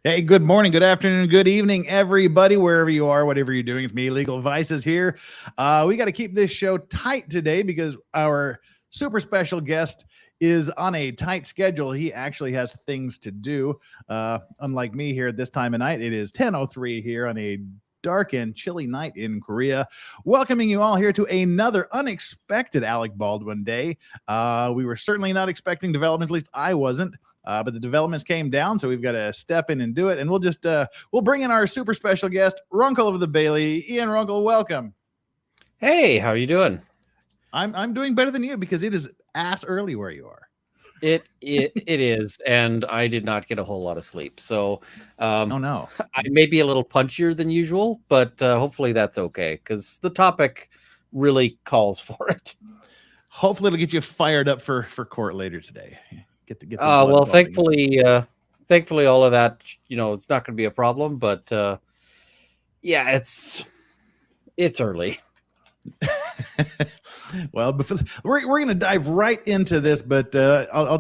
Hey, good morning, good afternoon, good evening, everybody, wherever you are, whatever you're doing. It's me, Legal Vices here. We got to keep this show tight today because our super special guest is on a tight schedule. He actually has things to do. Unlike me here at this time of night, it is 10:03 here on a dark and chilly night in Korea. Welcoming you all here to another unexpected Alec Baldwin day. We were certainly not expecting development, at least I wasn't. But the developments came down, so we've got to step in and do it. And we'll bring in our super special guest, Runkle of the Bailey. Ian Runkle, welcome. Hey, how are you doing? I'm doing better than you because it is ass early where you are. It is, and I did not get a whole lot of sleep. So oh no, I may be a little punchier than usual, but hopefully that's okay because the topic really calls for it. Hopefully it'll get you fired up for court later today. Get the well, thankfully all of that, it's not going to be a problem. But yeah, it's early. Well, we're going to dive right into this, but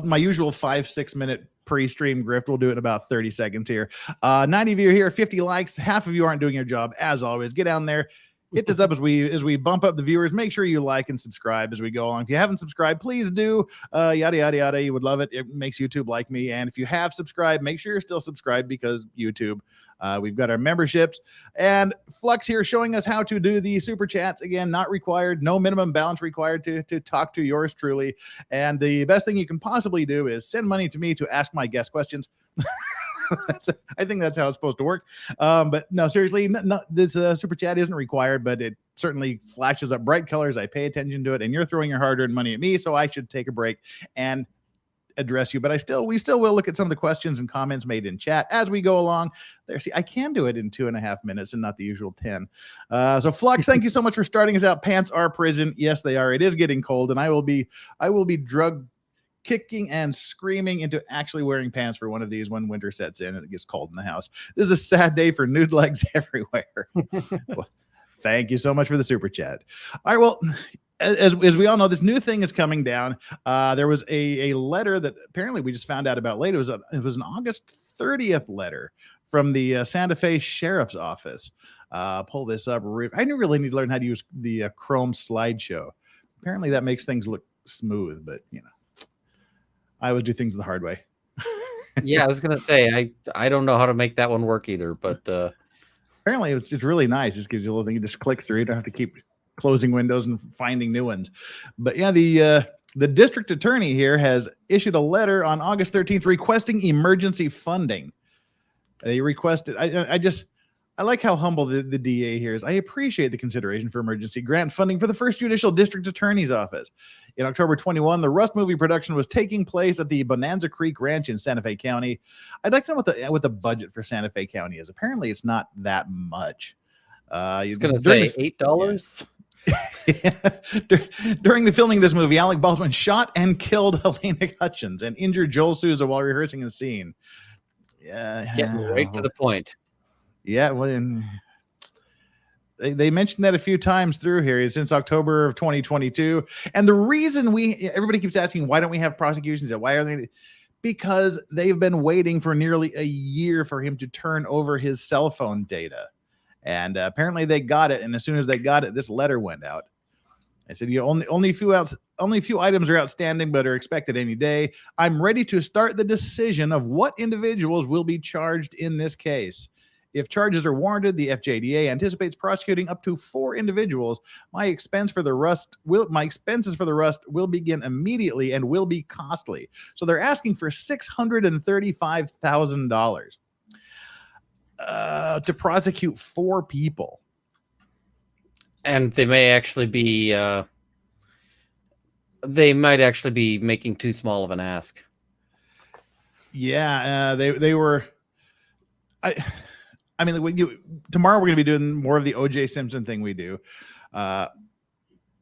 my usual 5-6 minute pre-stream grift, we'll do it in about 30 seconds here. 90 of you are here, 50 likes. Half of you aren't doing your job. As always, get down there. Hit this up as we bump up the viewers. Make sure you like and subscribe as we go along. If you haven't subscribed, please do. Yada, yada, yada. You would love it. It makes YouTube like me. And if you have subscribed, make sure you're still subscribed because YouTube. We've got our memberships. And Flux here showing us how to do the super chats. Again, not required. No minimum balance required to talk to yours truly. And the best thing you can possibly do is send money to me to ask my guest questions. I think that's how it's supposed to work. But no, seriously, this super chat isn't required, but it certainly flashes up bright colors. I pay attention to it, and you're throwing your hard-earned money at me, so I should take a break and address you. But we still will look at some of the questions and comments made in chat as we go along. There, see, I can do it in 2.5 minutes and not the usual 10. So Flux, thank you so much for starting us out. Pants are prison. Yes, they are. It is getting cold, and I will be drugged, kicking and screaming into actually wearing pants for one of these when winter sets in and it gets cold in the house. This is a sad day for nude legs everywhere. Well, thank you so much for the super chat. All right, well, as we all know, this new thing is coming down. There was a letter that apparently we just found out about late. It was an August 30th letter from the Santa Fe Sheriff's Office. Pull this up. I really need to learn how to use the Chrome slideshow. Apparently that makes things look smooth, but I always do things the hard way. Yeah, I was going to say, I don't know how to make that one work either, but apparently it's really nice. It just gives you a little thing. You just click through. You don't have to keep closing windows and finding new ones. But yeah, the district attorney here has issued a letter on August 13th requesting emergency funding. They requested, I like how humble the DA here is. I appreciate the consideration for emergency grant funding for the First Judicial District Attorney's Office. In October 21, the Rust movie production was taking place at the Bonanza Creek Ranch in Santa Fe County. I'd like to know what the budget for Santa Fe County is. Apparently, it's not that much. I was going to say $8. Yeah. During the filming of this movie, Alec Baldwin shot and killed Helena Hutchins and injured Joel Souza while rehearsing the scene. Getting right to the point. Yeah, well, they mentioned that a few times through here since October of 2022. And the reason everybody keeps asking, why don't we have prosecutions yet? Why are they? Because they've been waiting for nearly a year for him to turn over his cell phone data. And apparently they got it. And as soon as they got it, this letter went out. I said, only a few items are outstanding, but are expected any day. I'm ready to start the decision of what individuals will be charged in this case. If charges are warranted, the FJDA anticipates prosecuting up to 4 individuals. My expenses for the rust will begin immediately and will be costly. So they're asking for $635,000 to prosecute 4 people. And they may actually be they might actually be making too small of an ask. Yeah, they were. I mean, tomorrow we're going to be doing more of the O.J. Simpson thing we do.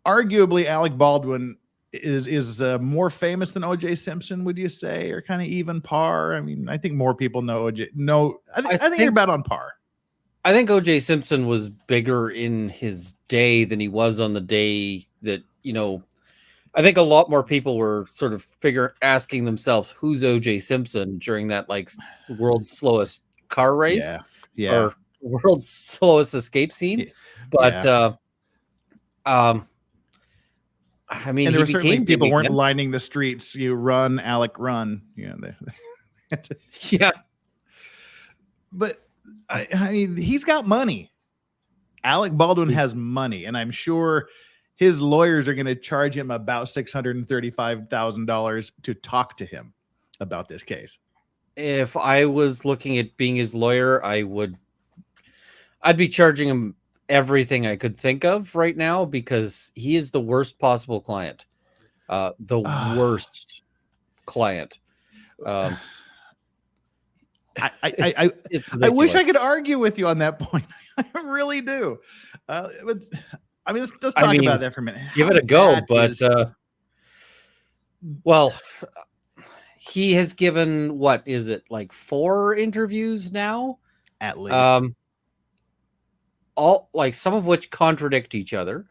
Arguably, Alec Baldwin is more famous than O.J. Simpson, would you say, or kind of even par? I mean, I think more people know O.J. No, I think you're about on par. I think O.J. Simpson was bigger in his day than he was on the day that, I think a lot more people were sort of asking themselves, who's O.J. Simpson during that, like, world's slowest car race or world's slowest escape scene. But I mean, and there he were certainly became people big weren't again. lining the streets. You run, Alec, run. Yeah. But I mean, he's got money. Alec Baldwin has money, and I'm sure his lawyers are going to charge him about $635,000 to talk to him about this case. If I was looking at being his lawyer, I'd be charging him everything I could think of right now, because he is the worst possible client. The worst client. I wish I could argue with you on that point. I really do. But I mean, let's talk about that for a minute. Give it a go, but well, he has given, what is it, like 4 interviews now? At least. All, like, some of which contradict each other,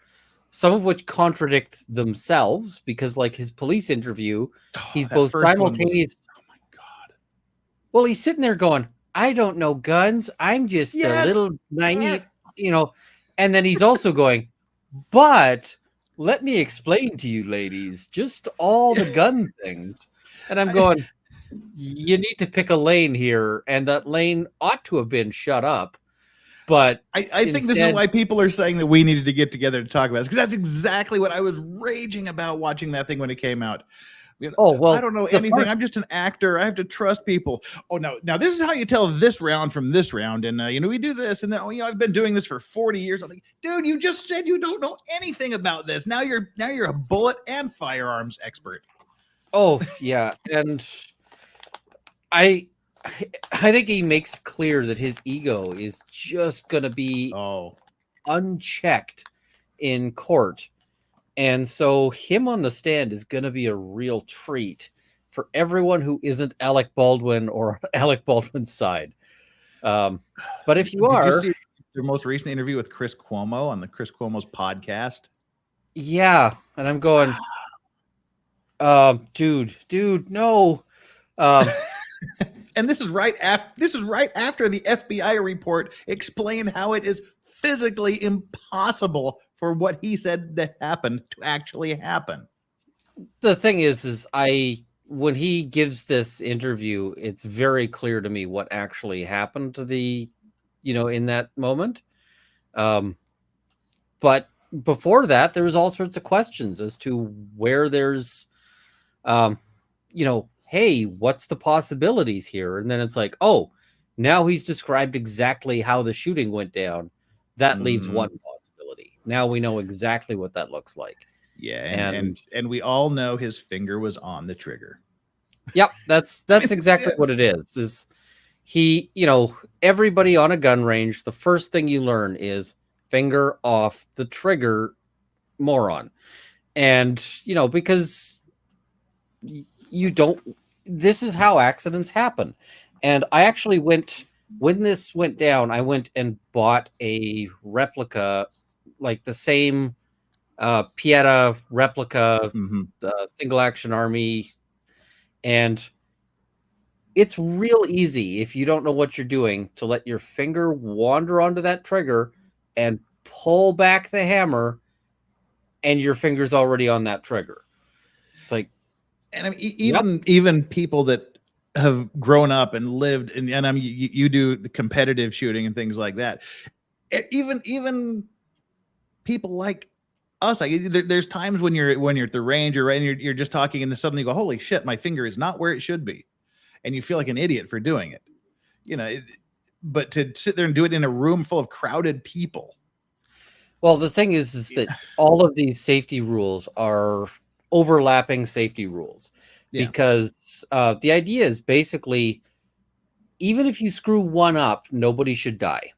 some of which contradict themselves, because like his police interview, he's both simultaneous. Oh my God. Well, he's sitting there going, I don't know guns. I'm just a little naive, you know. And then he's also going, but let me explain to you ladies, just all the gun things. And I'm going, you need to pick a lane here. And that lane ought to have been shut up. But I think this is why people are saying that we needed to get together to talk about this, because that's exactly what I was raging about watching that thing when it came out. You know, oh, well, I don't know anything. I'm just an actor. I have to trust people. Oh, no. Now, this is how you tell this round from this round. And, you know, we do this. And then, oh, you know, I've been doing this for 40 years. I'm like, dude, you just said you don't know anything about this. Now you're a bullet and firearms expert. Oh, yeah. And I think he makes clear that his ego is just going to be unchecked in court. And so him on the stand is going to be a real treat for everyone who isn't Alec Baldwin or Alec Baldwin's side. But if you are... Did you see your most recent interview with Chris Cuomo on the Chris Cuomo's podcast? Yeah. And I'm going, dude, no. And this is right after the FBI report explained how it is physically impossible for what he said that happened to actually happen. The thing is when he gives this interview, it's very clear to me what actually happened to in that moment. But before that, there was all sorts of questions as to where there's, hey, what's the possibilities here? And then it's like, oh, now he's described exactly how the shooting went down. That leaves one possibility. Now we know exactly what that looks like. Yeah, and we all know his finger was on the trigger. Yep, that's exactly what it is. Is he, everybody on a gun range, the first thing you learn is finger off the trigger, moron. And, because this is how accidents happen. And I actually when this went down, I went and bought a replica, like the same Pieta replica, the Single Action Army. And it's real easy, if you don't know what you're doing, to let your finger wander onto that trigger and pull back the hammer, and your finger's already on that trigger. It's like, and I mean, even people that have grown up and lived, and I mean, you do the competitive shooting and things like that. Even people like us, like, there's times when you're at the range, or you're just talking, and then suddenly you go, "Holy shit, my finger is not where it should be," and you feel like an idiot for doing it. But to sit there and do it in a room full of crowded people. Well, the thing is that all of these safety rules are overlapping safety rules, because the idea is basically, even if you screw one up, nobody should die.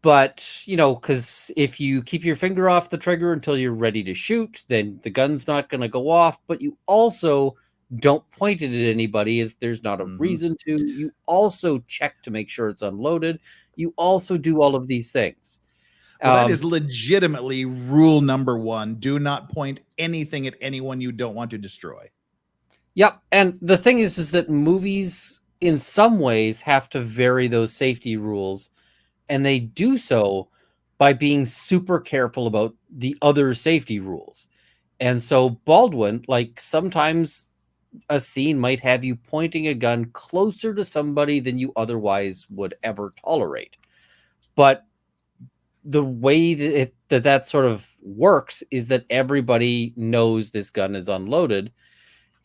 But, because if you keep your finger off the trigger until you're ready to shoot, then the gun's not going to go off. But you also don't point it at anybody if there's not a reason to. You also check to make sure it's unloaded. You also do all of these things. Well, that is legitimately rule number 1. Do not point anything at anyone you don't want to destroy. Yep. And the thing is that movies in some ways have to vary those safety rules, and they do so by being super careful about the other safety rules. And so Baldwin, like, sometimes a scene might have you pointing a gun closer to somebody than you otherwise would ever tolerate. But the way that sort of works is that everybody knows this gun is unloaded,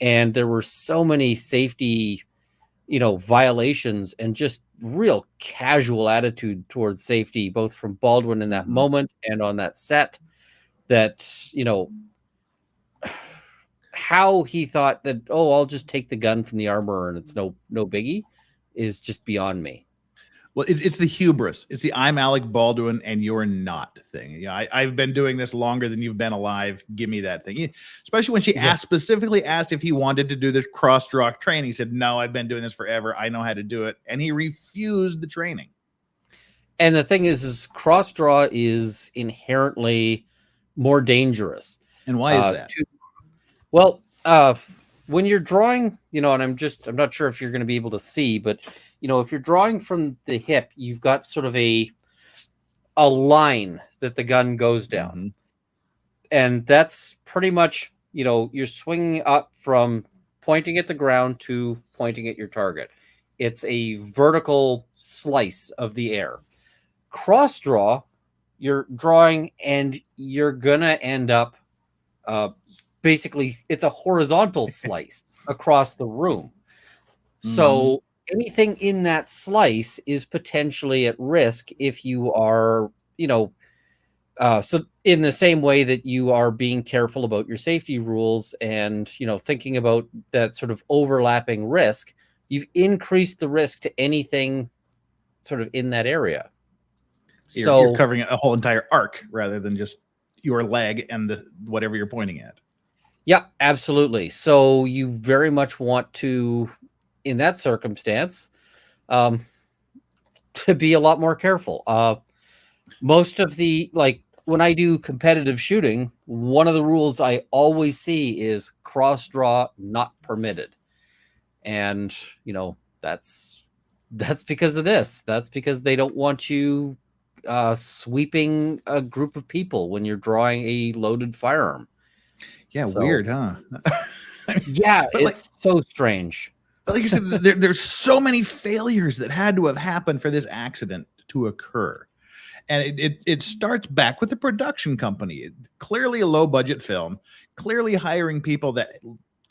and there were so many safety, violations and just real casual attitude towards safety, both from Baldwin in that moment and on that set, that, how he thought that, oh, I'll just take the gun from the armorer and it's no biggie, is just beyond me. Well, it's the hubris. It's the "I'm Alec Baldwin and you're not" thing. I've been doing this longer than you've been alive. Give me that thing. Especially when she specifically asked if he wanted to do this cross-draw training. He said, "No, I've been doing this forever. I know how to do it." And he refused the training. And the thing is cross-draw is inherently more dangerous. And why is that? When you're drawing, and I'm not sure if you're going to be able to see, but if you're drawing from the hip, you've got sort of a line that the gun goes down. And that's pretty much, you're swinging up from pointing at the ground to pointing at your target. It's a vertical slice of the air. Cross draw, you're drawing and you're gonna end up basically it's a horizontal slice across the room. So anything in that slice is potentially at risk if you are, so in the same way that you are being careful about your safety rules and, thinking about that sort of overlapping risk, you've increased the risk to anything sort of in that area. You're covering a whole entire arc rather than just your leg and whatever you're pointing at. Yeah, absolutely. So you very much want to, in that circumstance, to be a lot more careful. Most of the, when I do competitive shooting, one of the rules I always see is cross draw not permitted. And, that's because of this. That's because they don't want you sweeping a group of people when you're drawing a loaded firearm. Yeah, weird, huh? Yeah, it's so strange. But like you said, there's so many failures that had to have happened for this accident to occur. And it starts back with the production company. Clearly a low budget film, clearly hiring people that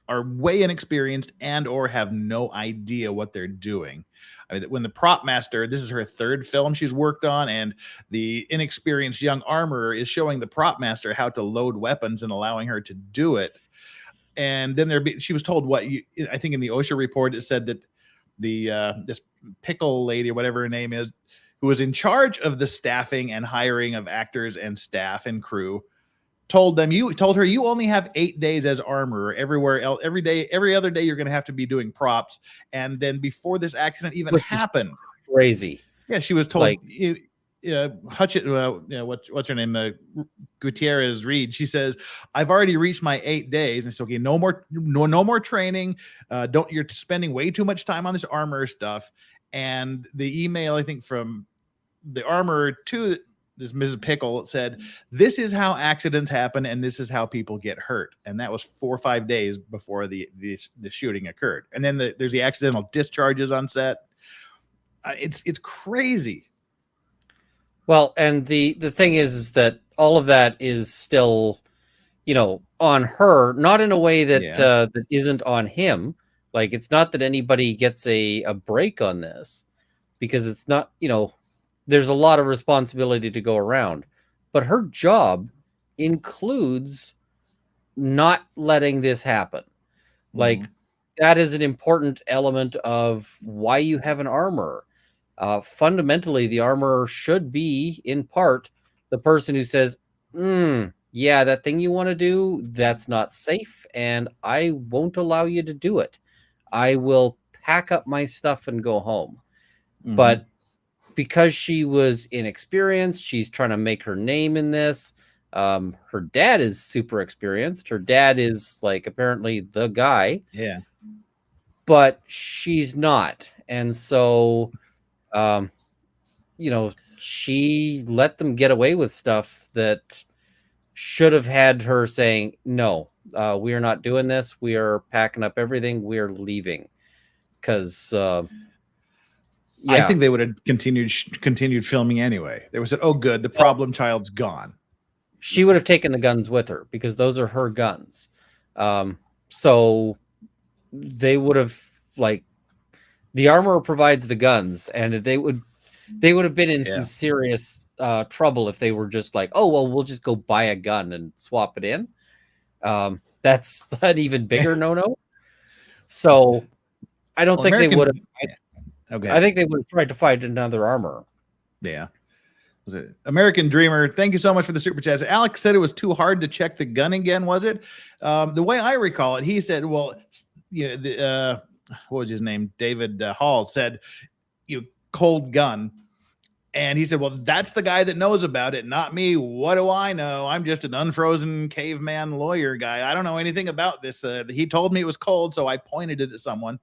are way inexperienced and or have no idea what they're doing. I mean, when the prop master, this is her third film she's worked on, and the inexperienced young armorer is showing the prop master how to load weapons and allowing her to do it. And then she was told I think in the OSHA report, it said that this pickle lady or whatever her name is, who was in charge of the staffing and hiring of actors and staff and crew, told her you only have 8 days as armorer. Every other day you're going to have to be doing props. And then before this accident even happened, crazy. Yeah, she was told what's her name? Gutierrez Reed. She says, "I've already reached my 8 days." And it's okay. No more training. You're spending way too much time on this armor stuff. And the email, I think, from the armorer to this Mrs. Pickle said, "This is how accidents happen, and this is how people get hurt." And that was 4 or 5 days before the shooting occurred. And then there's the accidental discharges on set. It's crazy. Well, and the thing is that all of that is still, on her, not in a way that that isn't on him. Like, it's not that anybody gets a break on this, because it's not, there's a lot of responsibility to go around. But her job includes not letting this happen. Like, that is an important element of why you have an armorer. Fundamentally, the armorer should be, in part, the person who says, yeah, that thing you want to do, that's not safe, and I won't allow you to do it. I will pack up my stuff and go home. But because she was inexperienced, she's trying to make her name in this. Her dad is super experienced. Her dad is, apparently the guy. Yeah. but she's not. And so, she let them get away with stuff that should have had her saying, no, we are not doing this. We are packing up everything. We are leaving. Because, I think they would have continued filming anyway. They would have said, oh, good, the problem child's gone. She would have taken the guns with her because those are her guns. So they would have, like, the armorer provides the guns, and they would have been in some serious trouble if they were just like, oh, well, we'll just go buy a gun and swap it in. That's an even bigger no-no. So I don't think they would have. Okay. I think they would have tried to find another armorer. Yeah. Was it American Dreamer? Thank you so much for the super chat. Alex said it was too hard to check the gun again. Was it? The way I recall it, he said, well, what was his name? David Hall said, cold gun. And he said, well, that's the guy that knows about it, not me. What do I know? I'm just an unfrozen caveman lawyer guy. I don't know anything about this. He told me it was cold, so I pointed it at someone.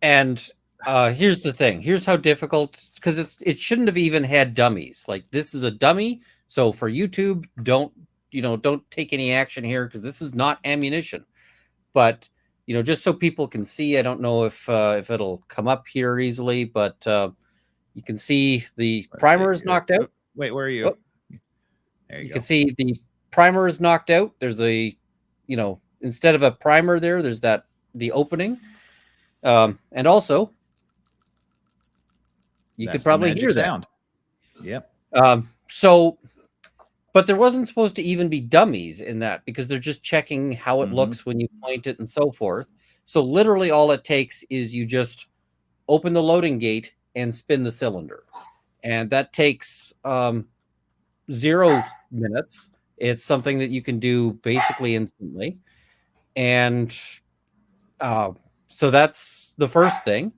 And here's the thing. Here's how difficult, because it shouldn't have even had dummies. Like, this is a dummy. So for YouTube, don't take any action here, because this is not ammunition. But just so people can see, I don't know if it'll come up here easily, but you can see the primer is knocked out. Wait, where are you? Oh. There you go. Can see the primer is knocked out. There's a, instead of a primer there's the opening. And also, you could probably hear that sound. Yep. So, but there wasn't supposed to even be dummies in that, because they're just checking how it looks when you point it and so forth. So literally all it takes is you just open the loading gate and spin the cylinder. And that takes 0 minutes. It's something that you can do basically instantly. And so that's the first thing.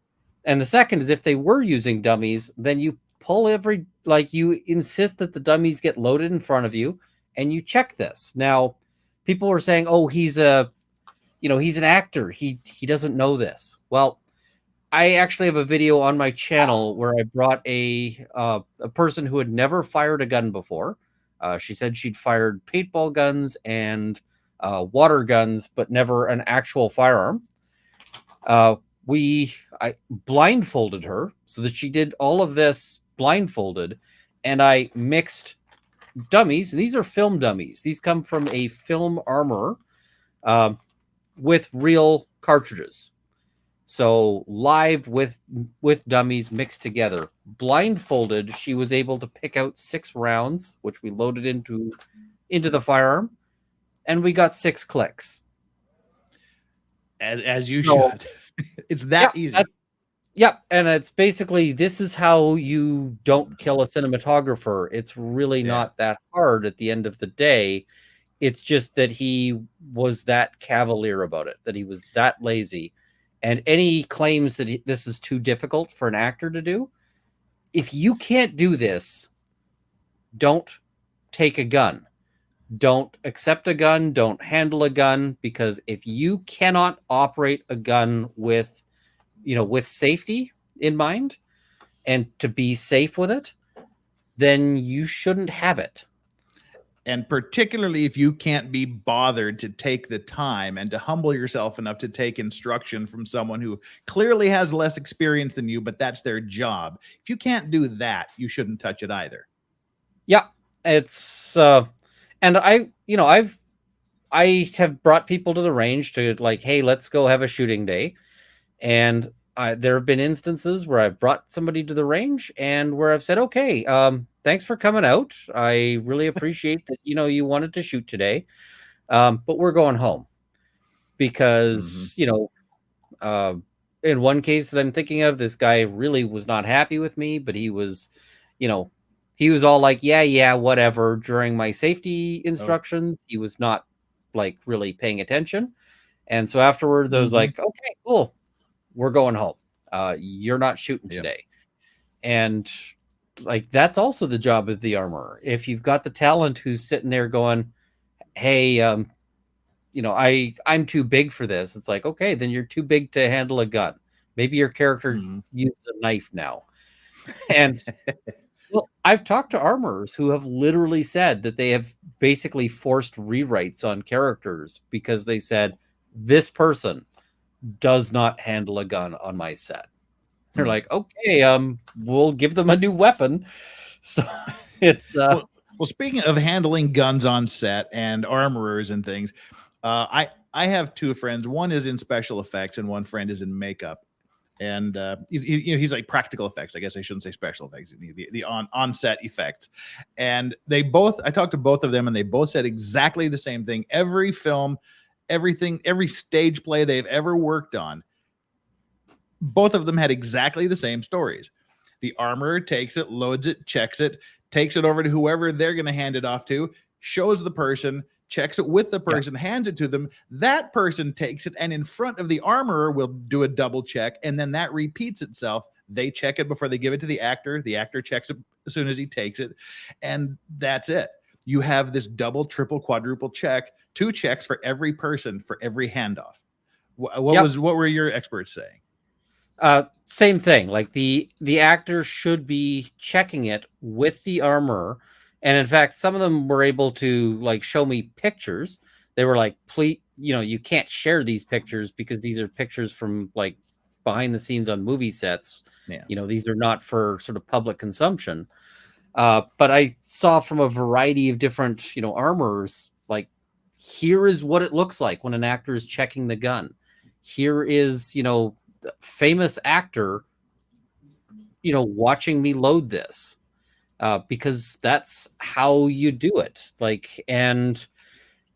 And the second is, if they were using dummies, then you pull you insist that the dummies get loaded in front of you, and you check this. Now, people were saying, oh, he's an actor. He doesn't know this. Well, I actually have a video on my channel where I brought a person who had never fired a gun before. She said she'd fired paintball guns and water guns, but never an actual firearm. I blindfolded her so that she did all of this blindfolded, and I mixed dummies. And these are film dummies. These come from a film armorer with real cartridges. So live with dummies mixed together. Blindfolded, she was able to pick out 6 rounds, which we loaded into the firearm, and we got 6 clicks. As you should. It's that easy. Yep. And it's basically, this is how you don't kill a cinematographer. It's really not that hard at the end of the day. It's just that he was that cavalier about it, that he was that lazy. And any claims that this is too difficult for an actor to do, if you can't do this, don't take a gun. Don't accept a gun. Don't handle a gun, because if you cannot operate a gun with safety in mind and to be safe with it, then you shouldn't have it. And particularly if you can't be bothered to take the time and to humble yourself enough to take instruction from someone who clearly has less experience than you, but that's their job. If you can't do that, you shouldn't touch it either. Yeah, it's and I have brought people to the range to, like, hey, let's go have a shooting day. And there have been instances where I've brought somebody to the range and where I've said, okay, thanks for coming out. I really appreciate that, you wanted to shoot today. But we're going home, because, in one case that I'm thinking of, this guy really was not happy with me, but he was, he was all like, yeah, whatever. During my safety instructions, he was not, like, really paying attention. And so afterwards I was like, okay, cool. We're going home. You're not shooting today. And, like, that's also the job of the armorer. If you've got the talent who's sitting there going, hey, I'm too big for this. It's like, okay, then you're too big to handle a gun. Maybe your character uses a knife now. And well, I've talked to armorers who have literally said that they have basically forced rewrites on characters because they said this person does not handle a gun on my set. They're like, okay, we'll give them a new weapon. So it's well, speaking of handling guns on set and armorers and things, I have two friends. One is in special effects and one friend is in makeup. And he's like practical effects. I guess I shouldn't say special effects. The on-set effects. And I talked to both of them, and they both said exactly the same thing. Every film, everything, every stage play they've ever worked on, both of them had exactly the same stories. The armorer takes it, loads it, checks it, takes it over to whoever they're going to hand it off to, shows the person, checks it with the person, hands it to them. That person takes it, and in front of the armorer will do a double check, and then that repeats itself. They check it before they give it to the actor. The actor checks it as soon as he takes it, and that's it. You have this double, triple, quadruple check, 2 checks for every person for every handoff. What were your experts saying? Same thing. Like the actor should be checking it with the armorer. And in fact, some of them were able to like show me pictures. They were like, please, you can't share these pictures because these are pictures from like behind the scenes on movie sets. Yeah. These are not for sort of public consumption. But I saw from a variety of different, armorers, like, here is what it looks like when an actor is checking the gun. Here is, the famous actor, watching me load this. Because that's how you do it. Like, and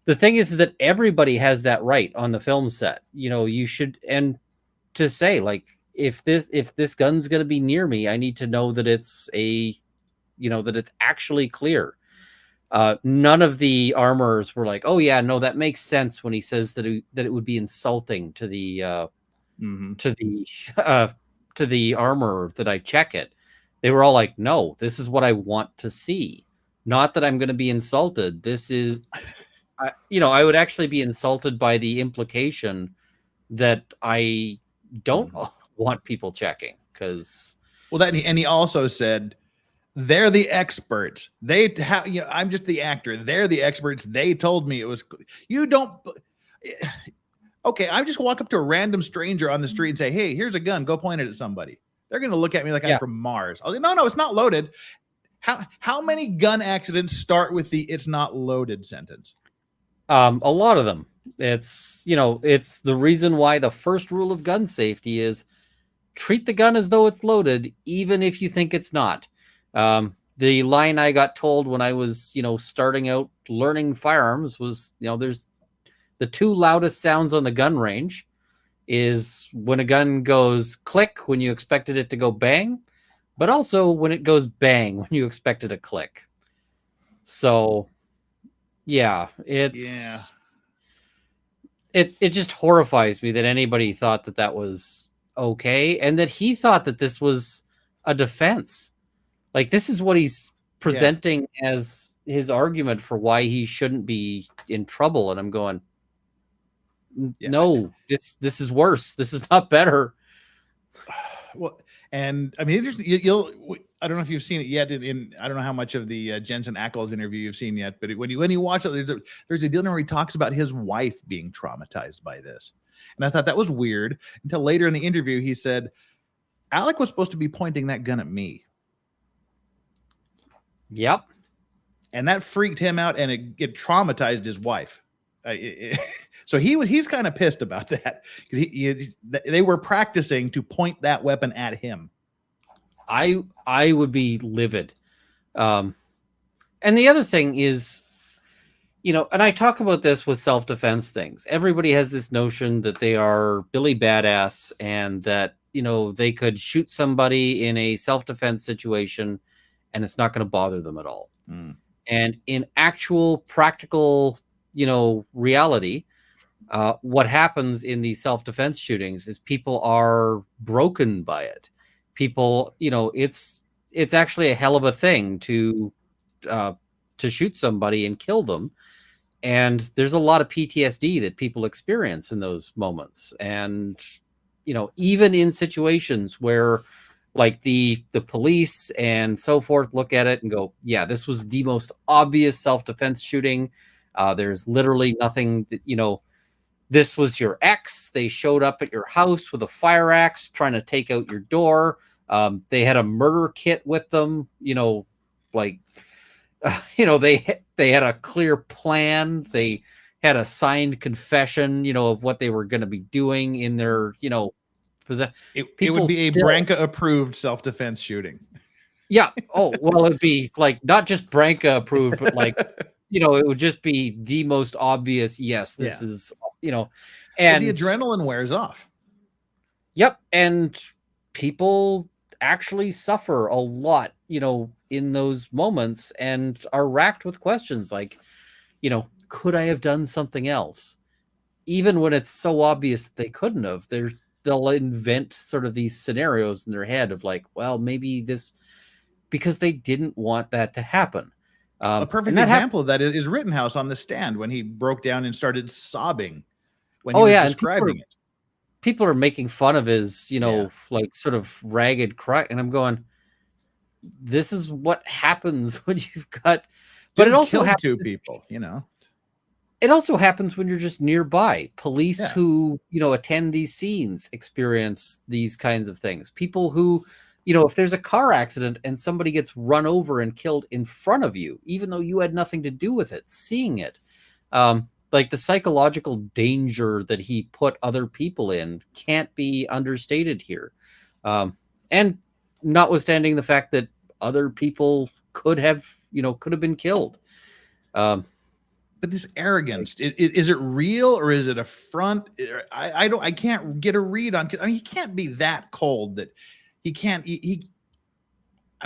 the thing is that everybody has that right on the film set. You should, and to say like, if this gun's going to be near me, I need to know that it's that it's actually clear. None of the armorers were like, oh yeah, no, that makes sense when he says that it would be insulting to the to the armorer that I check it. They were all like, no, this is what I want to see. Not that I'm going to be insulted. This is, I would actually be insulted by the implication that I don't want people checking because. Well, and he also said, they're the experts. They have, I'm just the actor. They're the experts. They told me it was, you don't. Okay, I just walk up to a random stranger on the street and say, hey, here's a gun. Go point it at somebody. They're going to look at me like I'm from Mars. I'll say, no, it's not loaded. How many gun accidents start with the "it's not loaded" sentence? A lot of them. It's it's the reason why the first rule of gun safety is treat the gun as though it's loaded, even if you think it's not. The line I got told when I was starting out learning firearms was there's the 2 loudest sounds on the gun range is when a gun goes click when you expected it to go bang, but also when it goes bang when you expected a click. So it just horrifies me that anybody thought that was okay and that he thought that this was a defense. Like, this is what he's presenting as his argument for why he shouldn't be in trouble, and I'm going, no, this is worse. This is not better. Well, and I mean, I don't know if you've seen it yet. I don't know how much of the Jensen Ackles interview you've seen yet, but when you watch it, there's a deal where he talks about his wife being traumatized by this, and I thought that was weird until later in the interview he said, Alec was supposed to be pointing that gun at me. Yep, and that freaked him out, and it traumatized his wife. So he's kind of pissed about that because they were practicing to point that weapon at him. I would be livid. And the other thing is, and I talk about this with self-defense things. Everybody has this notion that they are Billy Badass and that, they could shoot somebody in a self-defense situation and it's not going to bother them at all. And in actual practical, reality, what happens in these self-defense shootings is people are broken by it. People, it's actually a hell of a thing to shoot somebody and kill them. And there's a lot of PTSD that people experience in those moments. And, even in situations where like the police and so forth look at it and go, yeah, this was the most obvious self-defense shooting. There's literally nothing that, this was your ex. They showed up at your house with a fire axe trying to take out your door. They had a murder kit with them, like, they had a clear plan. They had a signed confession, of what they were going to be doing in their, it would be a Branca approved self-defense shooting. Yeah. Oh, well, it'd be like not just Branca approved, but like, it would just be the most obvious. Yes, this is, and the adrenaline wears off. Yep. And people actually suffer a lot, in those moments and are racked with questions like, could I have done something else? Even when it's so obvious that they couldn't have, they'll invent sort of these scenarios in their head of like, well, maybe this, because they didn't want that to happen. A perfect example of that is Rittenhouse on the stand when he broke down and started sobbing when he was describing it. People are making fun of his, like sort of ragged cry. And I'm going, this is what happens when you've got, but it also killed two people, It also happens when you're just nearby. Police who, attend these scenes experience these kinds of things. People who, if there's a car accident and somebody gets run over and killed in front of you, even though you had nothing to do with it, seeing it, like the psychological danger that he put other people in can't be understated here. And notwithstanding the fact that other people could have been killed. But this arrogance, is it real or is it a front? I can't get a read on. He can't be that cold that he can't. He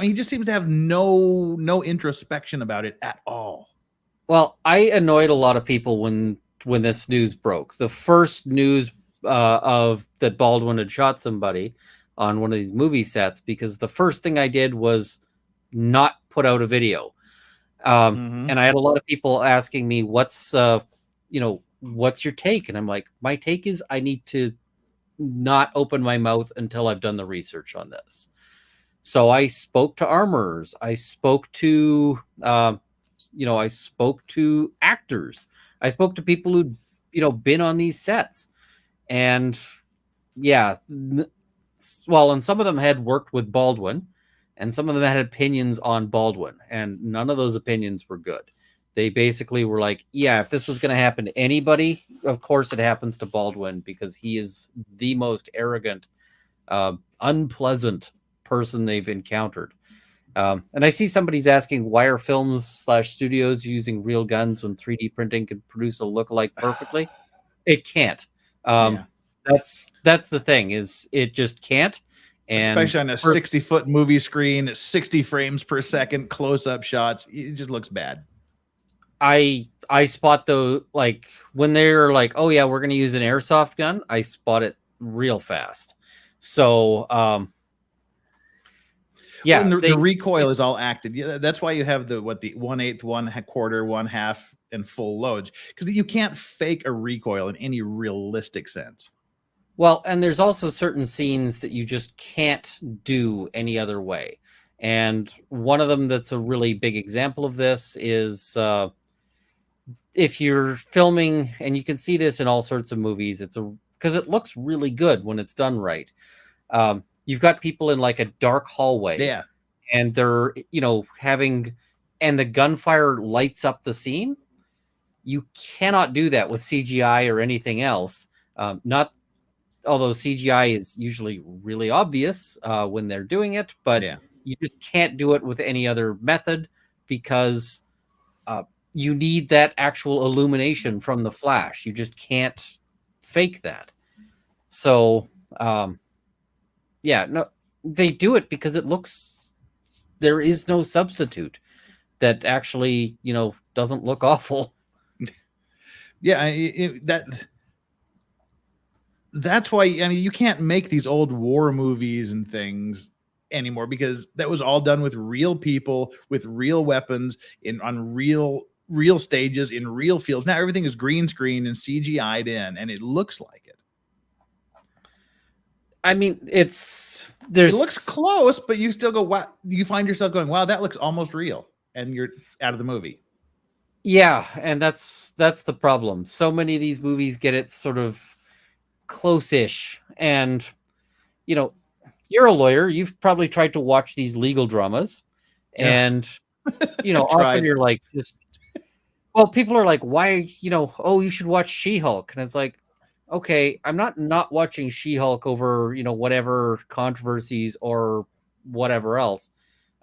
just seems to have no introspection about it at all. Well, I annoyed a lot of people when this news broke. The first news of that Baldwin had shot somebody on one of these movie sets, because the first thing I did was not put out a video. And I had a lot of people asking me, what's your take? And I'm like, my take is I need to not open my mouth until I've done the research on this. So I spoke to armorers. I spoke to, I spoke to actors. I spoke to people who'd, been on these sets. And and some of them had worked with Baldwin. And some of them had opinions on Baldwin, and none of those opinions were good. They basically were like, yeah, if this was going to happen to anybody, of course it happens to Baldwin, because he is the most arrogant, unpleasant person they've encountered. And I see somebody's asking, why are films/studios using real guns when 3D printing can produce a lookalike perfectly? It can't. That's the thing, is it just can't. And especially on a 60-foot movie screen, 60 frames per second, close-up shots, it just looks bad. I spot like when they're like, oh yeah, we're going to use an airsoft gun, I spot it real fast. So and the recoil is all acted. Yeah, that's why you have the 1/8, 1/4, 1/2, and full loads, because you can't fake a recoil in any realistic sense. Well, and there's also certain scenes that you just can't do any other way. And one of them that's a really big example of this is if you're filming, and you can see this in all sorts of movies, because it looks really good when it's done right. You've got people in like a dark hallway. Yeah. And they're, and the gunfire lights up the scene. You cannot do that with CGI or anything else. Although CGI is usually really obvious when they're doing it, but you just can't do it with any other method, because you need that actual illumination from the flash. You just can't fake that. So, they do it because there is no substitute that actually, doesn't look awful. That's why, you can't make these old war movies and things anymore, because that was all done with real people, with real weapons, on real real stages in real fields. Now everything is green screen and CGI'd in, and it looks like it. I mean, it looks close, but you still go, wow. You find yourself going, wow, that looks almost real, and you're out of the movie. Yeah, and that's the problem. So many of these movies get it sort of close-ish, and you're a lawyer. You've probably tried to watch these legal dramas, and often you're like, people are like, why, oh, you should watch She-Hulk, and it's like, okay, I'm not watching She-Hulk over whatever controversies or whatever else.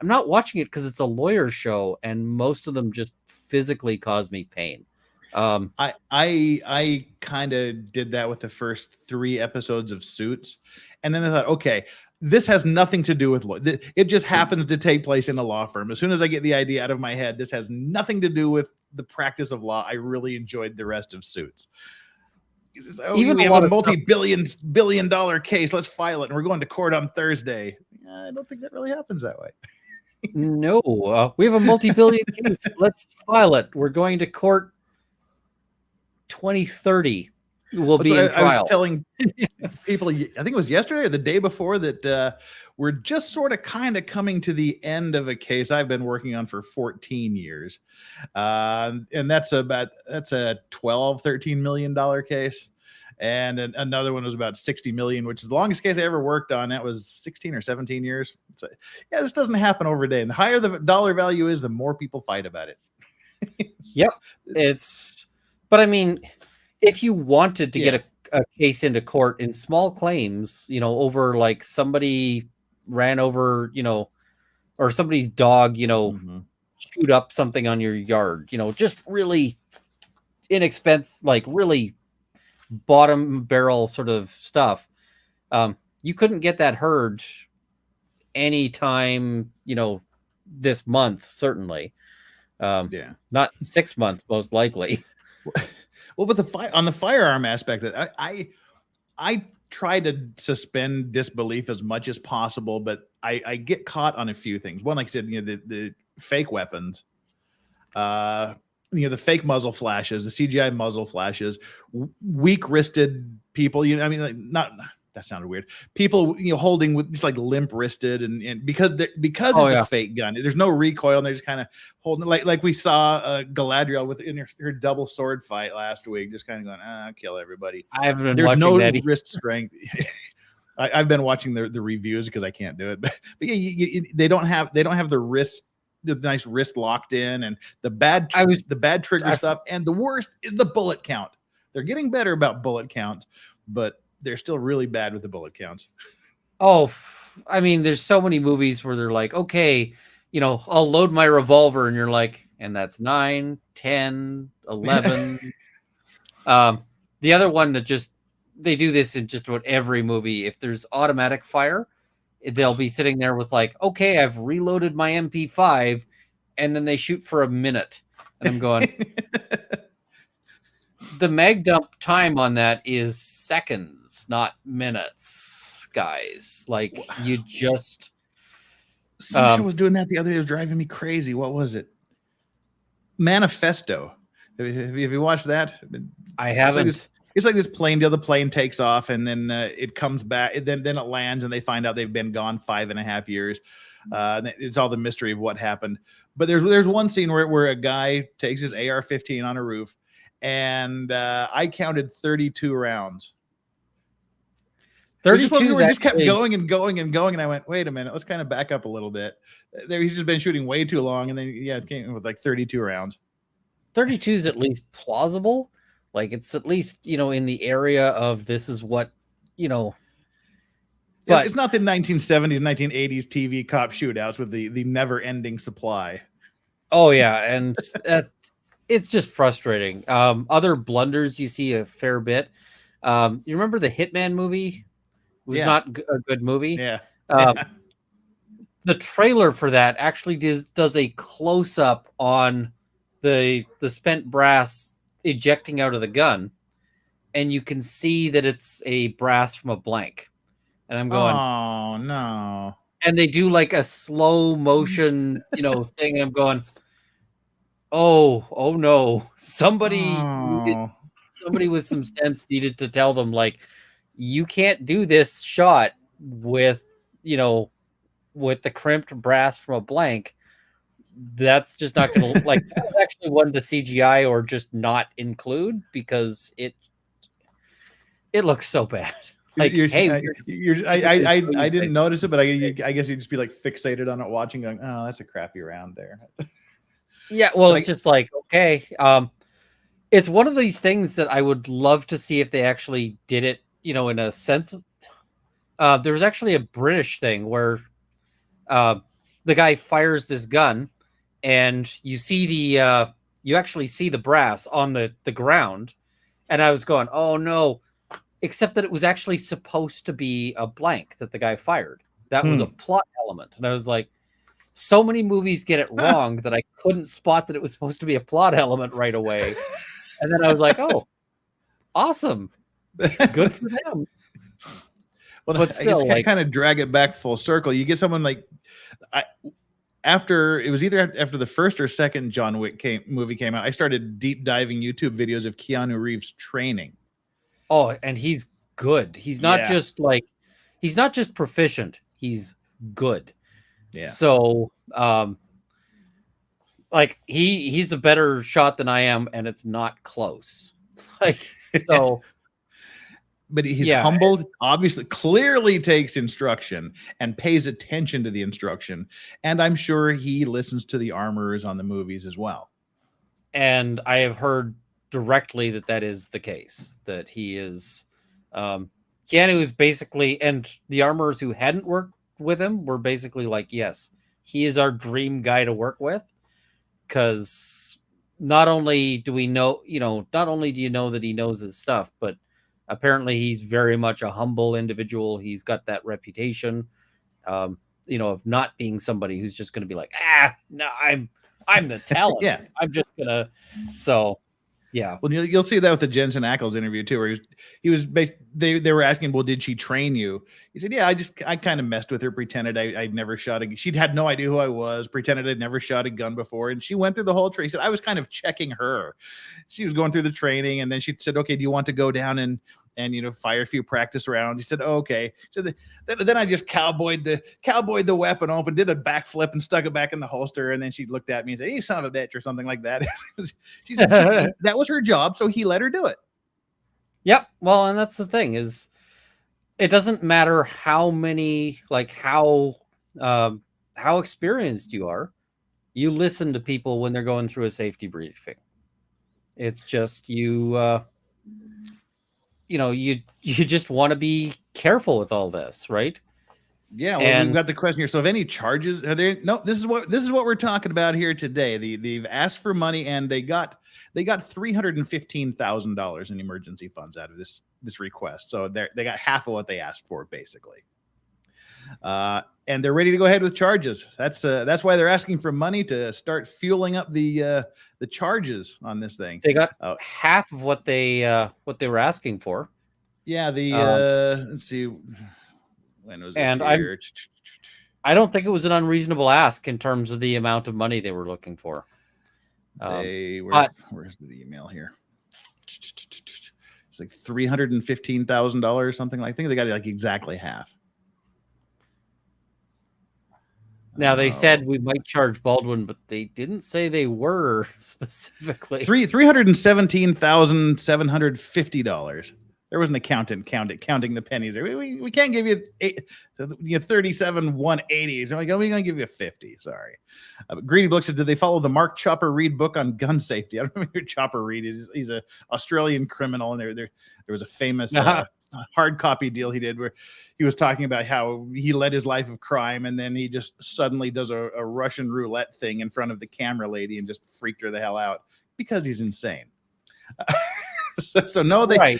I'm not watching it because it's a lawyer show, and most of them just physically cause me pain. I kind of did that with the first 3 episodes of Suits, and then I thought, okay, this has nothing to do with law. It just happens to take place in a law firm. As soon as I get the idea out of my head, this has nothing to do with the practice of law. I really enjoyed the rest of Suits. Even we have a multi-billion dollar case. Let's file it, and we're going to court on Thursday. I don't think that really happens that way. No, we have a multi-billion case. Let's file it. We're going to court 2030. We'll be in trial. I was telling people, I think it was yesterday or the day before, that we're just sort of kind of coming to the end of a case I've been working on for 14 years. And that's a $13 million case. And another one was about 60 million, which is the longest case I ever worked on. That was 16 or 17 years. So, yeah, this doesn't happen over a day. And the higher the dollar value is, the more people fight about it. Yep. But I mean, if you wanted to get a case into court in small claims, over like somebody ran over, or somebody's dog, chewed up something on your yard, just really inexpensive, like really bottom barrel sort of stuff. You couldn't get that heard anytime, this month, certainly. Not 6 months, most likely. Well, but on the firearm aspect, I try to suspend disbelief as much as possible, but I get caught on a few things. One, like I said, the fake weapons, the fake muzzle flashes, the CGI muzzle flashes, weak-wristed people. That sounded weird. People, holding with just like limp-wristed, and because it's a fake gun, there's no recoil, and they're just kind of holding like we saw Galadriel in her double sword fight last week, just kind of going, I'll kill everybody. I haven't been There's watching no that. wrist strength. I've been watching the reviews because I can't do it, but yeah, they don't have the wrist. The nice wrist locked in, and the bad trigger stuff, and the worst is the bullet count. They're getting better about bullet counts, but they're still really bad with the bullet counts. Oh, I mean, there's so many movies where they're like, okay, I'll load my revolver, and you're like, and that's 9, 10, 11. The other one that they do this in just about every movie. If there's automatic fire, they'll be sitting there with like, okay, I've reloaded my MP5, and then they shoot for a minute, and I'm going, the mag dump time on that is seconds, not minutes, guys. Like, you just some show was doing that the other day. It was driving me crazy. What was it? Manifesto. Have you watched that? I haven't. It's like this plane deal. The plane takes off, and then it comes back. Then it lands, and they find out they've been gone 5.5 years. It's all the mystery of what happened. But there's one scene where a guy takes his AR-15 on a roof, and I counted 32 rounds. 32 just kept going and going and going, and I went, wait a minute, let's kind of back up a little bit. He's just been shooting way too long, and then it came in with like 32 rounds. 32 is at least plausible. Like, it's at least, in the area of this is what, but it's not the 1970s, 1980s TV cop shootouts with the never-ending supply. Oh, yeah, and it's just frustrating. Other blunders you see a fair bit. You remember the Hitman movie? It was not a good movie. Yeah. The trailer for that actually does a close-up on the spent brass ejecting out of the gun, and you can see that it's a brass from a blank, and I'm going, oh no. And they do like a slow motion thing, and I'm going, oh no, somebody Oh. with some sense needed to tell them, like, you can't do this shot with, with the crimped brass from a blank. That's just not gonna like. That was actually one to CGI or just not include, because it looks so bad. Like, hey, I didn't notice it, but I guess you'd just be like fixated on it, watching, going, oh, that's a crappy round there. Yeah, well, it's just like, okay. It's one of these things that I would love to see if they actually did it, in a sense. There was actually a British thing where the guy fires this gun, and you actually see the brass on the ground, and I was going, oh no, except that it was actually supposed to be a blank that the guy fired. That was a plot element, and I was like, so many movies get it wrong that I couldn't spot that it was supposed to be a plot element right away. And then I was like, oh, awesome. Good for them. Well, but still, I guess kind of drag it back full circle. You get someone like, after the first or second John Wick movie came out, I started deep diving YouTube videos of Keanu Reeves training. Oh, and he's good. He's not just he's not just proficient. He's good. Yeah. So, he's a better shot than I am, and it's not close. So. But he's humbled, obviously, clearly takes instruction and pays attention to the instruction. And I'm sure he listens to the armorers on the movies as well. And I have heard directly that is the case, that he is, Keanu is basically, and the armorers who hadn't worked with him were basically like, yes, he is our dream guy to work with. Because not only do you know that he knows his stuff, but apparently he's very much a humble individual. He's got that reputation, of not being somebody who's just going to be like, no, I'm the talent. Yeah. I'm just gonna. So, yeah. Well, you'll see that with the Jensen Ackles interview too, where he was they were asking, well, did she train you? He said, yeah, I kind of messed with her, pretended I'd never shot she'd had no idea who I was, pretended I'd never shot a gun before. And she went through the whole training. He said, I was kind of checking her. She was going through the training. And then she said, okay, do you want to go down and fire a few practice rounds? He said, oh, okay. So then I just cowboyed the weapon open, did a backflip and stuck it back in the holster. And then she looked at me and said, hey, son of a bitch, or something like that. She said, that was her job. So he let her do it. Yep. Well, and that's the thing, is it doesn't matter how many, how experienced you are. You listen to people when they're going through a safety briefing. It's just you just want to be careful with all this, right? Yeah, well, we've got the question here. So, if any charges are there? No, this is what we're talking about here today. They've asked for money, and they got $315,000 in emergency funds out of this request. So they got half of what they asked for, basically. And they're ready to go ahead with charges. That's why they're asking for money, to start fueling up the charges on this thing. They got half of what they were asking for. Yeah, let's see, when was this? And I don't think it was an unreasonable ask in terms of the amount of money they were looking for. Where's the email here? It's like $315,000 something. I think they got exactly half. Now, they said we might charge Baldwin, but they didn't say they were specifically. $317,750. There was an accountant counting the pennies. We can't give you 37,180. So we're going to give you 50. Sorry. Greedy Book said, did they follow the Mark Chopper Reed book on gun safety? I don't know who Chopper Reed is. He's an Australian criminal, and there was a famous hard copy deal he did where he was talking about how he led his life of crime, and then he just suddenly does a Russian roulette thing in front of the camera lady and just freaked her the hell out because he's insane. So no, they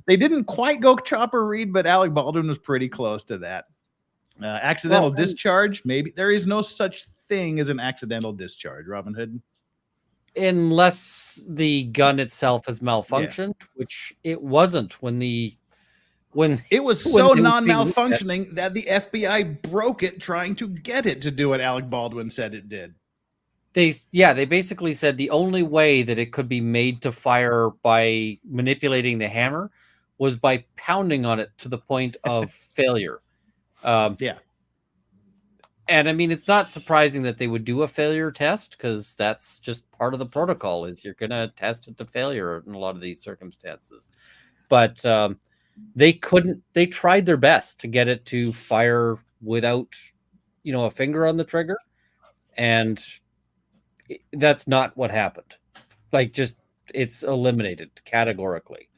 didn't quite go Chopper Reed, but Alec Baldwin was pretty close to that. Accidental discharge, maybe. There is no such thing as an accidental discharge, Robin Hood. Unless the gun itself has malfunctioned, which it wasn't when it was so non-malfunctioning that the FBI broke it trying to get it to do what Alec Baldwin said it did. They basically said the only way that it could be made to fire by manipulating the hammer was by pounding on it to the point of failure. Yeah. And I mean, it's not surprising that they would do a failure test, because that's just part of the protocol, is you're going to test it to failure in a lot of these circumstances. But they couldn't. They tried their best to get it to fire without, a finger on the trigger, and that's not what happened. It's eliminated categorically.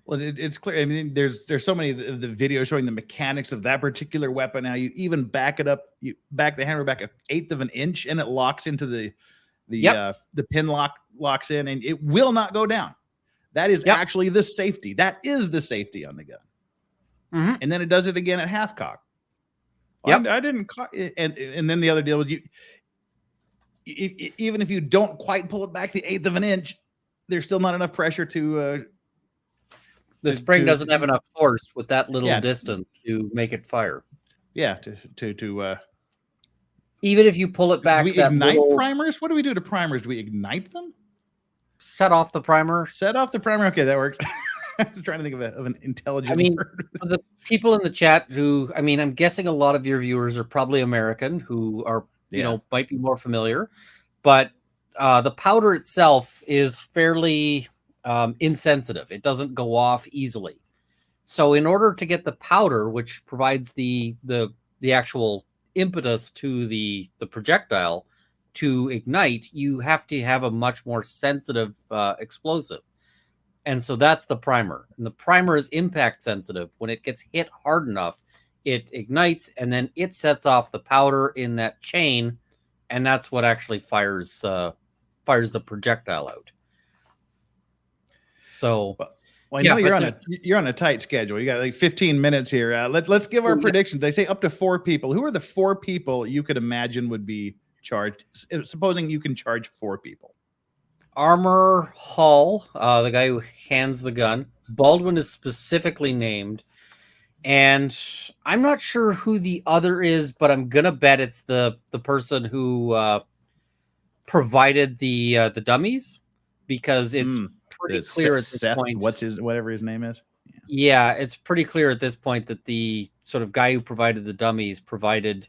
Well, it's clear. I mean, there's so many of the videos showing the mechanics of that particular weapon. How you even back it up, you back the hammer back 1/8 of an inch, and it locks into the pin locks in, and it will not go down. That is actually the safety. That is the safety on the gun. Mm-hmm. And then it does it again at half cock. Yep. I didn't. And then the other deal was even if you don't quite pull it back the 1/8 of an inch, there's still not enough pressure to. The spring doesn't have enough force with that little distance to make it fire. Yeah, even if you pull it back, do we ignite primers? What do we do to primers? Do we ignite them? Set off the primer. Set off the primer. Okay, that works. I'm trying to think of an intelligent word. The people in the chat who, I'm guessing a lot of your viewers are probably American, who are, might be more familiar, but the powder itself is fairly insensitive. It doesn't go off easily. So in order to get the powder, which provides the actual impetus to the projectile to ignite, you have to have a much more sensitive explosive. And so that's the primer. And the primer is impact sensitive. When it gets hit hard enough, it ignites, and then it sets off the powder in that chain, and that's what actually fires the projectile out. So, well, I know you're on a tight schedule. You got like 15 minutes here. Let's give our predictions. They say up to 4 people. Who are the 4 people you could imagine would be charged? Supposing you can charge 4 people. Armor Hall, the guy who hands the gun. Baldwin is specifically named, and I'm not sure who the other is, but I'm gonna bet it's the person who provided the dummies, because it's pretty clear at this point. Whatever his name is. Yeah, it's pretty clear at this point that the sort of guy who provided the dummies provided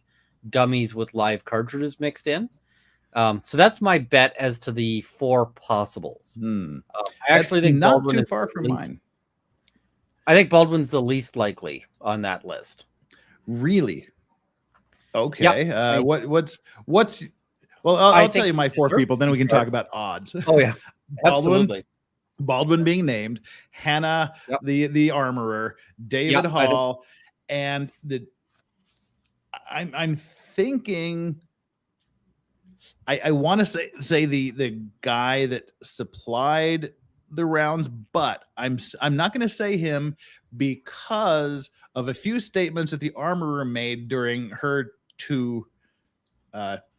dummies with live cartridges mixed in. So that's my bet as to the 4 possibles. I actually think not Baldwin too is far from mine. I think Baldwin's the least likely on that list. Really? Okay. Yep. What's? Well, I'll tell you my 4 people. Then we can talk about odds. Oh yeah, absolutely. Baldwin being named, Hannah, the armorer, David Hall, and I'm thinking. I want to say the guy that supplied the rounds, but I'm not going to say him because of a few statements that the armorer made during her 2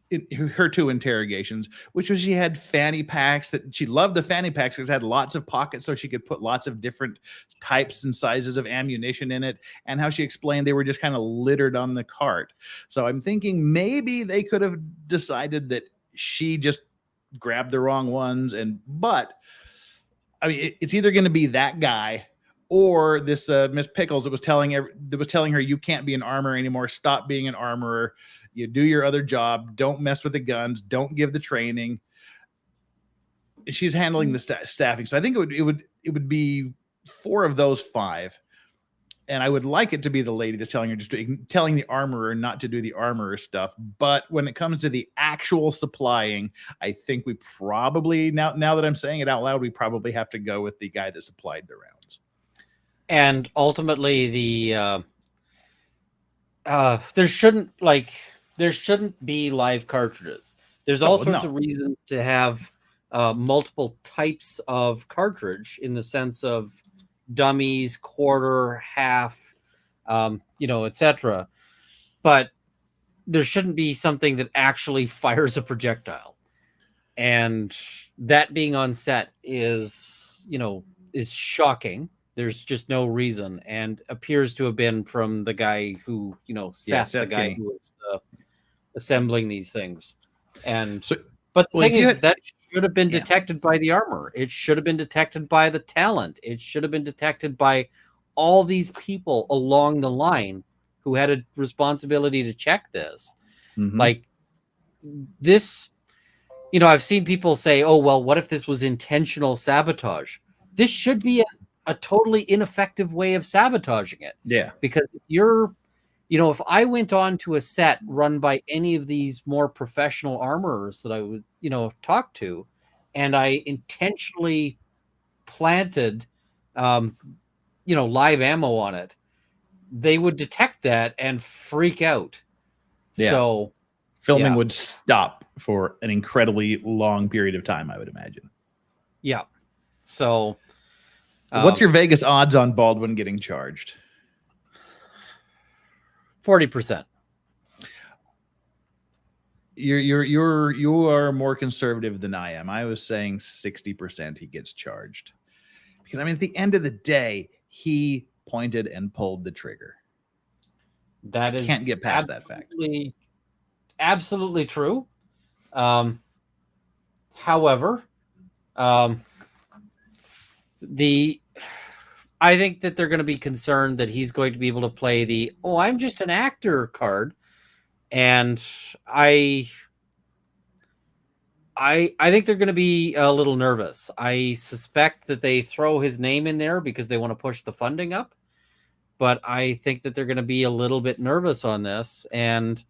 interrogations, which was she had fanny packs, that she loved the fanny packs because it had lots of pockets so she could put lots of different types and sizes of ammunition in it, and how she explained they were just kind of littered on the cart. So I'm thinking maybe they could have decided that she just grabbed the wrong ones, but I mean, it's either going to be that guy or this Miss Pickles that was telling her you can't be an armorer anymore. Stop being an armorer. You do your other job. Don't mess with the guns. Don't give the training. She's handling the staffing. So I think it would be 4 of those 5. And I would like it to be the lady that's telling the armorer not to do the armorer stuff. But when it comes to the actual supplying, I think we probably, now that I'm saying it out loud, we probably have to go with the guy that supplied the rounds. And ultimately, there shouldn't be live cartridges. There's all sorts of reasons to have multiple types of cartridge, in the sense of dummies, quarter, half, etc. But there shouldn't be something that actually fires a projectile. And that being on set is shocking. There's just no reason, and appears to have been from the guy who, the guy who was assembling these things. And But the thing is, that should have been detected by the armor. It should have been detected by the talent. It should have been detected by all these people along the line who had a responsibility to check this. Like this, I've seen people say, oh, well, what if this was intentional sabotage? This should be a totally ineffective way of sabotaging it. Yeah. Because if I went on to a set run by any of these more professional armorers that I would, talk to, and I intentionally planted, live ammo on it, they would detect that and freak out. Yeah. So filming would stop for an incredibly long period of time, I would imagine. Yeah. So what's your Vegas odds on Baldwin getting charged? 40%. You are more conservative than I am. I was saying 60% he gets charged. Because at the end of the day, he pointed and pulled the trigger. That can't get past that fact. Absolutely true. However, I think that they're going to be concerned that he's going to be able to play the I'm just an actor card, and I think they're going to be a little nervous. I suspect that they throw his name in there because they want to push the funding up, but I think that they're going to be a little bit nervous on this. And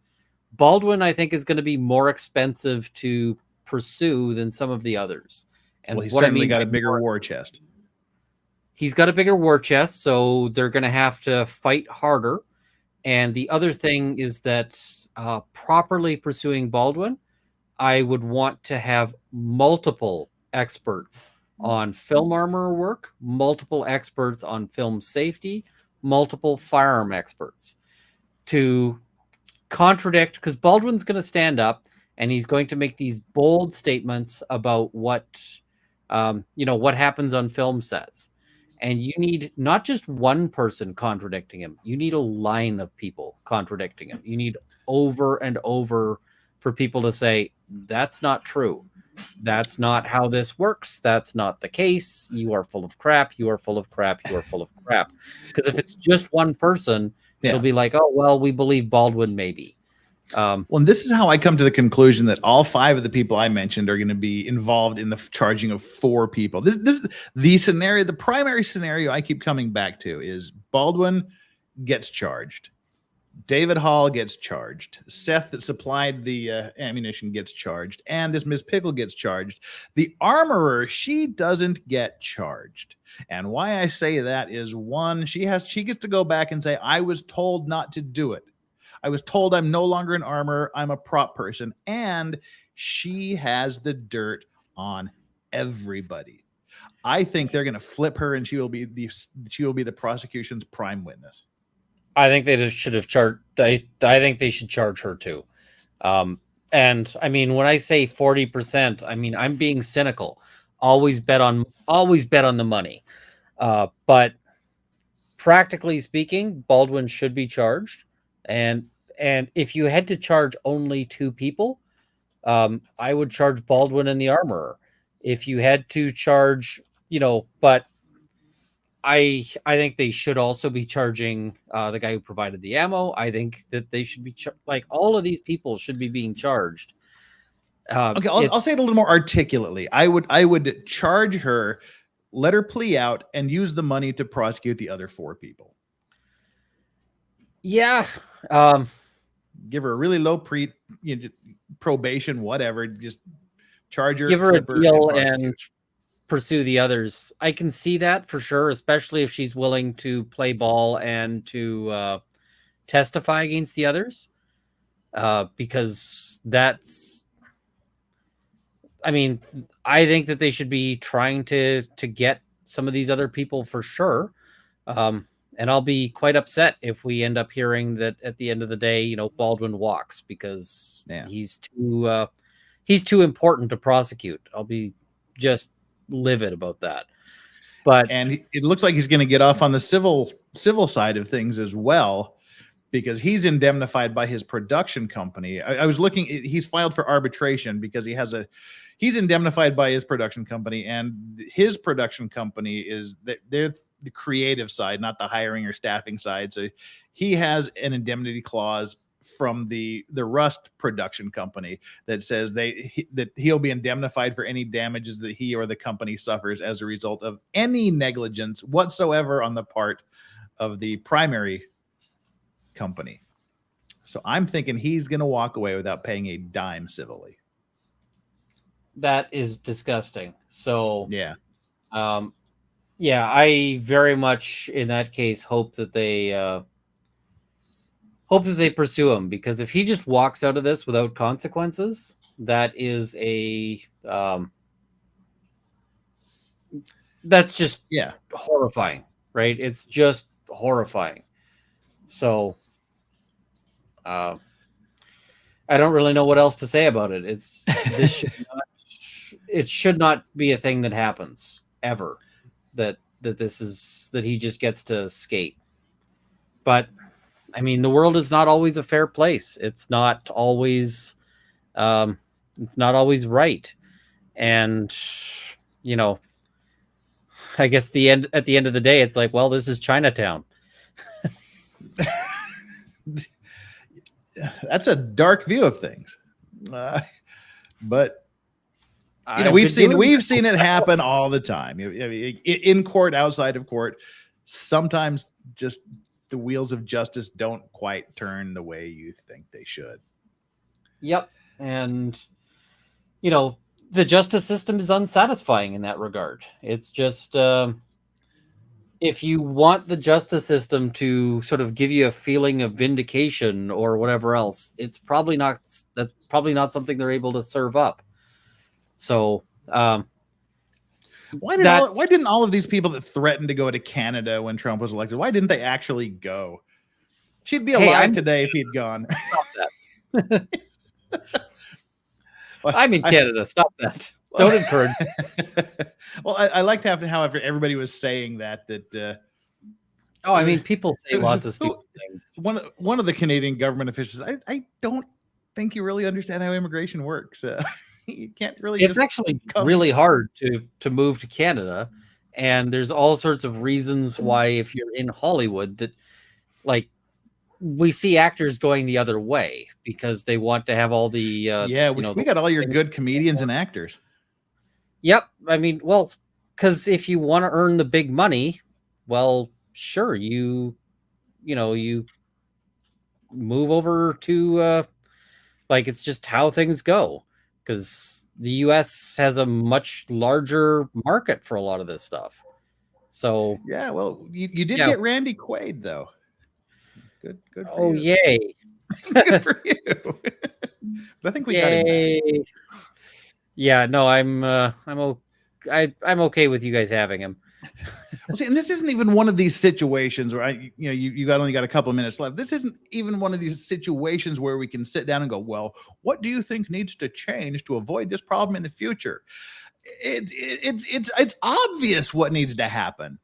Baldwin, I think, is going to be more expensive to pursue than some of the others. And he's certainly got a bigger war chest. He's got a bigger war chest, so they're going to have to fight harder. And the other thing is that properly pursuing Baldwin, I would want to have multiple experts on film armor work, multiple experts on film safety, multiple firearm experts to contradict, because Baldwin's going to stand up and he's going to make these bold statements about what happens on film sets. And you need not just one person contradicting him. You need a line of people contradicting him. You need over and over for people to say, that's not true. That's not how this works. That's not the case. You are full of crap. You are full of crap. You are full of crap. Because if it's just one person, it'll be like, oh, well, we believe Baldwin maybe. And this is how I come to the conclusion that all 5 of the people I mentioned are going to be involved in the charging of 4 people. This is the scenario. The primary scenario I keep coming back to is Baldwin gets charged. David Hall gets charged. Seth that supplied the ammunition gets charged. And this Miss Pickle gets charged. The armorer, she doesn't get charged. And why I say that is, one, she gets to go back and say, I was told not to do it. I was told I'm no longer an armorer. I'm a prop person. And she has the dirt on everybody. I think they're going to flip her and she will be the prosecution's prime witness. I think they should have charged. I think they should charge her too. And when I say 40%, I'm being cynical. Always bet on the money. But practically speaking, Baldwin should be charged. And if you had to charge only 2 people, I would charge Baldwin and the armorer. If you had to charge, but I think they should also be charging the guy who provided the ammo. I think that they should be all of these people should be being charged. Okay, I'll say it a little more articulately. I would charge her, let her plea out, and use the money to prosecute the other 4 people. Yeah. Give her a really low probation, whatever. Just charge her, give her a deal and pursue the others. I can see that for sure, especially if she's willing to play ball and to testify against the others. Because that's, I think that they should be trying to get some of these other people for sure. And I'll be quite upset if we end up hearing that at the end of the day, Baldwin walks because he's too important to prosecute. I'll be just livid about that. And it looks like he's going to get off on the civil side of things as well. because he's indemnified by his production company. I was looking, he's filed for arbitration because he's indemnified by his production company, and his production company they're the creative side, not the hiring or staffing side. So he has an indemnity clause from the Rust production company that says that he'll be indemnified for any damages that he or the company suffers as a result of any negligence whatsoever on the part of the primary company. So I'm thinking he's going to walk away without paying a dime civilly. That is disgusting. So yeah, I very much in that case hope that they pursue him, because if he just walks out of this without consequences, that is that's just horrifying, right? It's just horrifying. So I don't really know what else to say about it. It should not be a thing that happens ever, that he just gets to skate. But I mean, the world is not always a fair place. It's not always right. And I guess at the end of the day, it's like, well, this is Chinatown. That's a dark view of things. But we've seen it happen all the time. In court, outside of court, sometimes just the wheels of justice don't quite turn the way you think they should. Yep. And the justice system is unsatisfying in that regard. It's just if you want the justice system to sort of give you a feeling of vindication or whatever else, that's probably not something they're able to serve up. So why didn't all of these people that threatened to go to Canada when Trump was elected, why didn't they actually go? She'd be alive today if he'd gone. Stop that. I'm in Canada. Stop that. Don't encourage. Well, I liked how after everybody was saying that. I mean, people say lots of stupid things. One of the Canadian government officials, I don't think you really understand how immigration works. You can't really. It's actually really hard to move to Canada, and there's all sorts of reasons why. If you're in Hollywood, that like we see actors going the other way because they want to have all the we got all your good comedians and actors. Yep. I mean, well, because if you want to earn the big money, well, sure, you move over to it's just how things go, because the US has a much larger market for a lot of this stuff. So yeah, well, you did get Randy Quaid though. Good for you. Yay. Good for you. But I think we got him. Yeah, no, I'm okay with you guys having him. Well, see, and this isn't even one of these situations where you only got a couple of minutes left. This isn't even one of these situations where we can sit down and go, well, what do you think needs to change to avoid this problem in the future? It's obvious what needs to happen.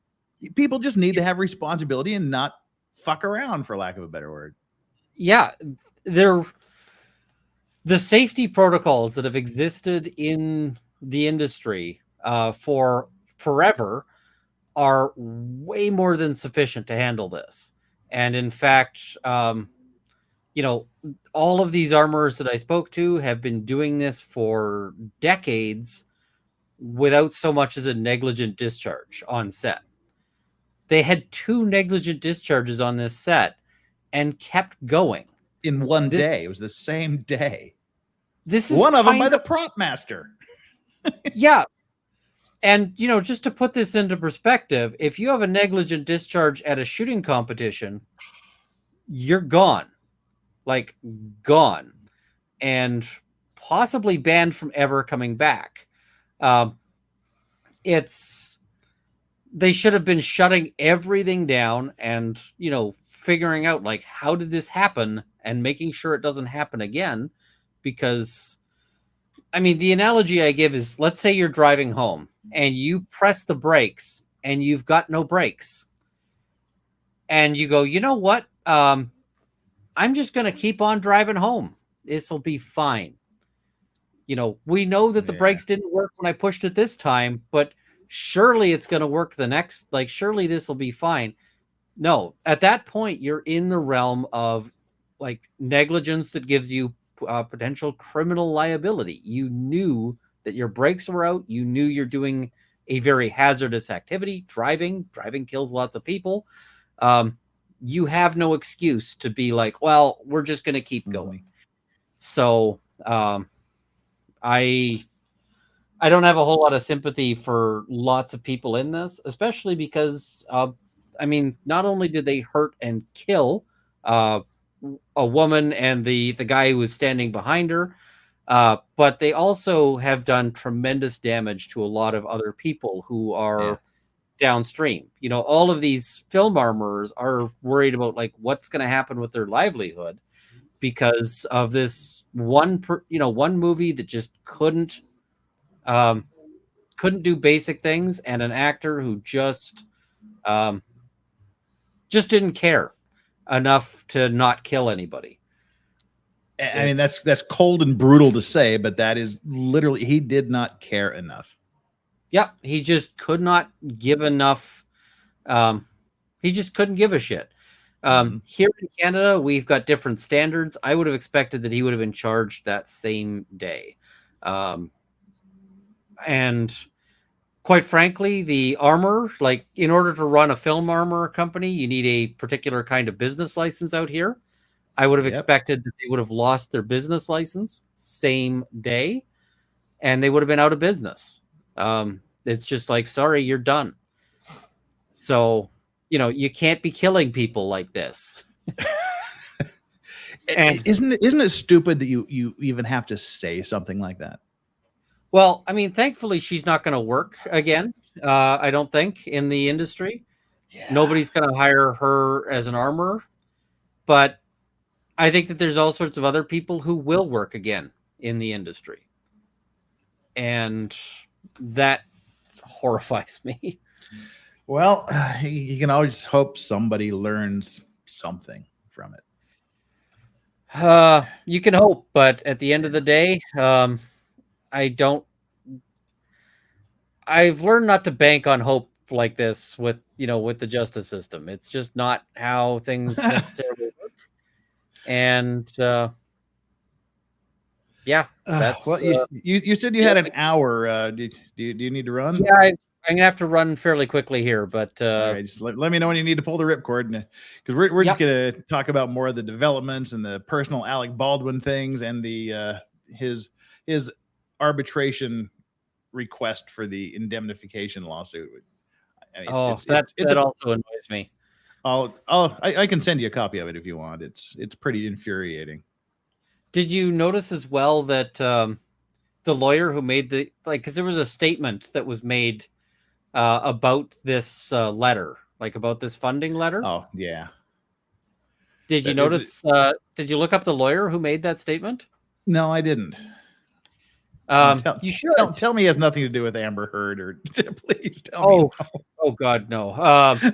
People just need to have responsibility and not fuck around, for lack of a better word. Yeah, the safety protocols that have existed in the industry for forever are way more than sufficient to handle this. And in fact, all of these armorers that I spoke to have been doing this for decades without so much as a negligent discharge on set. They had 2 negligent discharges on this set and kept going. In one day. It was the same day. This is one of them by the prop master. Yeah. And, just to put this into perspective, if you have a negligent discharge at a shooting competition, you're gone. Like, gone. And possibly banned from ever coming back. They should have been shutting everything down and, figuring out, like, how did this happen and making sure it doesn't happen again. Because, I mean, the analogy I give is, let's say you're driving home and you press the brakes and you've got no brakes. And you go, you know what? I'm just going to keep on driving home. This will be fine. We know that the brakes didn't work when I pushed it this time, but surely it's going to work the next, surely this will be fine. No, at that point, you're in the realm of negligence that gives you potential criminal liability. You knew that your brakes were out. You knew you're doing a very hazardous activity. Driving kills lots of people. You have no excuse to be like, well, we're just going to keep going. So I don't have a whole lot of sympathy for lots of people in this, especially because, not only did they hurt and kill a woman and the guy who was standing behind her, but they also have done tremendous damage to a lot of other people who are downstream. All of these film armorers are worried about what's going to happen with their livelihood because of this one movie that just couldn't do basic things, and an actor who just didn't care enough to not kill anybody. I mean, that's cold and brutal to say, but that is literally, he did not care enough. Yeah, he just could not give enough. He just couldn't give a shit. Here in Canada, we've got different standards. I would have expected that he would have been charged that same day. And quite frankly, the armor, in order to run a film armor company, you need a particular kind of business license out here. I would have expected that they would have lost their business license same day, and they would have been out of business. It's just sorry, you're done. So, you can't be killing people like this. And isn't it stupid that you even have to say something like that? Well, thankfully she's not going to work again. I don't think in the industry. Nobody's going to hire her as an armorer, but I think that there's all sorts of other people who will work again in the industry. And that horrifies me. Well, you can always hope somebody learns something from it. You can hope, but at the end of the day, I've learned not to bank on hope like this with the justice system. It's just not how things necessarily work. And that's well, you said you had an hour. Do you need to run? Yeah, I'm gonna have to run fairly quickly here, but all right, just let me know when you need to pull the ripcord, because we're just gonna talk about more of the developments and the personal Alec Baldwin things and the his arbitration request for the indemnification lawsuit. That also annoys me. I can send you a copy of it if you want. It's pretty infuriating. Did you notice as well that the lawyer who made because there was a statement that was made about this letter, about this funding letter? Oh, yeah. Did you notice? Did you look up the lawyer who made that statement? No, I didn't. You should. Tell me it has nothing to do with Amber Heard, or please tell me. Oh God, no.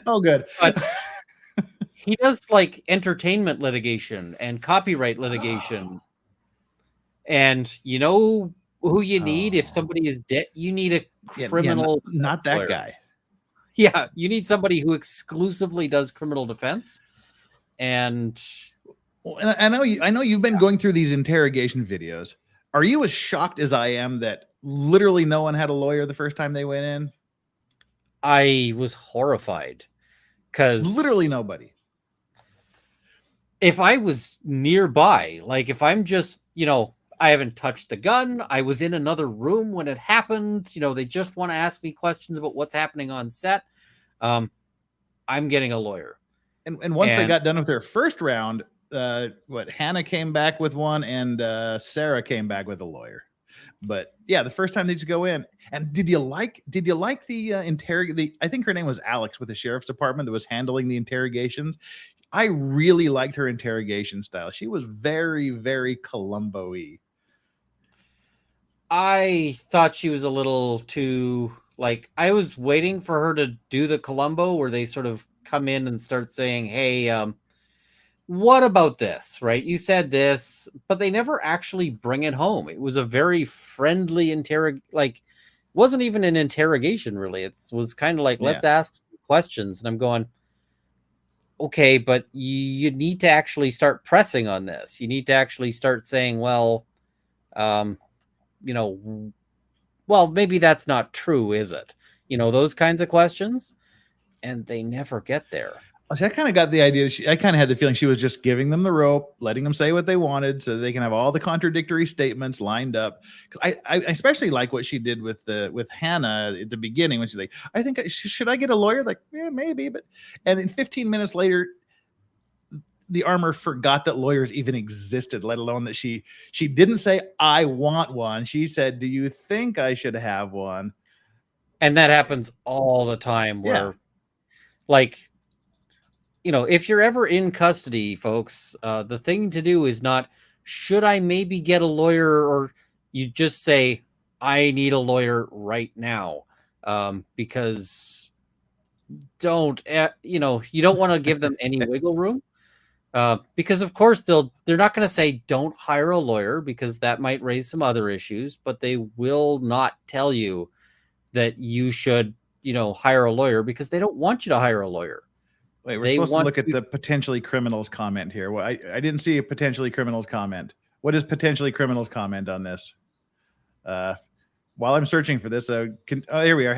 Oh, good. But he does entertainment litigation and copyright litigation. And you know who you need if somebody is dead? You need a criminal. Not that guy. Yeah, you need somebody who exclusively does criminal defense. And I know you've been going through these interrogation videos. Are you as shocked as I am that literally no one had a lawyer the first time they went in? I was horrified because literally nobody. If I was nearby, if I'm just, I haven't touched the gun, I was in another room when it happened, they just want to ask me questions about what's happening on set, I'm getting a lawyer. And once they got done with their first round, Hannah came back with one, and Sarah came back with a lawyer. But yeah, the first time they just go in. And did you like the I think her name was Alex with the sheriff's department that was handling the interrogations? I really liked her interrogation style. She was very, very Columbo-y. I thought she was a little too I was waiting for her to do the Columbo where they sort of come in and start saying, hey, what about this, right? You said this, but they never actually bring it home. It was a very friendly wasn't even an interrogation really. It was kind of like, Yeah. let's ask questions. And I'm going, okay, but you need to actually start pressing on this. You need to actually start saying, well, well, maybe that's not true, is it? Those kinds of questions. And they never get there. See, I kind of got the idea. I kind of had the feeling she was just giving them the rope, letting them say what they wanted, so they can have all the contradictory statements lined up. I especially like what she did with Hannah at the beginning when she's like, "I think should I get a lawyer?" Like, yeah, maybe, but and then 15 minutes later, the armor forgot that lawyers even existed, let alone that she didn't say, "I want one." She said, "Do you think I should have one?" And that happens all the time. Where, if you're ever in custody, folks, the thing to do is not, should I maybe get a lawyer? Or you just say, I need a lawyer right now. Because you don't want to give them any wiggle room. Because of course they're not going to say don't hire a lawyer, because that might raise some other issues, but they will not tell you that you should, hire a lawyer, because they don't want you to hire a lawyer. Wait, we're supposed to look at the potentially criminals comment here. Well, I didn't see a potentially criminals comment. What is potentially criminals comment on this? While I'm searching for this, here we are.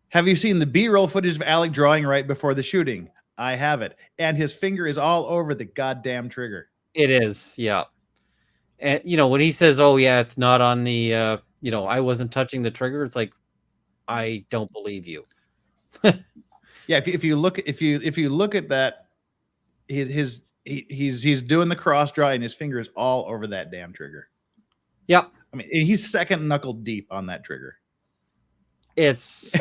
Have you seen the B-roll footage of Alec drawing right before the shooting? I have it. And his finger is all over the goddamn trigger. It is, yeah. And, when he says, oh, yeah, it's not on the, I wasn't touching the trigger, it's like, I don't believe you. Yeah, if you look at that, he's doing the cross draw and his finger is all over that damn trigger. Yep. I mean, he's second knuckle deep on that trigger. It's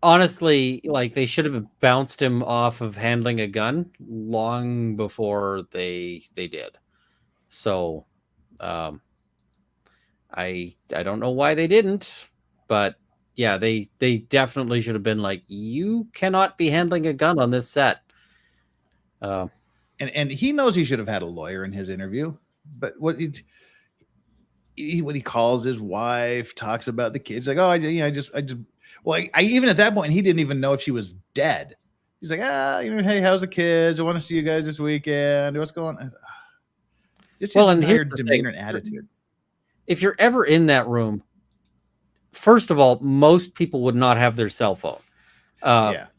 honestly, like, they should have bounced him off of handling a gun long before they did. So, I don't know why they didn't, but yeah, they definitely should have been like, you cannot be handling a gun on this set. And he knows he should have had a lawyer in his interview, but what he calls his wife, talks about the kids, like, oh, I just even at that point, he didn't even know if she was dead. He's like, hey, how's the kids? I want to see you guys this weekend. What's going on? Just his entire demeanor and attitude. If you're ever in that room, first of all, most people would not have their cell phone. That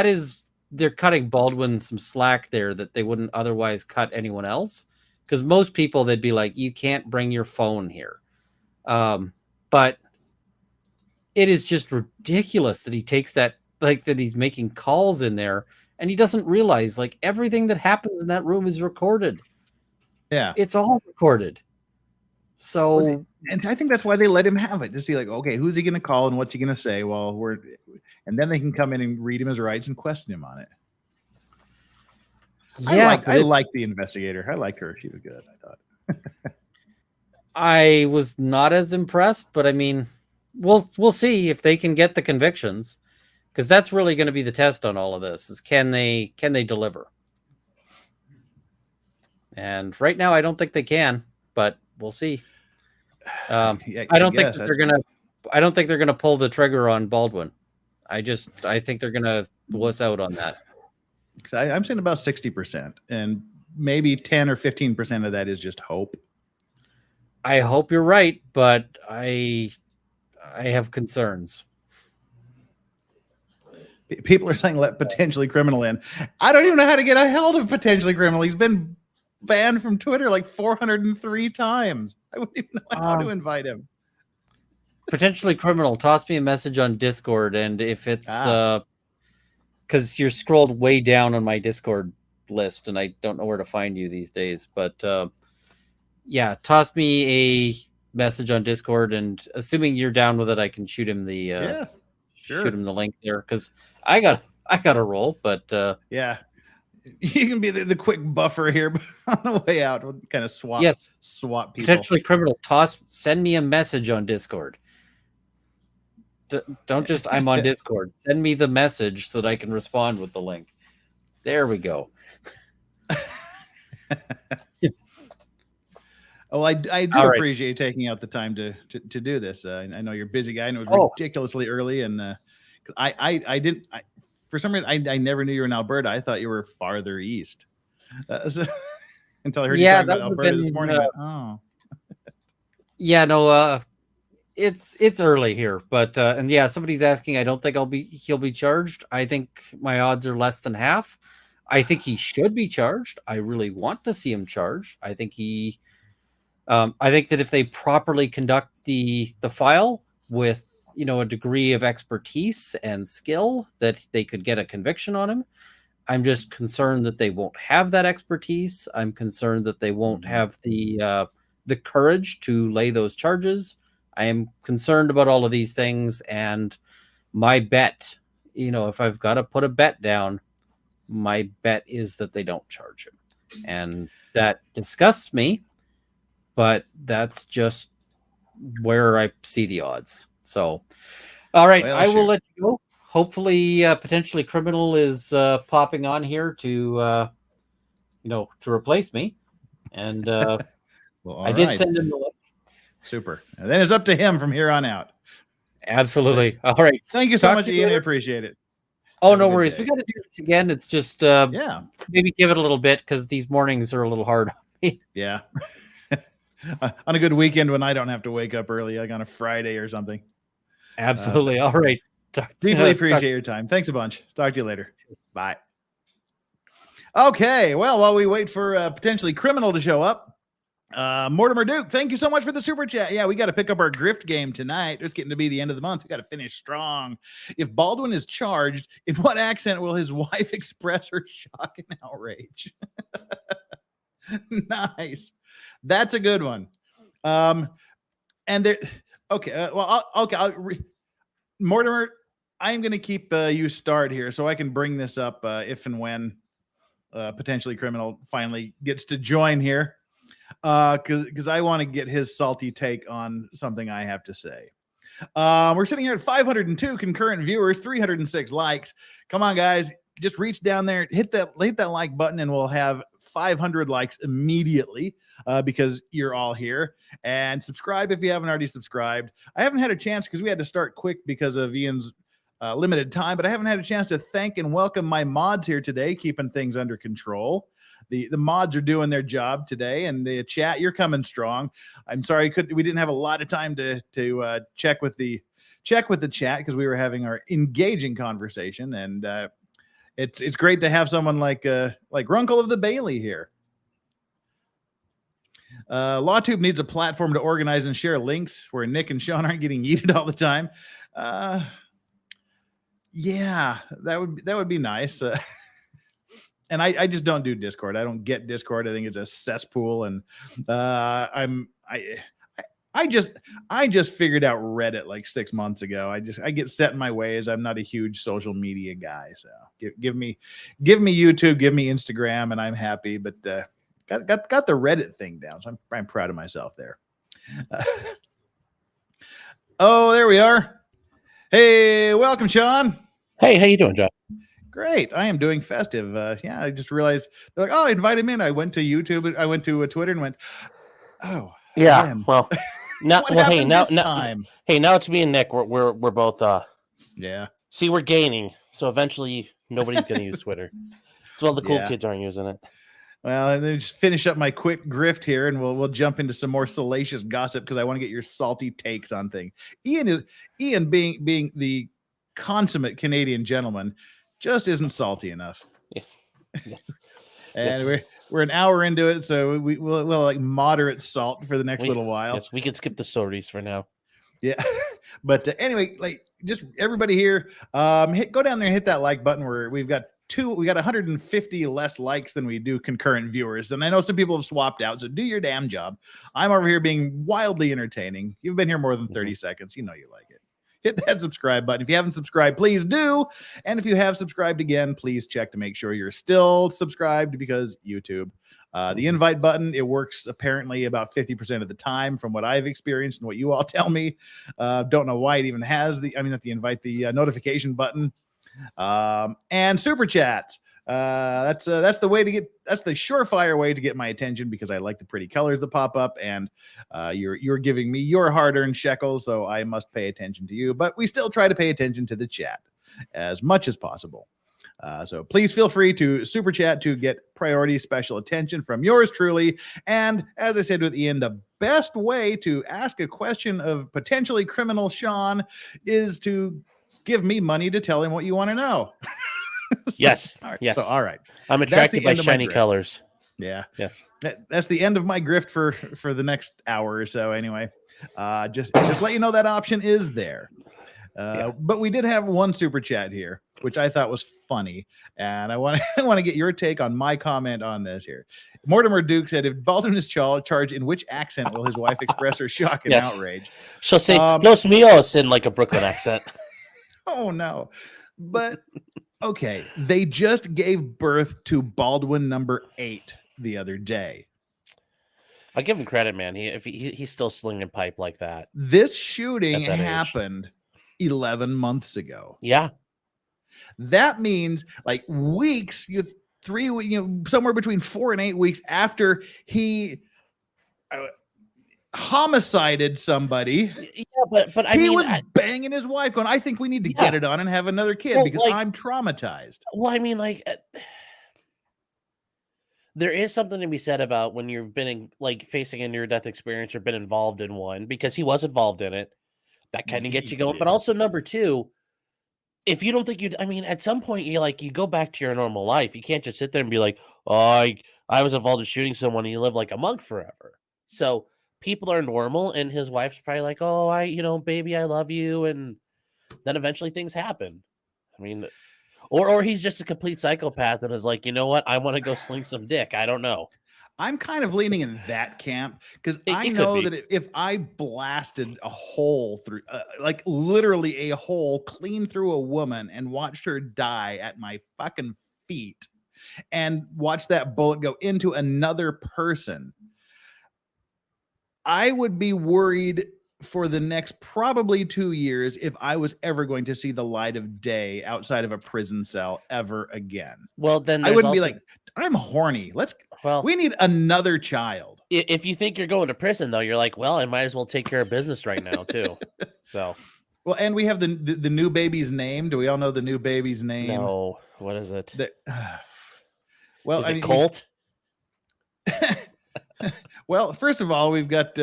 is, they're cutting Baldwin some slack there that they wouldn't otherwise cut anyone else. Because most people, they'd be like, you can't bring your phone here. But it is just ridiculous that he takes that, that he's making calls in there, and he doesn't realize, everything that happens in that room is recorded. Yeah. It's all recorded. So, and I think that's why they let him have it, to see, okay, who's he going to call and what's he going to say? And then they can come in and read him his rights and question him on it. Yeah, I like the investigator. I liked her. She was good, I thought. I was not as impressed, but I mean, we'll see if they can get the convictions, because that's really going to be the test on all of this, is can they deliver? And right now, I don't think they can, but we'll see. I don't think they're gonna pull the trigger on Baldwin. I think they're gonna wuss out on that. I'm saying about 60%, and maybe 10 or 15% of that is just hope. I hope you're right, but I have concerns. People are saying let potentially criminal in. I don't even know how to get a hold of potentially criminal. He's been banned from Twitter 403 times. I wouldn't even know how to invite him. Potentially criminal, toss me a message on Discord, and if it's because you're scrolled way down on my Discord list, and I don't know where to find you these days, but yeah, toss me a message on Discord, and assuming you're down with it, I can shoot him the shoot him the link there, because I got a roll, but yeah, you can be the quick buffer here, but on the way out, we'll kind of swap people. Potentially criminal, send me a message on Discord. Don't just I'm on Discord. Send me the message so that I can respond with the link. There we go. Oh, I do appreciate you taking out the time to do this. I know you're a busy guy, and it was ridiculously early. And I didn't. For some reason, I never knew you were in Alberta. I thought you were farther east. So, until I heard you talking about Alberta this morning. Yeah, no. It's early here, but and yeah, somebody's asking. I don't think he'll be charged. I think my odds are less than half. I think he should be charged. I really want to see him charged. I think I think that if they properly conduct the file with a degree of expertise and skill, that they could get a conviction on him. I'm just concerned that they won't have that expertise. I'm concerned that they won't have the courage to lay those charges. I am concerned about all of these things, and my bet, if I've got to put a bet down, my bet is that they don't charge him, and that disgusts me. But that's just where I see the odds. So, all right, I will let you go. Hopefully, potentially criminal is popping on here to replace me, and I did send him the link. Super. And then it's up to him from here on out. Absolutely. All right. Thank you so much, Ian. I appreciate it. Oh, no worries. We got to do this again. It's just maybe give it a little bit because these mornings are a little hard on me. Yeah. On a good weekend when I don't have to wake up early, like on a Friday or something. Absolutely. All right. Deeply appreciate your time. Thanks a bunch. Talk to you later. Bye. Okay. Well, while we wait for potentially criminal to show up, Mortimer Duke, thank you so much for the super chat. Yeah, we got to pick up our grift game tonight. It's getting to be the end of the month. We got to finish strong. If Baldwin is charged, in what accent will his wife express her shock and outrage? Nice. That's a good one. And there, okay. Mortimer, I'm going to keep you start here so I can bring this up if and when potentially criminal finally gets to join here. Because I want to get his salty take on something I have to say. We're sitting here at 502 concurrent viewers, 306 likes. Come on, guys. Just reach down there, hit that like button, and we'll have 500 likes immediately because you're all here. And subscribe if you haven't already subscribed. I haven't had a chance because we had to start quick because of Ian's limited time, but I haven't had a chance to thank and welcome my mods here today, keeping things under control. The mods are doing their job today, and the chat, you're coming strong. I'm sorry we didn't have a lot of time to check with the chat because we were having our engaging conversation, and it's great to have someone like Runkle of the Bailey here. LawTube needs a platform to organize and share links where Nick and Sean aren't getting yeeted all the time. Yeah, that would be nice. And I just don't do Discord. I don't get Discord. I think it's a cesspool. And I just figured out Reddit like 6 months ago. I get set in my ways. I'm not a huge social media guy. So give me YouTube, give me Instagram, and I'm happy. But got the Reddit thing down. So I'm proud of myself there. Oh, there we are. Hey, welcome, Sean. Hey, how you doing, John? Great. I am doing festive. Yeah, I just realized they're like, oh, invite him in. I went to YouTube. I went to Twitter and went, oh, yeah. Man. Well, now it's me and Nick. We're both. Yeah. See, we're gaining, so eventually nobody's going to use Twitter. So all the cool kids aren't using it. Well, and then just finish up my quick grift here, and we'll jump into some more salacious gossip because I want to get your salty takes on things. Ian being the consummate Canadian gentleman just isn't salty enough. Yeah. Yes. And yes. We're an hour into it, so we'll like moderate salt for the next little while. Yes, we can skip the stories for now. Yeah, but anyway, like just everybody here, go down there and hit that like button. Where we got 150 less likes than we do concurrent viewers, and I know some people have swapped out. So do your damn job. I'm over here being wildly entertaining. You've been here more than 30 seconds. You know you like it. Hit that subscribe button. If you haven't subscribed, please do. And if you have subscribed again, please check to make sure you're still subscribed because YouTube The invite button, it works apparently about 50% of the time from what I've experienced and what you all tell me. Don't know why it even has not the invite, the notification button. And super chats. That's the way to get. That's the surefire way to get my attention because I like the pretty colors that pop up, and you're giving me your hard-earned shekels, so I must pay attention to you. But we still try to pay attention to the chat as much as possible. So please feel free to super chat to get priority special attention from yours truly. And as I said with Ian, the best way to ask a question of potentially criminal Sean is to give me money to tell him what you want to know. Yes. All right. Yes. So, all right. I'm attracted by shiny colors. Yeah. Yes. That's the end of my grift for the next hour or so. Anyway, just let you know that option is there. But we did have one super chat here, which I thought was funny, and I want to get your take on my comment on this here. Mortimer Duke said, "If Baldwin is charged, in which accent will his wife express her shock and outrage?" She'll say "Los míos" in like a Brooklyn accent. Oh no, but okay, they just gave birth to Baldwin number 8 the other day. I give him credit, man. He's still slinging pipe like that. This shooting happened 11 months ago. Yeah. That means like weeks, somewhere between 4 and 8 weeks after he homicided somebody. Yeah, but he was banging his wife going, I think we need to get it on and have another kid because I'm traumatized. Well, I mean, like, there is something to be said about when you've been facing a near-death experience or been involved in one, because he was involved in it. That kind of gets you going. But also, number two, if you don't think at some point you go back to your normal life. You can't just sit there and be like, oh, I was involved in shooting someone and you live like a monk forever. So people are normal, and his wife's probably like, oh, baby, I love you. And then eventually things happen. I mean, or he's just a complete psychopath and is like, you know what? I want to go sling some dick. I don't know. I'm kind of leaning in that camp because I know that if I blasted a hole through, like literally a hole clean through a woman and watched her die at my fucking feet and watch that bullet go into another person, I would be worried for the next probably 2 years if I was ever going to see the light of day outside of a prison cell ever again. Well, then I wouldn't be like, I'm horny. We need another child. If you think you're going to prison, though, you're like, well, I might as well take care of business right now, too. So, well, and we have the new baby's name. Do we all know the new baby's name? No. What is it? Well, is it Colt? Well, first of all, we've got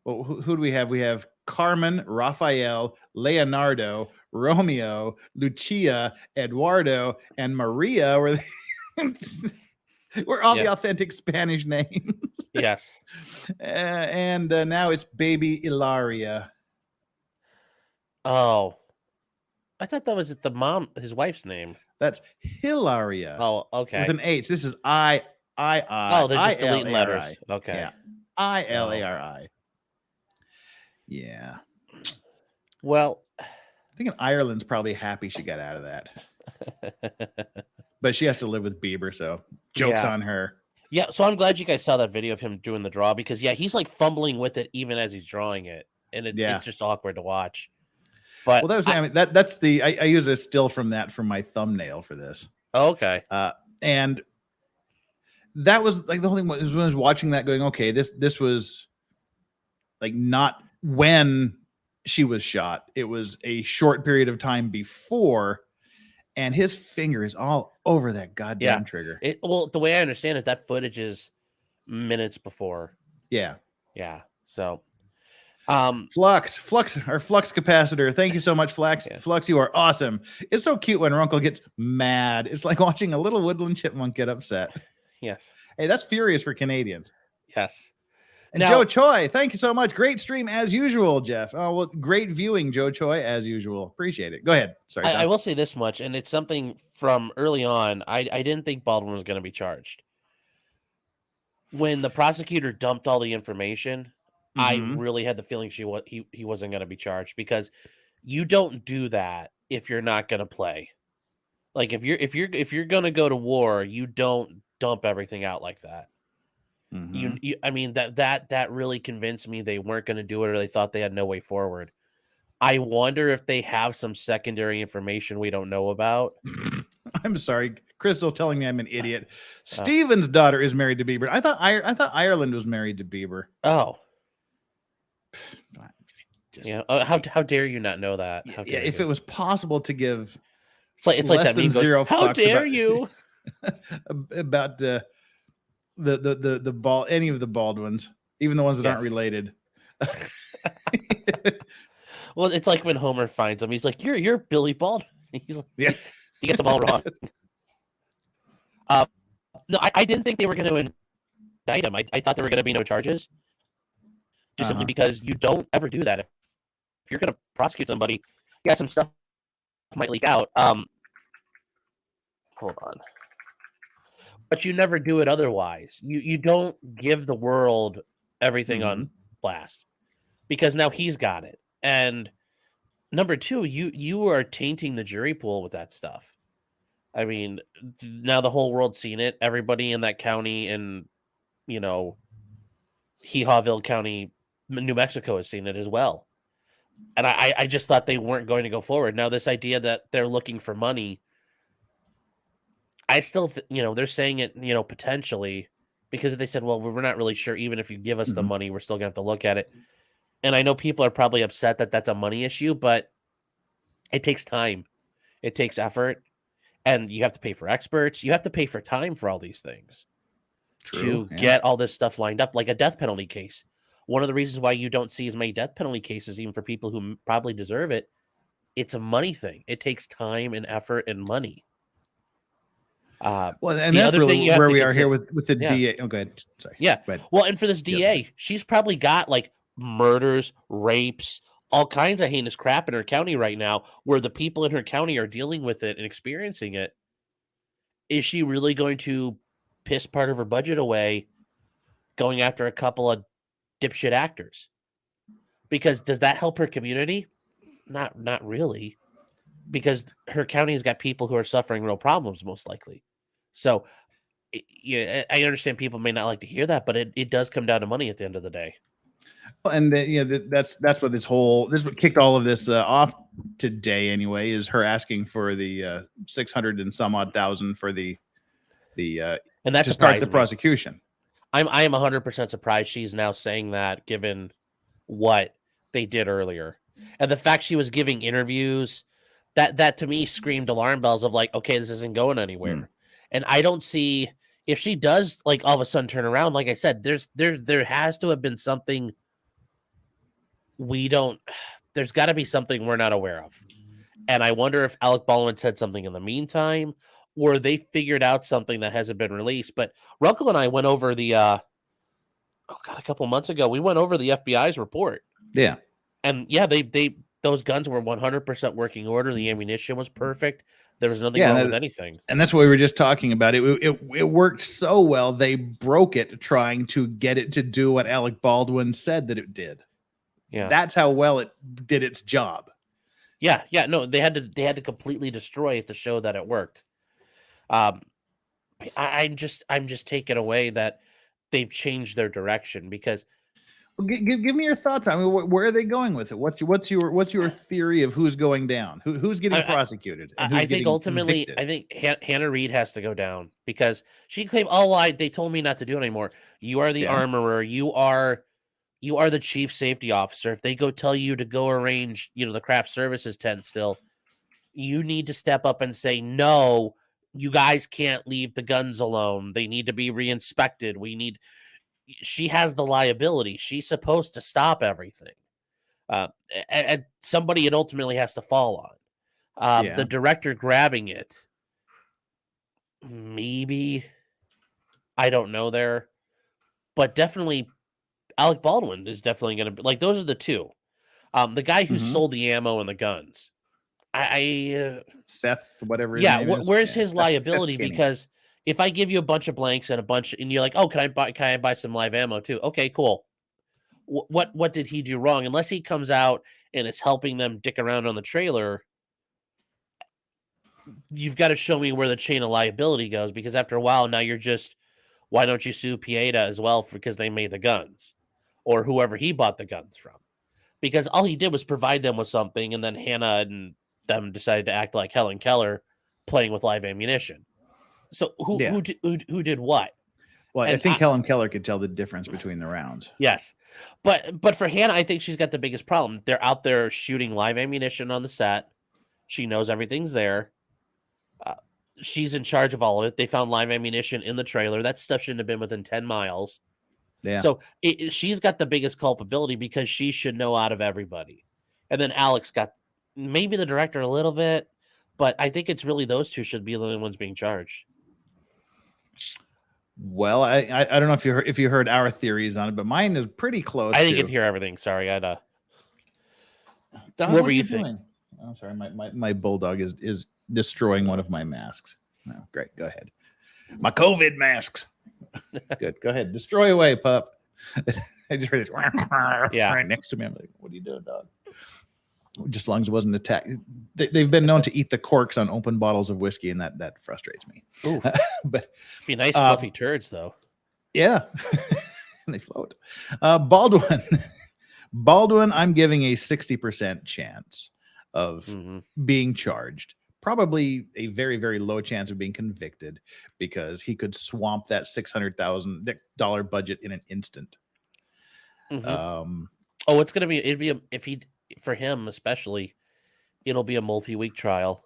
well, who do we have? We have Carmen, Raphael, Leonardo, Romeo, Lucia, Eduardo, and Maria. We're all the authentic Spanish names. Yes. And now it's baby Ilaria. Oh, I thought that was his wife's name. That's Hilaria. Oh, okay. With an H. This is I. Oh, they're just deleting letters. Okay. Yeah. Ilari. Yeah. Well, I think Ireland's probably happy she got out of that. But she has to live with Bieber, so joke's on her. Yeah, so I'm glad you guys saw that video of him doing the draw because, he's like fumbling with it even as he's drawing it. And it's just awkward to watch. But well, that's I use a still from that for my thumbnail for this. Oh, okay. And that was like the whole thing was when I was watching that going, okay, this was like not when she was shot. It was a short period of time before, and his finger is all over that goddamn trigger. Well, the way I understand it, that footage is minutes before. Yeah. Yeah. So Flux, our flux capacitor. Thank you so much, Flux. Yeah. Flux, you are awesome. It's so cute when her uncle gets mad. It's like watching a little woodland chipmunk get upset. Yes. Hey, that's furious for Canadians. Yes. And now, Joe Choi, thank you so much. Great stream as usual, Jeff. Oh, well, great viewing, Joe Choi, as usual. Appreciate it. Go ahead. Sorry. I will say this much, and it's something from early on. I didn't think Baldwin was going to be charged. When the prosecutor dumped all the information, I really had the feeling he wasn't going to be charged because you don't do that if you're not going to play. Like if you're gonna go to war, you don't dump everything out like that. Mhm. I mean that really convinced me they weren't going to do it, or they thought they had no way forward. I wonder if they have some secondary information we don't know about. I'm sorry. Crystal's telling me I'm an idiot. Steven's daughter is married to Bieber. I thought Ireland was married to Bieber. Oh, Just, yeah. How dare you not know that? How yeah, dare if you? it was possible to give It's like less that than meme goes, zero how fucks dare about, you? about the ball, any of the Baldwins, even the ones that aren't Yes. related. Well, it's like when Homer finds him, he's like, "You're Billy Baldwin." He's like, Yeah. he gets them all wrong. No, I didn't think they were going to indict him. I thought there were going to be no charges, just simply because you don't ever do that. If you're going to prosecute somebody, yeah, some stuff might leak out. Hold on. But you never do it otherwise. You don't give the world everything on blast, because now he's got it. And number two, you are tainting the jury pool with that stuff. I mean, now the whole world's seen it. Everybody in that county in, Hee-Hawville County, New Mexico, has seen it as well. And I just thought they weren't going to go forward. Now, this idea that they're looking for money, I still, they're saying it, potentially, because they said, well, we're not really sure. Even if you give us the money, we're still going to have to look at it. And I know people are probably upset that that's a money issue, but it takes time. It takes effort. And you have to pay for experts. You have to pay for time for all these things. True, to get all this stuff lined up, like a death penalty case. One of the reasons why you don't see as many death penalty cases, even for people who probably deserve it, it's a money thing. It takes time and effort and money. Well, and that's really where we are here with the DA. Oh, go ahead. Sorry. Yeah. Well, and for this DA, she's probably got like murders, rapes, all kinds of heinous crap in her county right now, where the people in her county are dealing with it and experiencing it. Is she really going to piss part of her budget away going after a couple of dipshit actors? Because does that help her community? Not really, because her county has got people who are suffering real problems, most likely. So, yeah, I understand people may not like to hear that, but it does come down to money at the end of the day. And that's what this is what kicked all of this off today. Anyway, is her asking for the 600 and some odd thousand for the and that's to start the prosecution. I am 100% surprised she's now saying that, given what they did earlier, and the fact she was giving interviews, that to me screamed alarm bells of like, okay, this isn't going anywhere. And I don't see, if she does like all of a sudden turn around, like I said, there has to have been something there's got to be something we're not aware of. And I wonder if Alec Baldwin said something in the meantime, or they figured out something that hasn't been released. But Ruckle and I went over the a couple months ago, we went over the FBI's report. Yeah. And yeah, those guns were 100% working order. The ammunition was perfect. There was nothing wrong with anything. And that's what we were just talking about. It worked so well. They broke it trying to get it to do what Alec Baldwin said that it did. Yeah. That's how well it did its job. Yeah. No, they had to completely destroy it to show that it worked. I'm just taken away that they've changed their direction, because give me your thoughts. I mean, where are they going with it? What's your theory of who's going down? Who's getting prosecuted? I think ultimately, convicted? I think Hannah Reid has to go down, because she claimed, they told me not to do it anymore. You are the armorer. You are the chief safety officer. If they go tell you to go arrange, the craft services tent still, you need to step up and say, no, you guys can't leave the guns alone. They need to be re-inspected. She has the liability. She's supposed to stop everything. And somebody it ultimately has to fall on. The director grabbing it, maybe, I don't know there, but definitely Alec Baldwin is definitely going to be, like, those are the two. The guy who sold the ammo and the guns, Seth, whatever his name is. Where's his liability? Because if I give you a bunch of blanks and you're like, oh, can I buy some live ammo too? Okay, cool. What did he do wrong? Unless he comes out and is helping them dick around on the trailer, you've got to show me where the chain of liability goes, because after a while, now you're just, why don't you sue Pieta as well because they made the guns, or whoever he bought the guns from? Because all he did was provide them with something, and then Hannah and them decided to act like Helen Keller, playing with live ammunition. So who did what? Well, I And think Helen Keller could tell the difference between the rounds. yes, but for Hannah, I think she's got the biggest problem. They're out there shooting live ammunition on the set. She knows everything's there. She's in charge of all of it. They found live ammunition in the trailer. That stuff shouldn't have been within 10 miles. Yeah. So she's got the biggest culpability because she should know out of everybody. And then Alex got maybe the director a little bit, but I think it's really those two should be the only ones being charged. Well, I don't know if you heard our theories on it, but mine is pretty close. I didn't get to hear everything. Sorry, Don, what were you thinking? Oh, sorry, my bulldog is destroying one of my masks. No, great, go ahead. My COVID masks. Good, go ahead, destroy away, pup. I just heard this right next to me. I'm like, what are you doing, dog? Just as long as it wasn't attacked. They've been known to eat the corks on open bottles of whiskey, and that frustrates me. But be nice fluffy turds, though. Yeah, they float. Baldwin, I'm giving a 60% chance of being charged. Probably a very, very low chance of being convicted, because he could swamp that $600,000 budget in an instant. It's gonna be for him especially, it'll be a multi-week trial.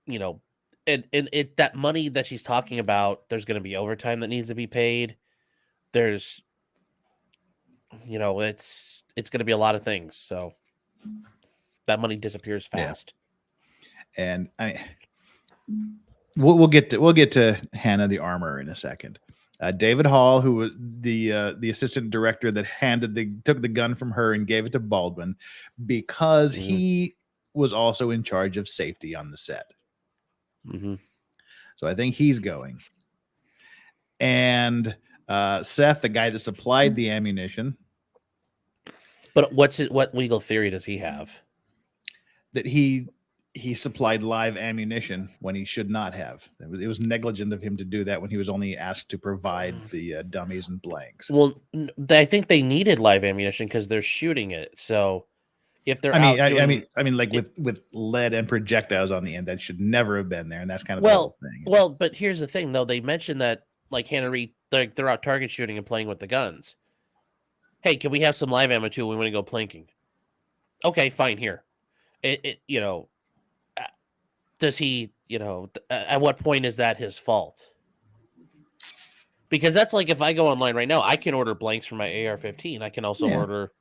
You know, and that money that she's talking about, there's going to be overtime that needs to be paid. There's, it's going to be a lot of things. So that money disappears fast. Yeah. And we'll get to Hannah the armorer in a second. David Hall, who was the assistant director that took the gun from her and gave it to Baldwin, because he was also in charge of safety on the set. So I think he's going. And Seth, the guy that supplied the ammunition. But what legal theory does he have? That he supplied live ammunition when he should not have. It was negligent of him to do that when he was only asked to provide the dummies and blanks. Well, I think they needed live ammunition because they're shooting it. So if they're with lead and projectiles on the end, that should never have been there, and that's kind of the whole thing. Well, but here's the thing, though. They mentioned that, like, Hannah Reed, they're out target shooting and playing with the guns. Hey, can we have some live ammo too? We want to go planking. Okay, fine. Here, does he? At what point is that his fault? Because that's like, if I go online right now, I can order blanks for my AR-15. I can also order,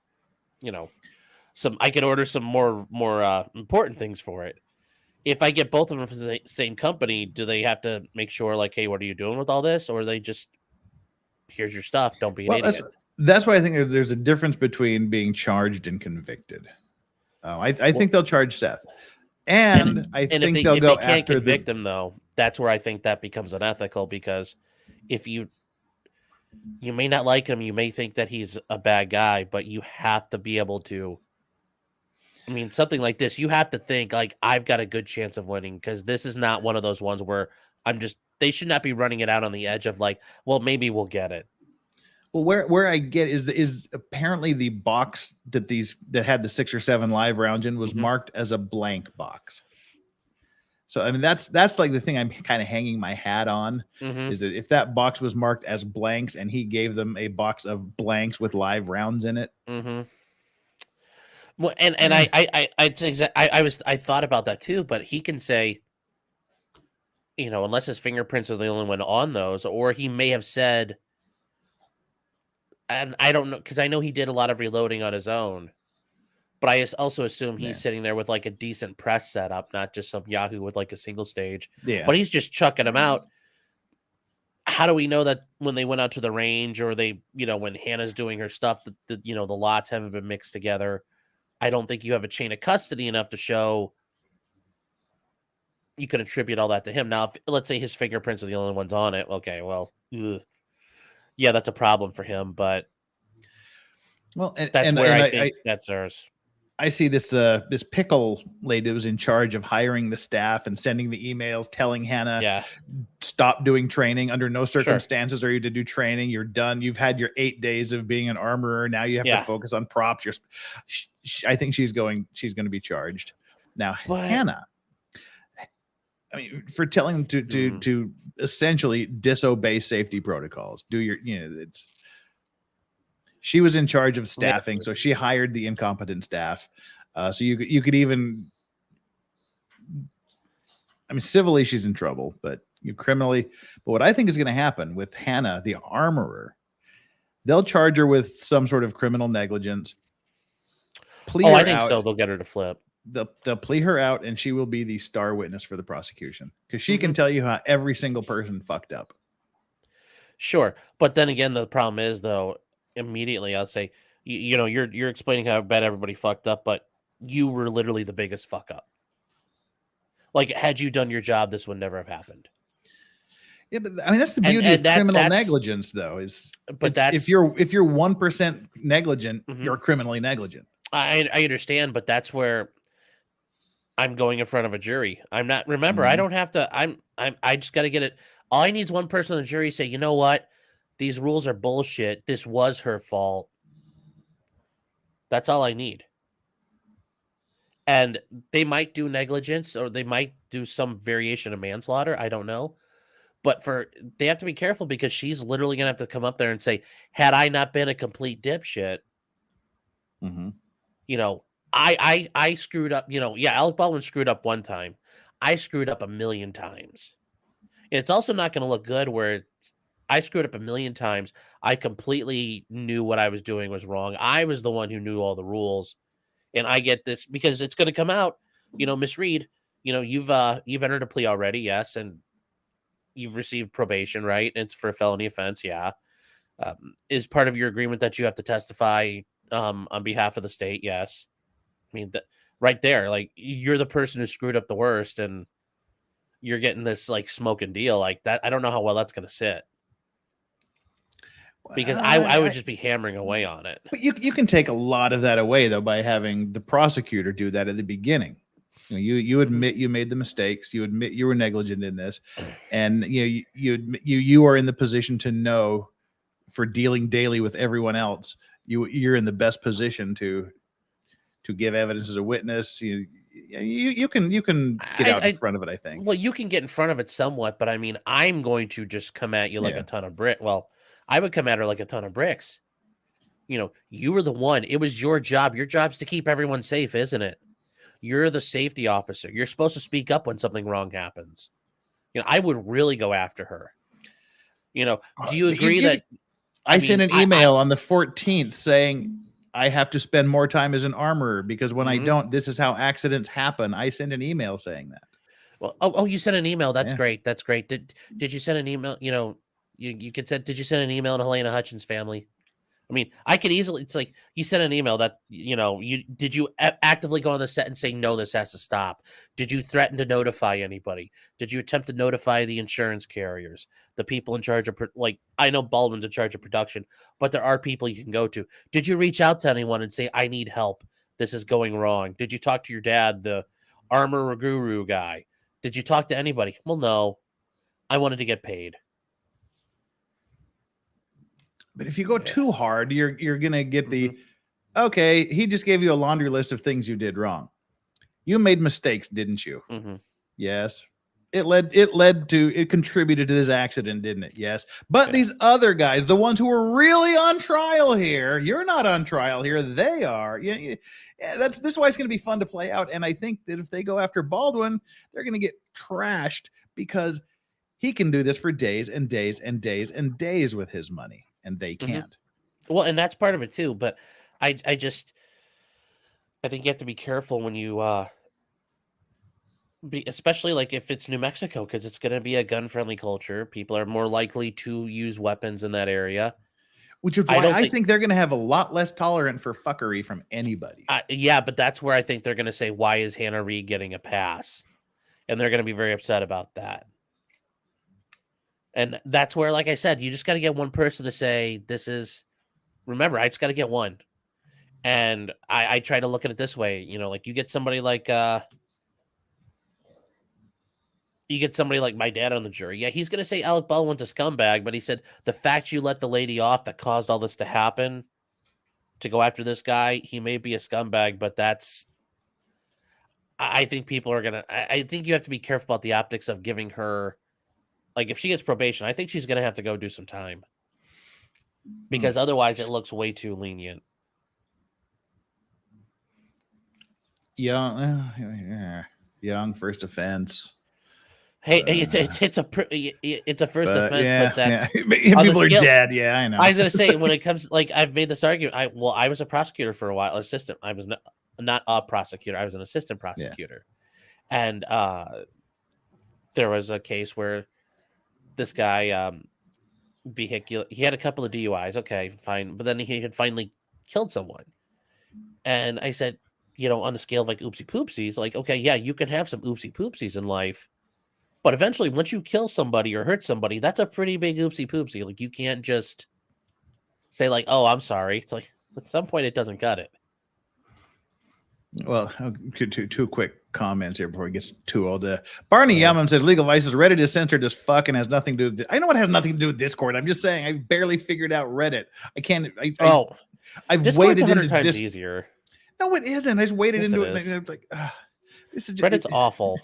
I can order some more important things for it. If I get both of them from the same company, do they have to make sure, like, hey, what are you doing with all this? Or are they just, here's your stuff, don't be an idiot? That's why I think there's a difference between being charged and convicted. I think they'll charge Seth. And I think they'll go after can't convict him, though. That's where I think that becomes unethical, because if you may not like him, you may think that he's a bad guy, but you have to be able to. I mean, something like this, you have to think, like, I've got a good chance of winning, because this is not one of those ones where they should not be running it out on the edge of, like, well, maybe we'll get it. Well, where I get is apparently the box that had the 6 or 7 live rounds in was marked as a blank box. So I mean, that's like the thing I'm kind of hanging my hat on, is that if that box was marked as blanks and he gave them a box of blanks with live rounds in it. Well, and I thought about that too, but he can say, unless his fingerprints are the only one on those, or he may have said, and I don't know, because I know he did a lot of reloading on his own, but I also assume he's sitting there with, like, a decent press setup, not just some Yahoo with, like, a single stage. Yeah. But he's just chucking them out. How do we know that when they went out to the range, or they, when Hannah's doing her stuff, the lots haven't been mixed together? I don't think you have a chain of custody enough to show you can attribute all that to him. Now, if, let's say his fingerprints are the only ones on it. Okay, well, yeah, that's a problem for him, but well, that's where I think that's ours. I see this this pickle lady that was in charge of hiring the staff and sending the emails telling Hannah, Yeah, stop doing training. Under no Sure. circumstances are you to do training. You're done. You've had your 8 days of being an armorer. Now you have to Yeah. focus on props. I think she's going to be charged. Now, But- Hannah, I mean, for telling them to essentially disobey safety protocols. She was in charge of staffing, so she hired the incompetent staff. So you could even, I mean, civilly she's in trouble, but criminally. But what I think is going to happen with Hannah, the armorer, they'll charge her with some sort of criminal negligence. I think so. They'll get her to flip. They'll plea her out, and she will be the star witness for the prosecution because she can tell you how every single person fucked up. Sure, but then again, the problem is though. Immediately, I'll say, you're explaining how bad everybody fucked up, but you were literally the biggest fuck up. Like, had you done your job, this would never have happened. Yeah, but I mean that's the beauty of criminal negligence, though. If you're 1% negligent, you're criminally negligent. I understand, but that's where I'm going in front of a jury. I'm not. Remember, I don't have to. I just got to get it. All I need is one person on the jury say, you know what, these rules are bullshit. This was her fault. That's all I need. And they might do negligence, or they might do some variation of manslaughter. I don't know. But they have to be careful because she's literally going to have to come up there and say, had I not been a complete dipshit, I screwed up. Alec Baldwin screwed up one time. I screwed up 1,000,000 times. And it's also not going to look good where I screwed up 1,000,000 times. I completely knew what I was doing was wrong. I was the one who knew all the rules. And I get this because it's going to come out, Miss Reed, you've entered a plea already. Yes. And you've received probation, right? It's for a felony offense. Yeah. Is part of your agreement that you have to testify on behalf of the state? Yes. I mean, right there, like, you're the person who screwed up the worst, and you're getting this like smoking deal like that. I don't know how well that's going to sit. Because I would just be hammering away on it. But you can take a lot of that away, though, by having the prosecutor do that at the beginning. You admit you made the mistakes. You admit you were negligent in this, and you are in the position to know, for dealing daily with everyone else, you're in the best position to give evidence as a witness. You can get out in front of it, I think. Well, you can get in front of it somewhat, but I mean, I'm going to just come at you like a ton of brick. Well, I would come at her like a ton of bricks. You were the one. It was your job. Your job's to keep everyone safe, isn't it? You're the safety officer. You're supposed to speak up when something wrong happens. I would really go after her. Do you agree that I sent an email on the 14th saying I have to spend more time as an armorer because when I don't, this is how accidents happen. I sent an email saying that. Well, you sent an email. That's great. That's great. Did you send an email? You could say, did you send an email to Helena Hutchins' family? I mean, I could easily, it's like you sent an email that, did you actively go on the set and say, no, this has to stop? Did you threaten to notify anybody? Did you attempt to notify the insurance carriers, the people in charge of, I know Baldwin's in charge of production, but there are people you can go to. Did you reach out to anyone and say, I need help? This is going wrong. Did you talk to your dad, the armor guru guy? Did you talk to anybody? Well, no, I wanted to get paid. But if you go too hard, you're gonna get okay. He just gave you a laundry list of things you did wrong. You made mistakes, didn't you? Yes. It contributed to this accident, didn't it? Yes. But these other guys, the ones who were really on trial here, you're not on trial here. They are. Yeah. This is why it's going to be fun to play out. And I think that if they go after Baldwin, they're going to get trashed because he can do this for days and days and days and days with his money. And they can't. Well, and that's part of it too. But I think you have to be careful when you, especially like if it's New Mexico, because it's going to be a gun-friendly culture. People are more likely to use weapons in that area. Which is why I think they're going to have a lot less tolerant for fuckery from anybody. Yeah, but that's where I think they're going to say, why is Hannah Reed getting a pass? And they're going to be very upset about that. And that's where, like I said, you just got to get one person to say, remember, I just got to get one. And I try to look at it this way, you know, like you get somebody like my dad on the jury. Yeah, he's gonna say Alec Baldwin's a scumbag, but he said the fact you let the lady off that caused all this to happen to go after this guy, he may be a scumbag, but that's I think people are gonna I think you have to be careful about the optics of giving her, like, if she gets probation, I think she's gonna have to go do some time. Because otherwise it looks way too lenient. Young first offense. Hey, it's a first offense, but that's people are dead. Yeah, I know. I was gonna say, when it comes, like, I've made this argument. I was a prosecutor for a while, assistant. I was not a prosecutor. I was an assistant prosecutor, and there was a case where this guy he had a couple of DUIs. Okay, fine, but then he had finally killed someone, and I said, you know, on the scale of like oopsie poopsies, like, okay, yeah, you can have some oopsie poopsies in life. But eventually, once you kill somebody or hurt somebody, that's a pretty big oopsie poopsie. Like, you can't just say, like, oh, I'm sorry. It's like, at some point, it doesn't cut it. Well, two quick comments here before it gets too old. Barney Yamam says Legal Vices, Reddit is censored as fuck and has nothing to do with, I know it has nothing to do with Discord. I'm just saying I barely figured out Reddit. I can't. I've Discord's waited 100 times easier. No, it isn't. I just waited into it. Is. And I was like, this is Reddit's awful.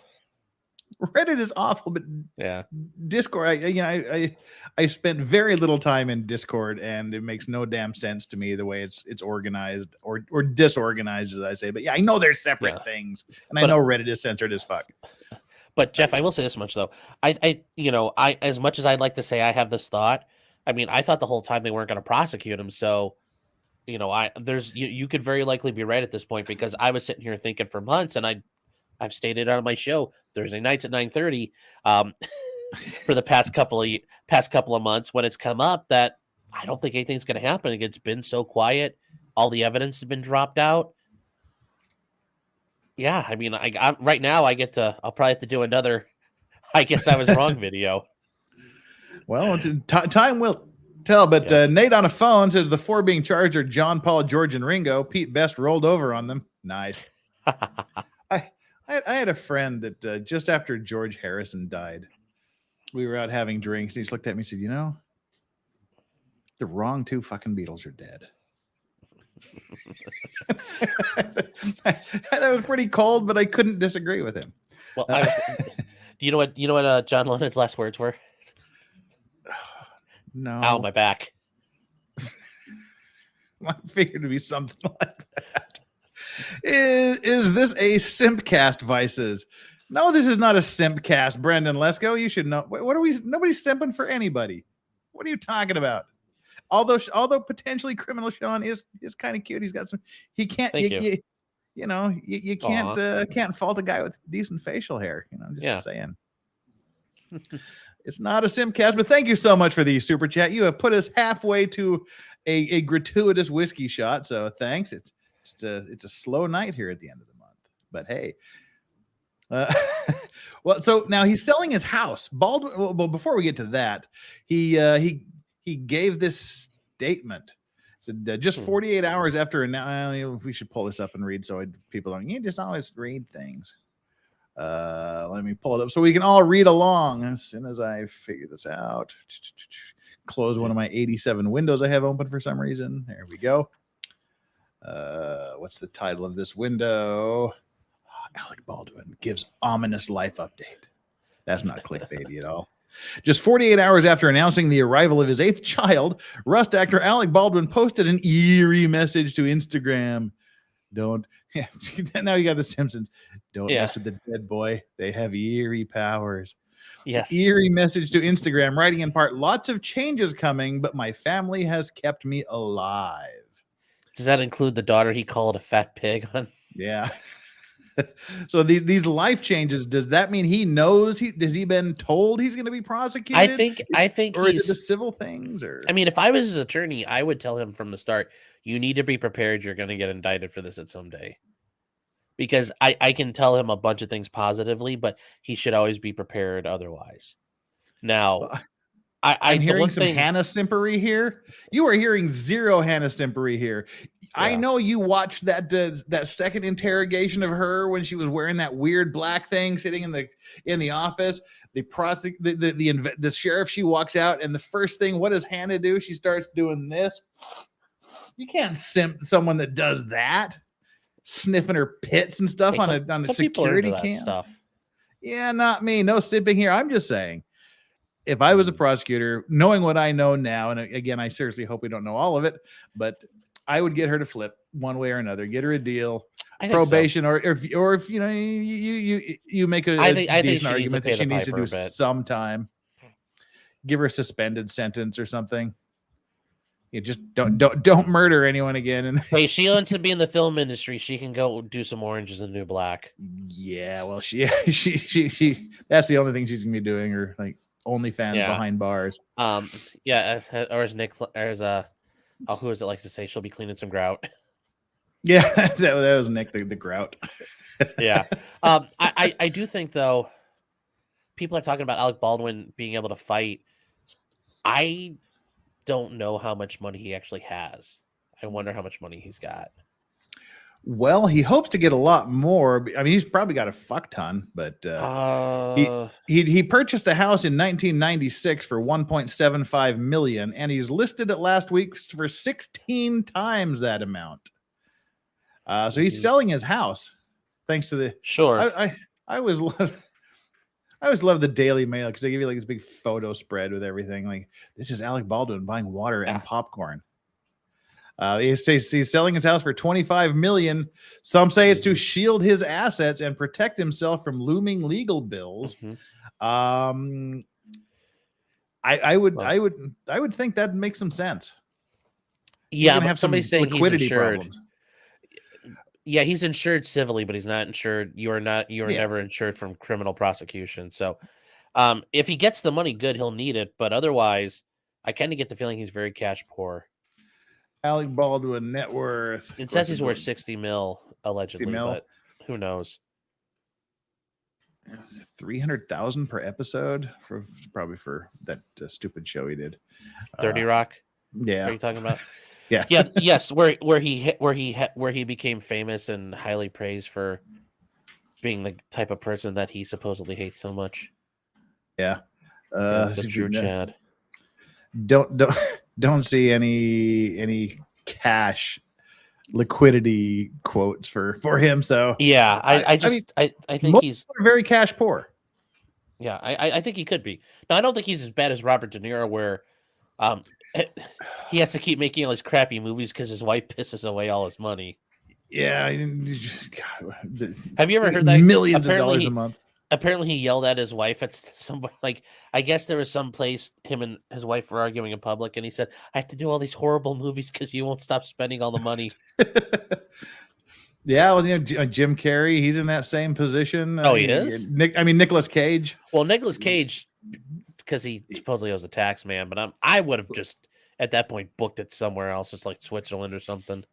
Reddit is awful, but yeah, Discord. I spent very little time in Discord, and it makes no damn sense to me the way it's organized or disorganized, as I say. But yeah, I know they're separate things, and I know Reddit is censored as fuck. But Jeff, I will say this much though. I as much as I'd like to say I have this thought, I mean, I thought the whole time they weren't going to prosecute him. So, you know, you could very likely be right at this point, because I was sitting here thinking for months, and I've stated on my show Thursday nights at 9:30 for the past couple of months, when it's come up, that I don't think anything's going to happen. It's been so quiet. All the evidence has been dropped out. Yeah, I mean, I right now I'll probably have to do another I guess I was wrong video. Well, time will tell. But yes. Nate on a phone says the four being charged are John, Paul, George, and Ringo. Pete Best rolled over on them. Nice. I had a friend that just after George Harrison died, we were out having drinks, and he just looked at me and said, you know, the wrong two fucking Beatles are dead. That was pretty cold, but I couldn't disagree with him. Well, do you know what John Lennon's last words were? No. Ow, my back. I figured it'd be something like that. Is this a Simpcast, Vices? No, this is not a Simpcast, Brendan Lesko. You should know. What are we? Nobody's simping for anybody. What are you talking about? Although potentially criminal Sean is kind of cute. He's got some. He can't. You can't fault a guy with decent facial hair. You know, just saying. It's not a Simpcast, but thank you so much for the super chat. You have put us halfway to a gratuitous whiskey shot. So thanks. It's a slow night here at the end of the month, but hey. Well, so now he's selling his house. Baldwin. Well, before we get to that, he gave this statement. Said just 48 hours after. We should pull this up and read so people don't. You just always read things. Let me pull it up so we can all read along as soon as I figure this out. Close one of my 87 windows I have open for some reason. There we go. What's the title of this window? Alec Baldwin gives ominous life update. That's not clickbaity at all. Just 48 hours after announcing the arrival of his 8th child, Rust actor Alec Baldwin posted an eerie message to Instagram. Don't. Yeah, now you got the Simpsons. Don't mess with the dead boy. They have eerie powers. Yes. Eerie message to Instagram, writing in part, lots of changes coming, but my family has kept me alive. Does that include the daughter he called a fat pig on? Yeah. So these life changes, does that mean he knows has he been told he's going to be prosecuted? I think or is it the civil things? Or I mean, if I was his attorney, I would tell him from the start, you need to be prepared. You're going to get indicted for this at some day, because I can tell him a bunch of things positively, but he should always be prepared otherwise. Now, I'm hearing some Hannah simpery here. You are hearing zero Hannah simpery here. I know you watched that second interrogation of her when she was wearing that weird black thing, sitting in the office. The sheriff, she walks out, and the first thing, what does Hannah do? She starts doing this. You can't simp someone that does that, sniffing her pits and stuff on a security cam. Stuff. Yeah, not me. No simping here. I'm just saying, if I was a prosecutor, knowing what I know now, and again, I seriously hope we don't know all of it, but I would get her to flip one way or another, get her a deal, probation, so. or if you know you make a decent argument that she needs to do some time, give her a suspended sentence or something. You just don't murder anyone again. And hey, she wants to be in the film industry. She can go do some Orange Is the New Black. Yeah, well, she that's the only thing she's gonna be doing, or like OnlyFans behind bars. Or as Nick, who is it likes to say, she'll be cleaning some grout. Yeah, that was Nick the grout. Yeah. I do think though, people are talking about Alec Baldwin being able to fight. I don't know how much money he actually has. I wonder how much money he's got. Well, he hopes to get a lot more. I mean, he's probably got a fuck ton, but he purchased a house in 1996 for 1.75 million, and he's listed it last week for 16 times that amount. So he's selling his house, thanks to the I always love the Daily Mail because they give you like this big photo spread with everything. Like, this is Alec Baldwin buying water and popcorn. He's selling his house for 25 million. Some say it's to shield his assets and protect himself from looming legal bills. I would think that makes some sense. Yeah, but somebody's saying liquidity he's insured. Problems. Yeah, he's insured civilly, but he's not insured. You are never insured from criminal prosecution. So if he gets the money, good, he'll need it. But otherwise, I kind of get the feeling he's very cash poor. Alec Baldwin net worth. It says he's worth 60 mil allegedly, but who knows? 300,000 per episode probably for that stupid show he did. 30 Rock. Yeah. What are you talking about? Yeah. Yes, where he became famous and highly praised for being the type of person that he supposedly hates so much. Yeah. The true Chad. Don't see any cash liquidity quotes for him. So yeah, I think he's very cash poor. Yeah, I think he could be. Now, I don't think he's as bad as Robert De Niro, where he has to keep making all these crappy movies because his wife pisses away all his money. Yeah. God, have you ever heard that? Millions of dollars a month. Apparently, he yelled at his wife at somebody. Like, I guess there was some place him and his wife were arguing in public, and he said, "I have to do all these horrible movies because you won't stop spending all the money." Yeah, well, Jim Carrey, he's in that same position. Oh, he is? Nicolas Cage. Well, Nicolas Cage, because he supposedly owes a tax man, but I would have just, at that point, booked it somewhere else. It's like Switzerland or something.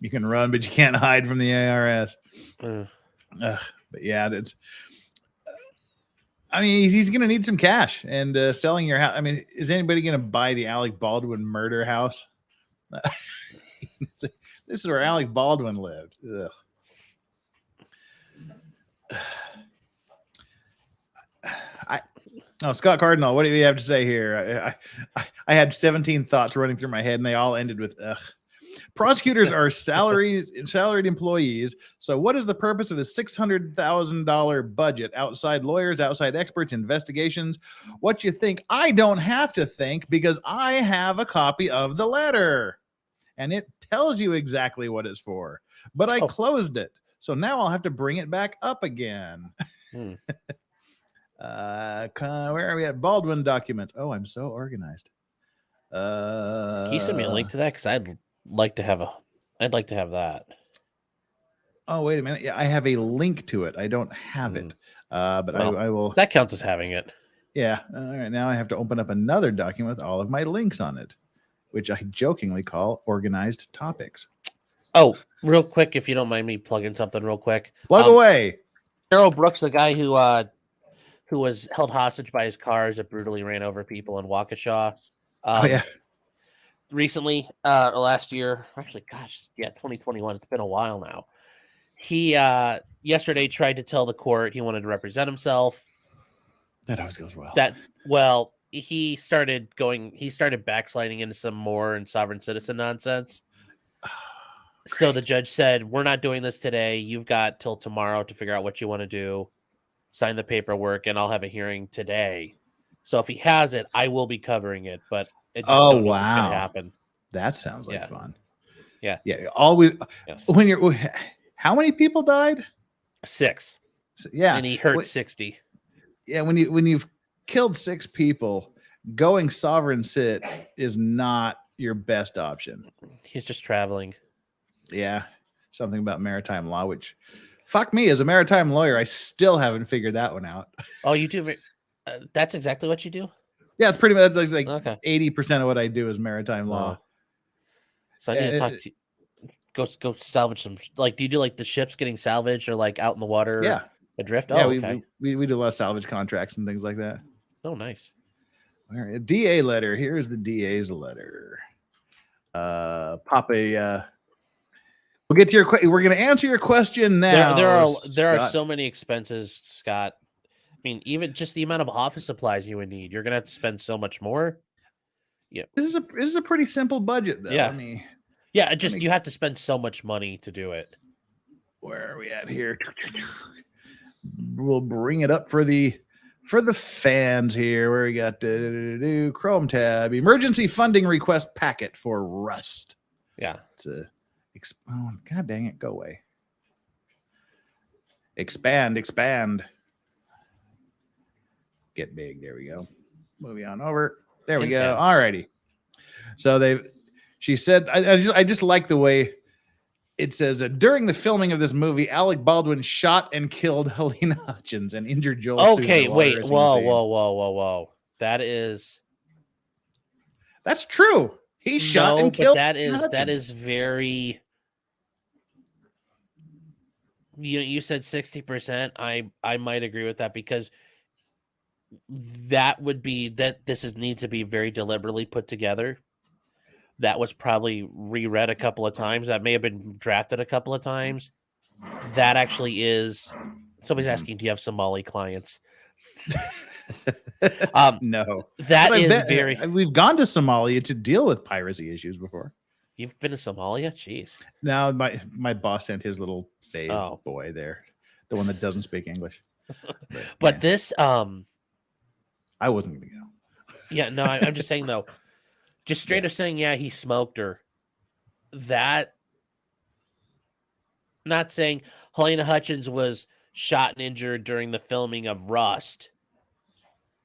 You can run, but you can't hide from the ARS. But yeah, he's going to need some cash, and selling your house. I mean, is anybody going to buy the Alec Baldwin murder house? This is where Alec Baldwin lived. Scott Cardinal, what do you have to say here? I had 17 thoughts running through my head, and they all ended with ugh. Prosecutors are salaried employees. So what is the purpose of the $600,000 budget? Outside lawyers, outside experts, investigations. What you think? I don't have to think because I have a copy of the letter. And it tells you exactly what it's for. But I closed it. So now I'll have to bring it back up again. Where are we at? Baldwin documents. Oh, I'm so organized. Can you send me a link to that? Because I'd like to have that. Oh, wait a minute. Yeah, I have a link to it. I don't have it. But I will. That counts as having it. Yeah. All right. Now I have to open up another document with all of my links on it, which I jokingly call organized topics. Oh, real quick, if you don't mind me plugging something real quick. Plug away. Darrell Brooks, the guy who was held hostage by his cars that brutally ran over people in Waukesha. Oh, yeah. recently, last year, actually, gosh, yeah, 2021. It's been a while now. He yesterday tried to tell the court he wanted to represent himself. That always goes well. He started backsliding into some more and sovereign citizen nonsense. So the judge said, "We're not doing this today. You've got till tomorrow to figure out what you want to do. Sign the paperwork, and I'll have a hearing today." So if he has it, I will be covering it, but I just don't know what's going to happen. That sounds like fun. Yeah. Yeah. Always. Yes. How many people died? 6. Yeah. And he hurt 60. Yeah. When you've killed 6 people, going sovereign cit is not your best option. He's just traveling. Yeah. Something about maritime law, which fuck me as a maritime lawyer, I still haven't figured that one out. Oh, you do? That's exactly what you do? Yeah, it's pretty much like okay. 80% of what I do is maritime law. So I need to talk to you. Go salvage some. Like, do you do like the ships getting salvaged or like out in the water? Yeah. Adrift? Yeah, okay. We do a lot of salvage contracts and things like that. Oh, nice. All right, a DA letter. Here's the DA's letter. Pop a. We'll get to your question. We're going to answer your question now. There are so many expenses, Scott. I mean, even just the amount of office supplies you would need, you're going to have to spend so much more. Yeah, this is a pretty simple budget, though. Yeah, you have to spend so much money to do it. Where are we at here? We'll bring it up for the fans here. Where we got Chrome tab, emergency funding request packet for Rust. Yeah, it's a. Oh, God dang it, go away. Expand. Get big. There we go. Moving on over. There we go. Alrighty. So she said, I just like the way it says, during the filming of this movie, Alec Baldwin shot and killed Helena Hutchins and injured Joel. Okay, wait. Whoa. That's true. He shot and killed. That is very. You said 60%. I might agree with that because that would be that needs to be very deliberately put together. That was probably reread a couple of times. That may have been drafted a couple of times. That actually is. Somebody's asking, do you have Somali clients? No. That is very. We've gone to Somalia to deal with piracy issues before. You've been to Somalia? Jeez. Now my boss sent his little fave boy there, the one that doesn't speak English. But this, I wasn't gonna go. Yeah, no, I'm just saying though, just straight up saying, he smoked her. That, not saying Helena Hutchins was shot and injured during the filming of Rust.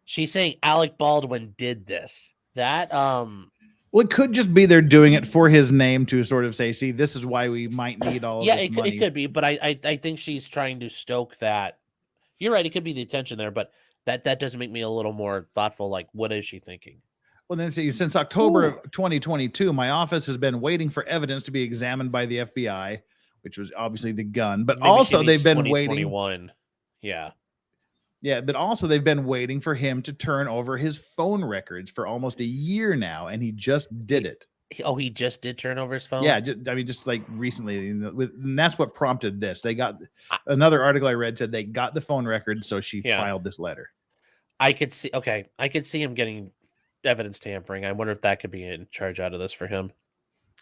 She's saying Alec Baldwin did this. That, well, it could just be they're doing it for his name to sort of say, see, this is why we might need all of this money. It could be, but I think she's trying to stoke that. You're right, it could be the attention there, but that doesn't make me a little more thoughtful. Like, what is she thinking? Well, then see, since October of 2022, my office has been waiting for evidence to be examined by the FBI, which was obviously the gun, but also they've been waiting. Yeah, but also they've been waiting for him to turn over his phone records for almost a year now, and he just did it. He just did turn over his phone? Yeah, just like recently, and that's what prompted this. They got another article I read said they got the phone records, so she filed this letter. I could see him getting evidence tampering. I wonder if that could be in charge out of this for him.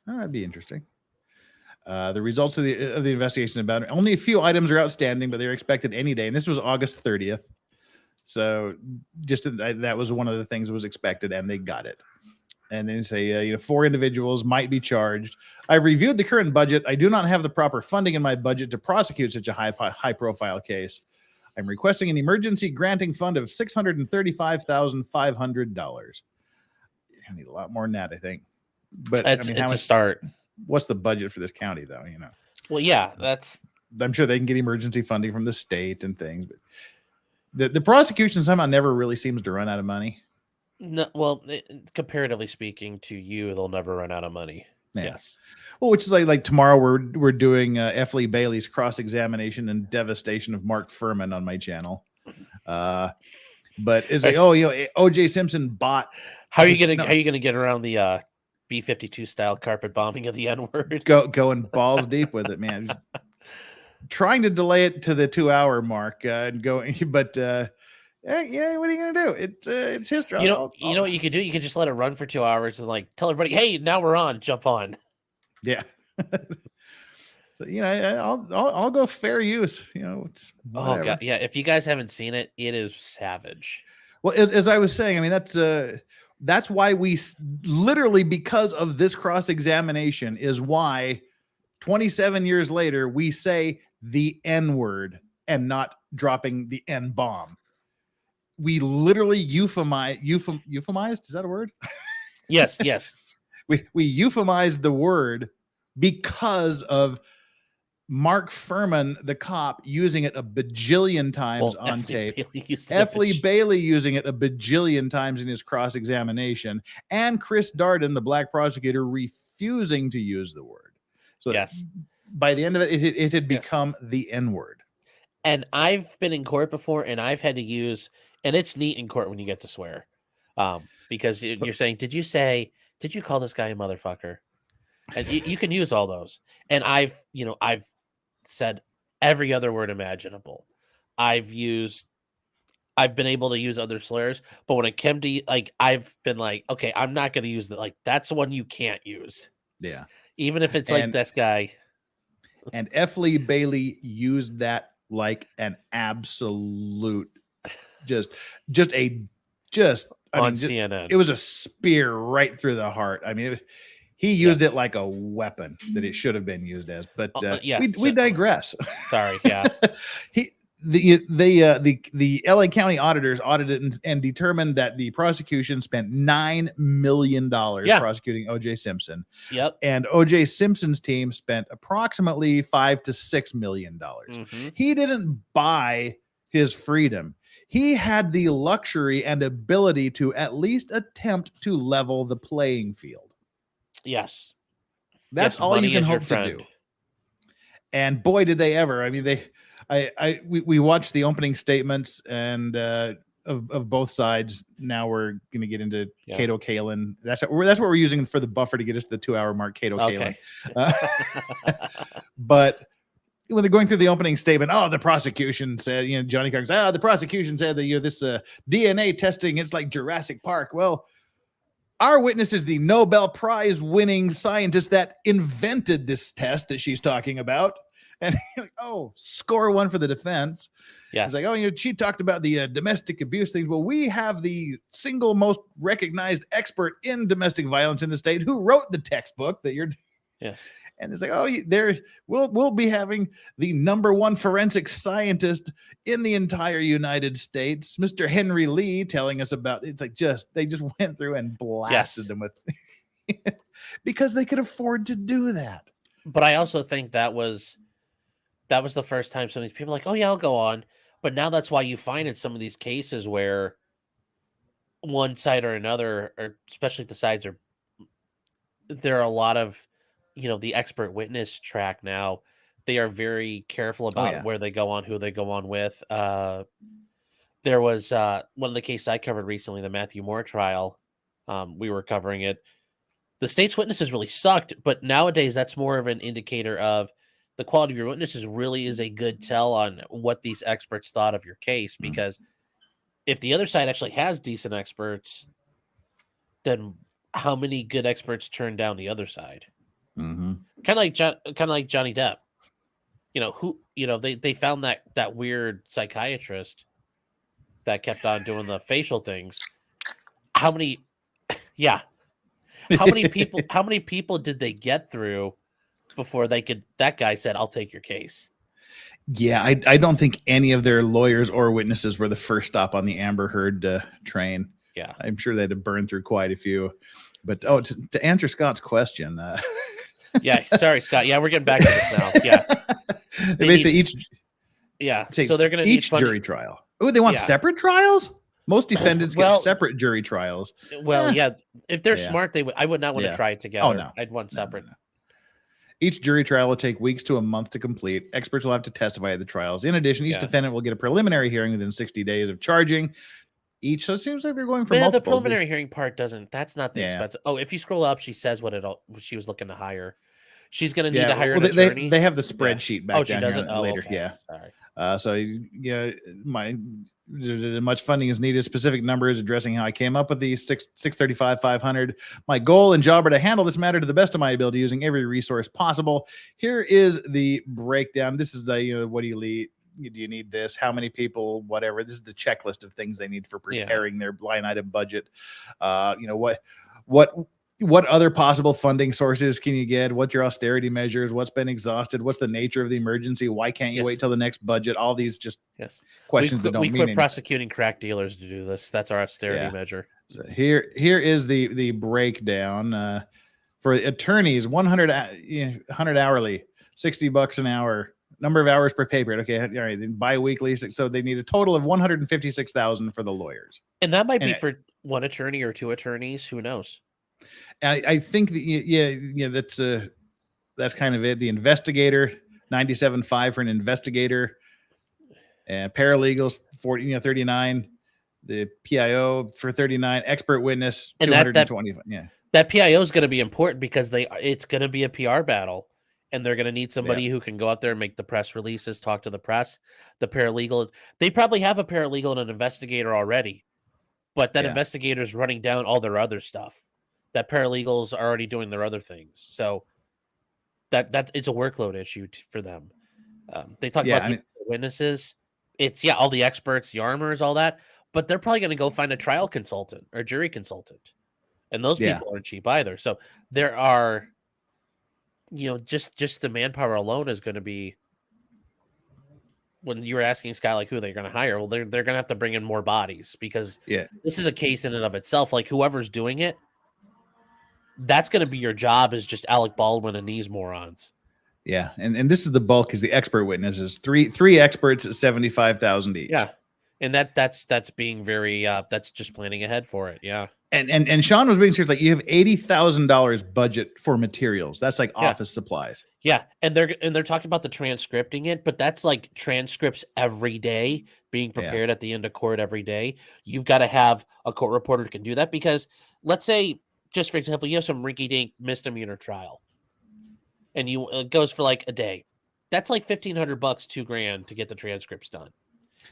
Oh, that'd be interesting. The results of the investigation about it. Only a few items are outstanding, but they're expected any day. And this was August 30th. So that was one of the things that was expected, and they got it. And then say, 4 individuals might be charged. I've reviewed the current budget. I do not have the proper funding in my budget to prosecute such a high profile case. I'm requesting an emergency granting fund of $635,500. I need a lot more than that, I think. But it's a start. What's the budget for this county, though? Well, yeah, I'm sure they can get emergency funding from the state and things, but the prosecution somehow never really seems to run out of money. No, well, comparatively speaking to you, they'll never run out of money. Yeah. Yes. Well, which is like tomorrow we're doing F. Lee Bailey's cross-examination and devastation of Mark Furman on my channel. But it's like, O.J. Simpson bought. How are you gonna get around the B-52 style carpet bombing of the N-word. Going balls deep with it, man. Trying to delay it to the 2-hour mark and going, but yeah, what are you gonna do? It's history. You know what you could do? You could just let it run for 2 hours and like tell everybody, hey, now we're on, jump on. Yeah. So, I'll go fair use. It's whatever. Oh god, yeah. If you guys haven't seen it, it is savage. Well, as I was saying, I mean that's why we literally, because of this cross-examination, is why 27 years later we say the N-word and not dropping the N-bomb. We literally euphemized. Is that a word? Yes. We euphemized the word because of Mark Furman, the cop, using it a bajillion times on tape. F. Lee Bailey using it a bajillion times in his cross-examination, and Chris Darden, the black prosecutor, refusing to use the word. So yes, by the end of it, it had become the N-word. And I've been in court before, and I've had to use, and it's neat in court when you get to swear, because you're saying, did you call this guy a motherfucker? And you can use all those. And I've said every other word imaginable. I've been able to use other slurs, but when it came to I've been like, okay, I'm not going to use that. Like, that's one you can't use. Yeah. Even if it's like this guy. And F. Lee Bailey used that like an absolute, CNN. CNN. It was a spear right through the heart. I mean, he used it like a weapon that it should have been used as. But we digress. Sorry, yeah. The LA County auditors audited and determined that the prosecution spent $9 million prosecuting O.J. Simpson. Yep. And O.J. Simpson's team spent approximately $5 to $6 million. Mm-hmm. He didn't buy his freedom. He had the luxury and ability to at least attempt to level the playing field. Yes. That's all you can hope to do. And boy, did they ever. I mean, we watched the opening statements and of both sides. Now we're going to get into Cato Kalin. That's what we're using for the buffer to get us to the 2-hour mark. Cato Kalin. But when they're going through the opening statement, the prosecution said, Johnny Cox, the prosecution said that this DNA testing is like Jurassic Park. Well, our witness is the Nobel Prize winning scientist that invented this test that she's talking about. And you're like, score one for the defense. Yes. It's like, she talked about the domestic abuse things. Well, we have the single most recognized expert in domestic violence in the state who wrote the textbook that you're. Yes. And it's like, we'll be having the #1 forensic scientist in the entire United States, Mr. Henry Lee, telling us about. It's like they just went through and blasted them with, because they could afford to do that. But I also think that was the first time some of these people are like, oh yeah, I'll go on. But now that's why you find in some of these cases where one side or another, or especially if the sides there are a lot of, the expert witness track now. They are very careful about where they go on, who they go on with. There was one of the cases I covered recently, the Matthew Moore trial. We were covering it. The state's witnesses really sucked, but nowadays that's more of an indicator of the quality of your witnesses really is a good tell on what these experts thought of your case. Because if the other side actually has decent experts, then how many good experts turn down the other side? Mm-hmm. Kind of like Johnny Depp. They found that weird psychiatrist that kept on doing the facial things. How many people did they get through before that guy said, I'll take your case? Yeah, I don't think any of their lawyers or witnesses were the first stop on the Amber Heard train. Yeah. I'm sure they had to burn through quite a few. But to answer Scott's question. Yeah, sorry, Scott. Yeah, we're getting back to this now. Yeah. Basically So they're going to each jury trial. Oh, they want separate trials? Most defendants get separate jury trials. Well, if they're smart, I would not want to try it together. Oh, no. I'd want separate. No. Each jury trial will take weeks to a month to complete. Experts will have to testify at the trials. In addition, each defendant will get a preliminary hearing within 60 days of charging. each. So it seems like they're going for Yeah, the multiples. preliminary hearing part doesn't. That's not the Yeah. expensive. Oh, if you scroll up, she says what she was looking to hire. She's going to need Yeah, to hire well, an attorney. they have the spreadsheet back Oh, she down does here it? Oh, later. okay. Yeah. Sorry. So yeah, much funding is needed. Specific numbers addressing how I came up with these 635 500. My goal and job are to handle this matter to the best of my ability, using every resource possible. Here is the breakdown. This is the what do you need? Do you need this? How many people? Whatever. This is the checklist of things they need for preparing their line item budget. What other possible funding sources can you get? What's your austerity measures? What's been exhausted? What's the nature of the emergency? Why can't you wait till the next budget? All these just questions that don't mean anything. We quit prosecuting crack dealers to do this. That's our austerity measure. So here is the breakdown for attorneys. 100 hourly, $60 an hour. Number of hours per pay period. Okay, all right. Then bi-weekly, so they need a total of 156,000 for the lawyers. And that might be for one attorney or two attorneys. Who knows? I think that that's kind of it. The investigator, 97.5 for an investigator, and paralegals 39. The PIO for 39. Expert witness 225. That PIO is going to be important because it's going to be a PR battle. And they're going to need somebody who can go out there and make the press releases, talk to the press, the paralegal. They probably have a paralegal and an investigator already, but that investigator is running down all their other stuff. That paralegals are already doing their other things. So that it's a workload issue for them. They talk about witnesses. It's all the experts, the armors, all that, but they're probably going to go find a trial consultant or jury consultant. And those people aren't cheap either. So there are, just the manpower alone is going to be, when you were asking Scott, like who they're going to hire, well, they're going to have to bring in more bodies because this is a case in and of itself. Like whoever's doing it, that's going to be your job, is just Alec Baldwin and these morons. Yeah. And this is the bulk, is the expert witnesses, three experts at 75,000 each. Yeah. And that's being very, that's just planning ahead for it. Yeah. And Sean was being serious. Like you have $80,000 budget for materials. That's like office supplies. Yeah, and they're talking about the transcripting it, but that's like transcripts every day being prepared at the end of court every day. You've got to have a court reporter who can do that because let's say, just for example, you have some rinky-dink misdemeanor trial, and it goes for like a day. That's like $1,500, $2,000 to get the transcripts done.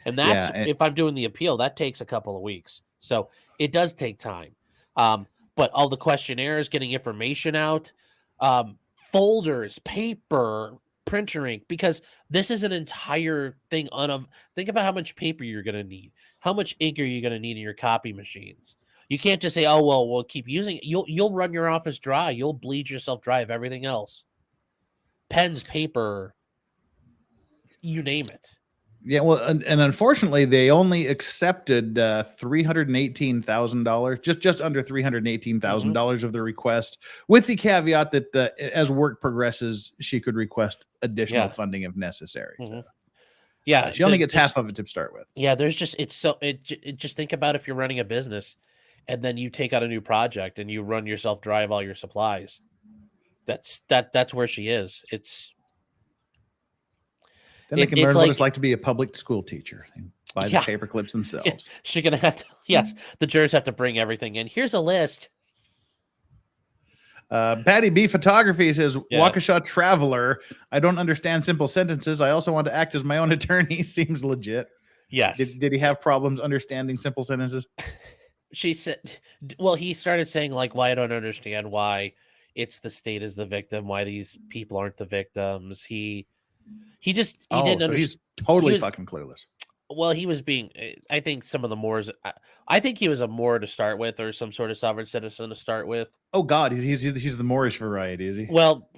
And that's if I'm doing the appeal, that takes a couple of weeks. So it does take time. But all the questionnaires, getting information out, folders, paper, printer ink, because this is an entire thing think about how much paper you're going to need. How much ink are you going to need in your copy machines? You can't just say, oh, well, we'll keep using it. You'll run your office dry. You'll bleed yourself dry of everything else. Pens, paper, you name it. Yeah, well, and unfortunately, they only accepted $318,000, just under $318,000 of the request, with the caveat that as work progresses, she could request additional funding if necessary. So, she only gets half of it to start with. Yeah, there's just just think about if you're running a business, and then you take out a new project and you run yourself dry of all your supplies. That's where she is. Then they can learn what it's like to be a public school teacher. They buy the paper clips themselves. She's going to have to, the jurors have to bring everything in. Here's a list. Patty B Photography says, Waukesha Traveler. I don't understand simple sentences. I also want to act as my own attorney. Seems legit. Yes. Did he have problems understanding simple sentences? She said, well, he started saying like, why I don't understand why it's the state as the victim, why these people aren't the victims. He didn't understand. He's totally fucking clueless. Well, he was being, I think some of the Moors, I think he was a Moor to start with, or some sort of sovereign citizen to start with. Oh God, he's the Moorish variety, is he? Well,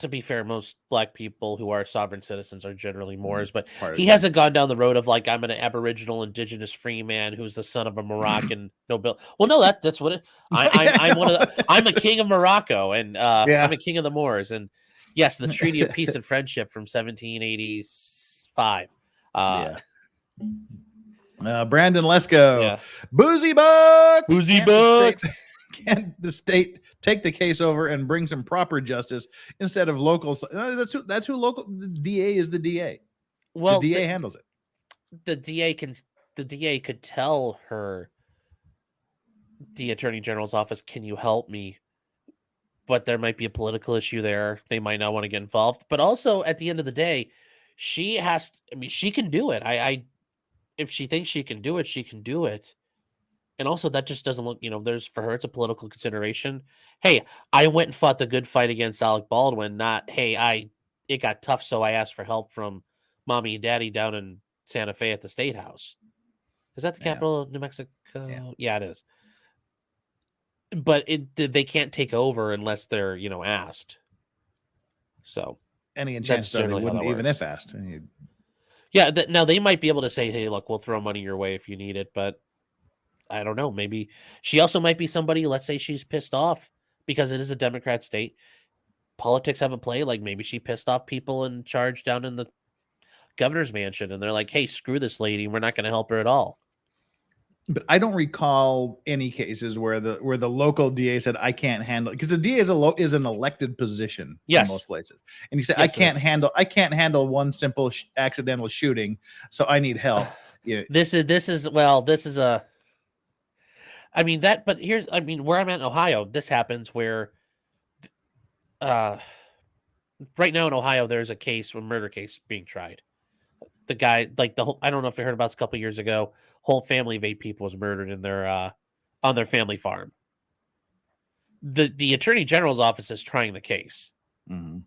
to be fair, most black people who are sovereign citizens are generally Moors, but he hasn't gone down the road of like, I'm an Aboriginal indigenous free man who's the son of a Moroccan nobility. Well, no, that's what it. I'm a king of Morocco, and I'm a king of the Moors, and yes, the Treaty of Peace and Friendship from 1785. Brandon Lesko, Boozy Bucks. Can the state take the case over and bring some proper justice instead of local? That's who local. The DA is the DA. Well, the DA handles it. The DA can the DA could tell the Attorney General's office, "Can you help me?" But there might be a political issue there. They might not want to get involved. But also, at the end of the day, she has. I mean, she can do it. If she thinks she can do it, she can do it. And also, that just doesn't look. There's for her, it's a political consideration. Hey, I went and fought the good fight against Alec Baldwin. Not, hey, it got tough, so I asked for help from mommy and daddy down in Santa Fe at the State House. Is that the capital of New Mexico? Yeah, it is. But they can't take over unless they're asked. So Any chance they wouldn't even if asked. Yeah, now they might be able to say, "Hey, look, we'll throw money your way if you need it," but I don't know. Maybe she also might be somebody. Let's say she's pissed off because it is a Democrat state. Politics have a play. Like maybe she pissed off people in charge down in the governor's mansion, and they're like, "Hey, screw this lady. We're not going to help her at all." But I don't recall any cases where the local DA said, "I can't handle," because the DA is an elected position in most places, and he said, "I can't handle one simple accidental shooting, so I need help." This is a. I mean but here's where I'm at in Ohio. This happens where, right now in Ohio, there's a murder case being tried. The guy, like I don't know if you heard about this a couple years ago. Whole family of 8 people was murdered in their on their family farm. The Attorney General's office is trying the case. Mm-hmm.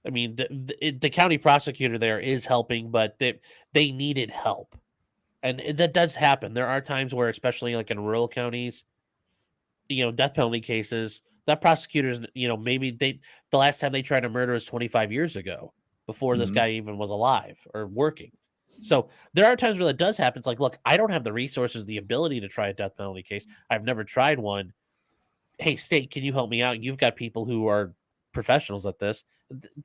I mean, the county prosecutor there is helping, but they needed help, and that does happen. There are times where, especially like in rural counties, death penalty cases, that prosecutors, maybe the last time they tried a murder was 25 years ago, before this guy even was alive or working. So there are times where that does happen. It's like, look, I don't have the resources, the ability to try a death penalty case. I've never tried one. Hey, state, can you help me out? You've got people who are professionals at this.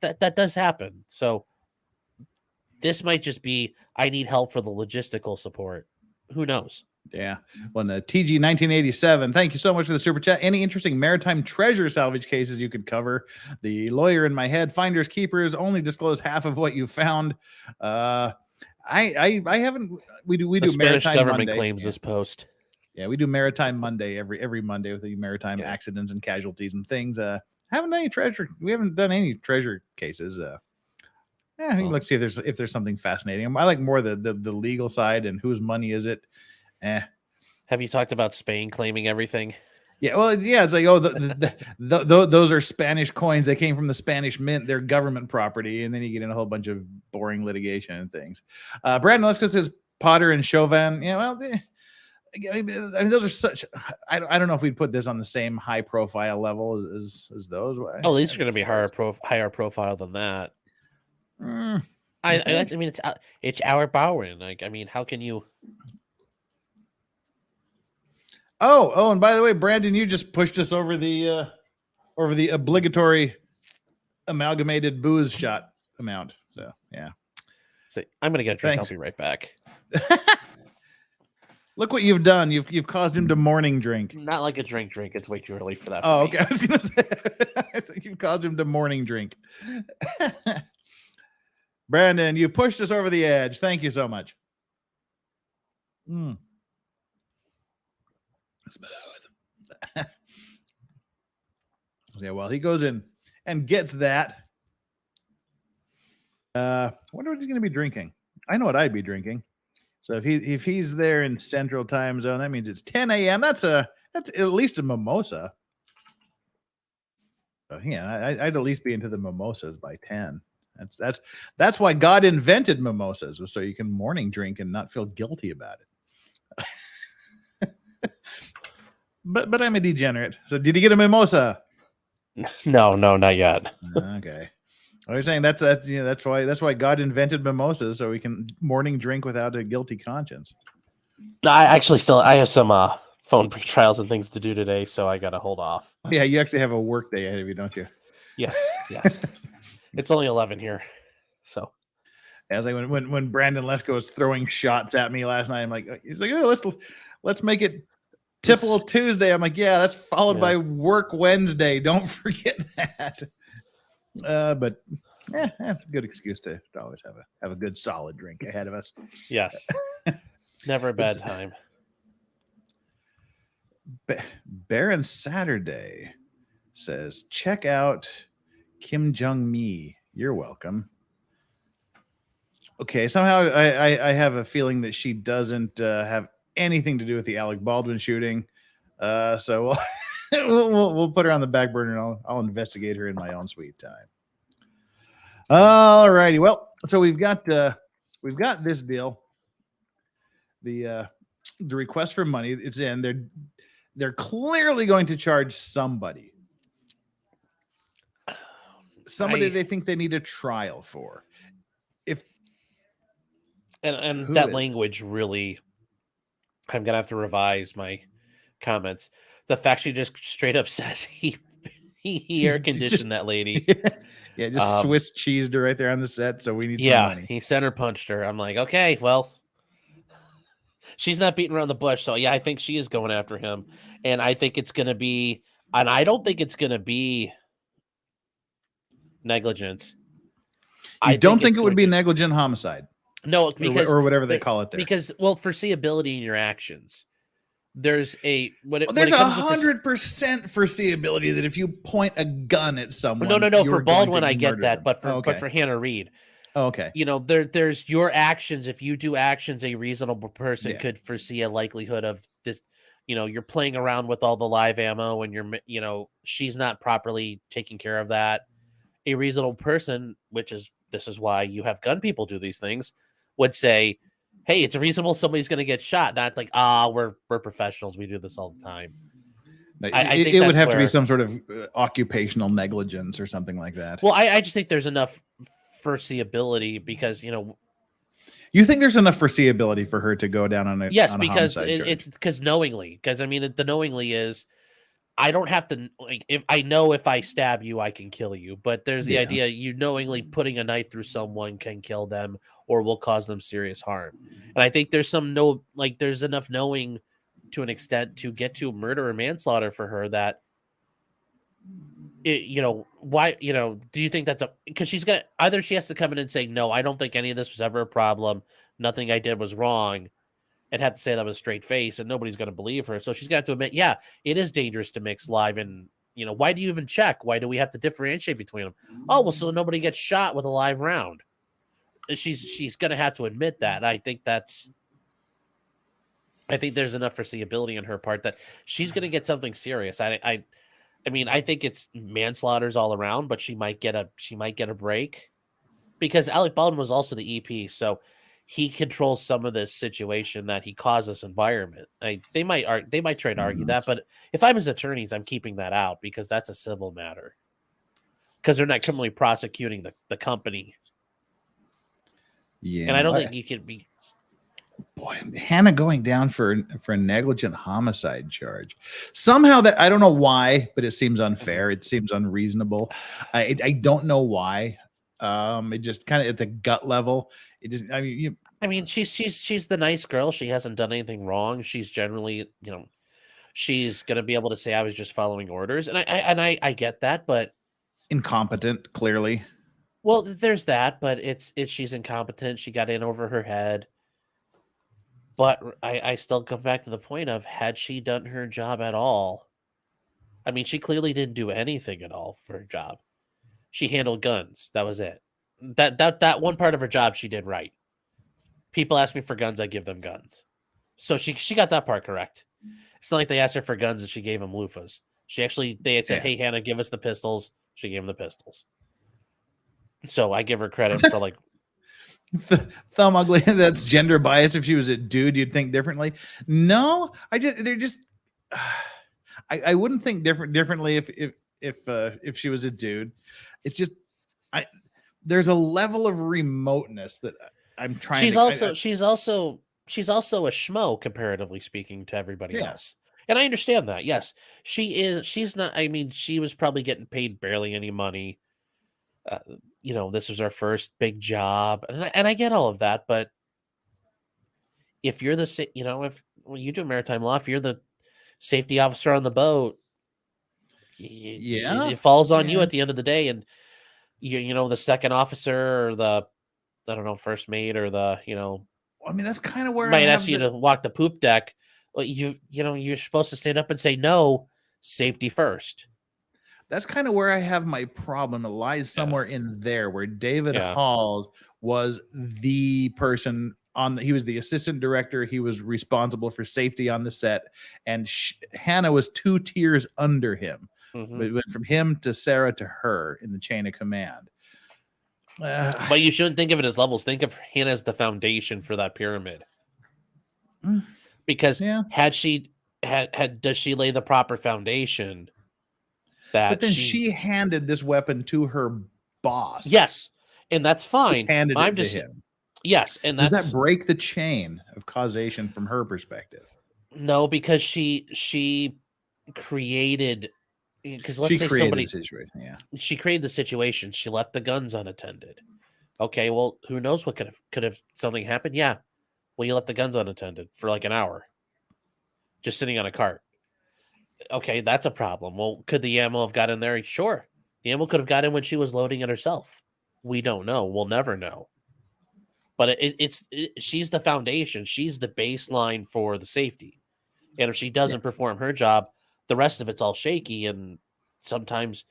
That does happen. So this might just be, I need help for the logistical support. Who knows? Yeah. Well, the TG 1987. Thank you so much for the super chat. Any interesting maritime treasure salvage cases you could cover? The lawyer in my head, finders keepers, only disclose half of what you found. I haven't. We do the Spanish Maritime government Monday. claims this post. Yeah, we do Maritime Monday every Monday with the maritime accidents and casualties and things. Haven't done any treasure. We haven't done any treasure cases. Let's see if there's something fascinating. I like more the legal side and whose money is it. Have you talked about Spain claiming everything? Yeah, well, yeah, it's like, those are Spanish coins. They came from the Spanish mint. They're government property, and then you get in a whole bunch of boring litigation and things. Brandon Lesko says Potter and Chauvin. Yeah, well, I mean, those are such. I don't know if we'd put this on the same high profile level as those. Oh, these are going to be higher profile than that. I mean, it's Alec Baldwin. Like, I mean, how can you? Oh, and by the way, Brandon, you just pushed us over the obligatory amalgamated booze shot amount. So yeah. So I'm gonna get a drink. Thanks. I'll be right back. Look what you've done. You've caused him to morning drink. Not like a drink. It's way too early for that. Oh, okay. I was gonna say I think you've caused him to morning drink. Brandon, you pushed us over the edge. Thank you so much. Smooth. Yeah, well, he goes in and gets that. Wonder what he's going to be drinking. I know what I'd be drinking. So if he's there in Central Time Zone, that means it's 10 a.m. That's at least a mimosa. So yeah, I'd at least be into the mimosas by 10. That's why God invented mimosas, so you can morning drink and not feel guilty about it. But I'm a degenerate. So did you get a mimosa? No, not yet. Okay. I was saying that's why God invented mimosas, so we can morning drink without a guilty conscience. No, I actually I have some phone pre-trials and things to do today, so I gotta hold off. Yeah, you actually have a work day ahead of you, don't you? Yes. It's only 11 here, so. Yeah, it's like when Brandon Lesko was throwing shots at me last night. I'm like, he's like, oh, let's make it Tipple Tuesday. I'm like, yeah, that's followed by Work Wednesday. Don't forget that. But it's a good excuse to always have a good solid drink ahead of us. Yes. Never a bad time. Baron Saturday says, check out Kim Jong Mi. You're welcome. Okay, somehow I have a feeling that she doesn't have anything to do with the Alec Baldwin shooting. So we'll put her on the back burner, and I'll investigate her in my own sweet time. All righty. Well, so we've got this deal. The request for money, it's in. They're clearly going to charge somebody. Somebody they think they need a trial for. And that language really, I'm gonna have to revise my comments. The fact she just straight up says he air conditioned that lady. Yeah, just Swiss cheesed her right there on the set. So we need some money. He center punched her. I'm like, okay, well, she's not beating around the bush. So yeah, I think she is going after him, and I think it's gonna be, and I don't think it's gonna be negligence. I don't think it would be negligent homicide. No, because or whatever they call it there. Because foreseeability in your actions. There's there's 100% foreseeability that if you point a gun at someone, no. For Baldwin, I get that, but for Hannah Reed, okay, there's your actions. If you do actions, a reasonable person could foresee a likelihood of this. You're playing around with all the live ammo, and she's not properly taking care of that. A reasonable person, this is why you have gun people do these things, would say, hey, it's reasonable somebody's going to get shot, not like, we're professionals, we do this all the time. I think it would have to be some sort of occupational negligence or something like that. Well, I just think there's enough foreseeability because, you think there's enough foreseeability for her to go down on a because it's because knowingly, because I mean, the knowingly is, I don't have to, like, if I stab you, I can kill you. But there's the idea you knowingly putting a knife through someone can kill them or will cause them serious harm. And I think there's there's enough knowing to an extent to get to murder or manslaughter for her that, why, do you think that's because she's going to, either she has to come in and say, no, I don't think any of this was ever a problem. Nothing I did was wrong. And have to say that with a straight face, and nobody's going to believe her. So she's got to admit, yeah, it is dangerous to mix live and, why do you even check? Why do we have to differentiate between them? Oh, well, so nobody gets shot with a live round. She's going to have to admit that. And I think there's enough foreseeability on her part that she's going to get something serious. I mean, I think it's manslaughters all around, but she might get a break because Alec Baldwin was also the EP. So he controls some of this situation that he caused this environment. They might try to argue that, but if I'm his attorneys, I'm keeping that out because that's a civil matter. Because they're not criminally prosecuting the company. Yeah, and I don't think you could be. Boy, Hannah going down for a negligent homicide charge. Somehow that I don't know why, but it seems unfair. It seems unreasonable. I don't know why. It just kind of at the gut level. It just, she's the nice girl. She hasn't done anything wrong. She's generally, she's gonna be able to say I was just following orders, and I get that, but incompetent, clearly. Well, there's that, but it's she's incompetent. She got in over her head. But I still come back to the point of, had she done her job at all? I mean, she clearly didn't do anything at all for her job. She handled guns. That was it. That one part of her job she did right. People ask me for guns, I give them guns. So she got that part correct. It's not like they asked her for guns and she gave them loofahs. They had said, hey, Hannah, give us the pistols. She gave them the pistols. So I give her credit for like thumb ugly. That's gender bias. If she was a dude, you'd think differently. No, I wouldn't think differently if she was a dude. It's just there's a level of remoteness that I'm trying. She's also a schmo comparatively speaking to everybody else. And I understand that. Yes, she is. She's not. I mean, she was probably getting paid barely any money. This was our first big job, and I get all of that. But if you're when you do maritime law, if you're the safety officer on the boat, it falls on you at the end of the day. And the second officer or the, I don't know, first mate or the, I mean, that's kind of where might ask you to walk the poop deck. Well, you're supposed to stand up and say no. Safety first. That's kind of where I have my problem. It lies somewhere in there where David Halls was the person he was the assistant director. He was responsible for safety on the set, and Hannah was 2 tiers under him. Mm-hmm. But it went from him to Sarah to her in the chain of command. But you shouldn't think of it as levels. Think of Hannah as the foundation for that pyramid. Because does she lay the proper foundation? But then she handed this weapon to her boss. Yes, and that's fine. Handed it to him. Yes, and does that break the chain of causation from her perspective? No, because she created. Because let's say somebody, she created the situation. She left the guns unattended. Okay, well, who knows what could have something happened? Yeah, well, you left the guns unattended for like an hour, just sitting on a cart. Okay, that's a problem. Well, could the ammo have got in there? Sure, the ammo could have got in when she was loading it herself. We don't know. We'll never know. But she's the foundation. She's the baseline for the safety. And if she doesn't perform her job, the rest of it's all shaky. And sometimes,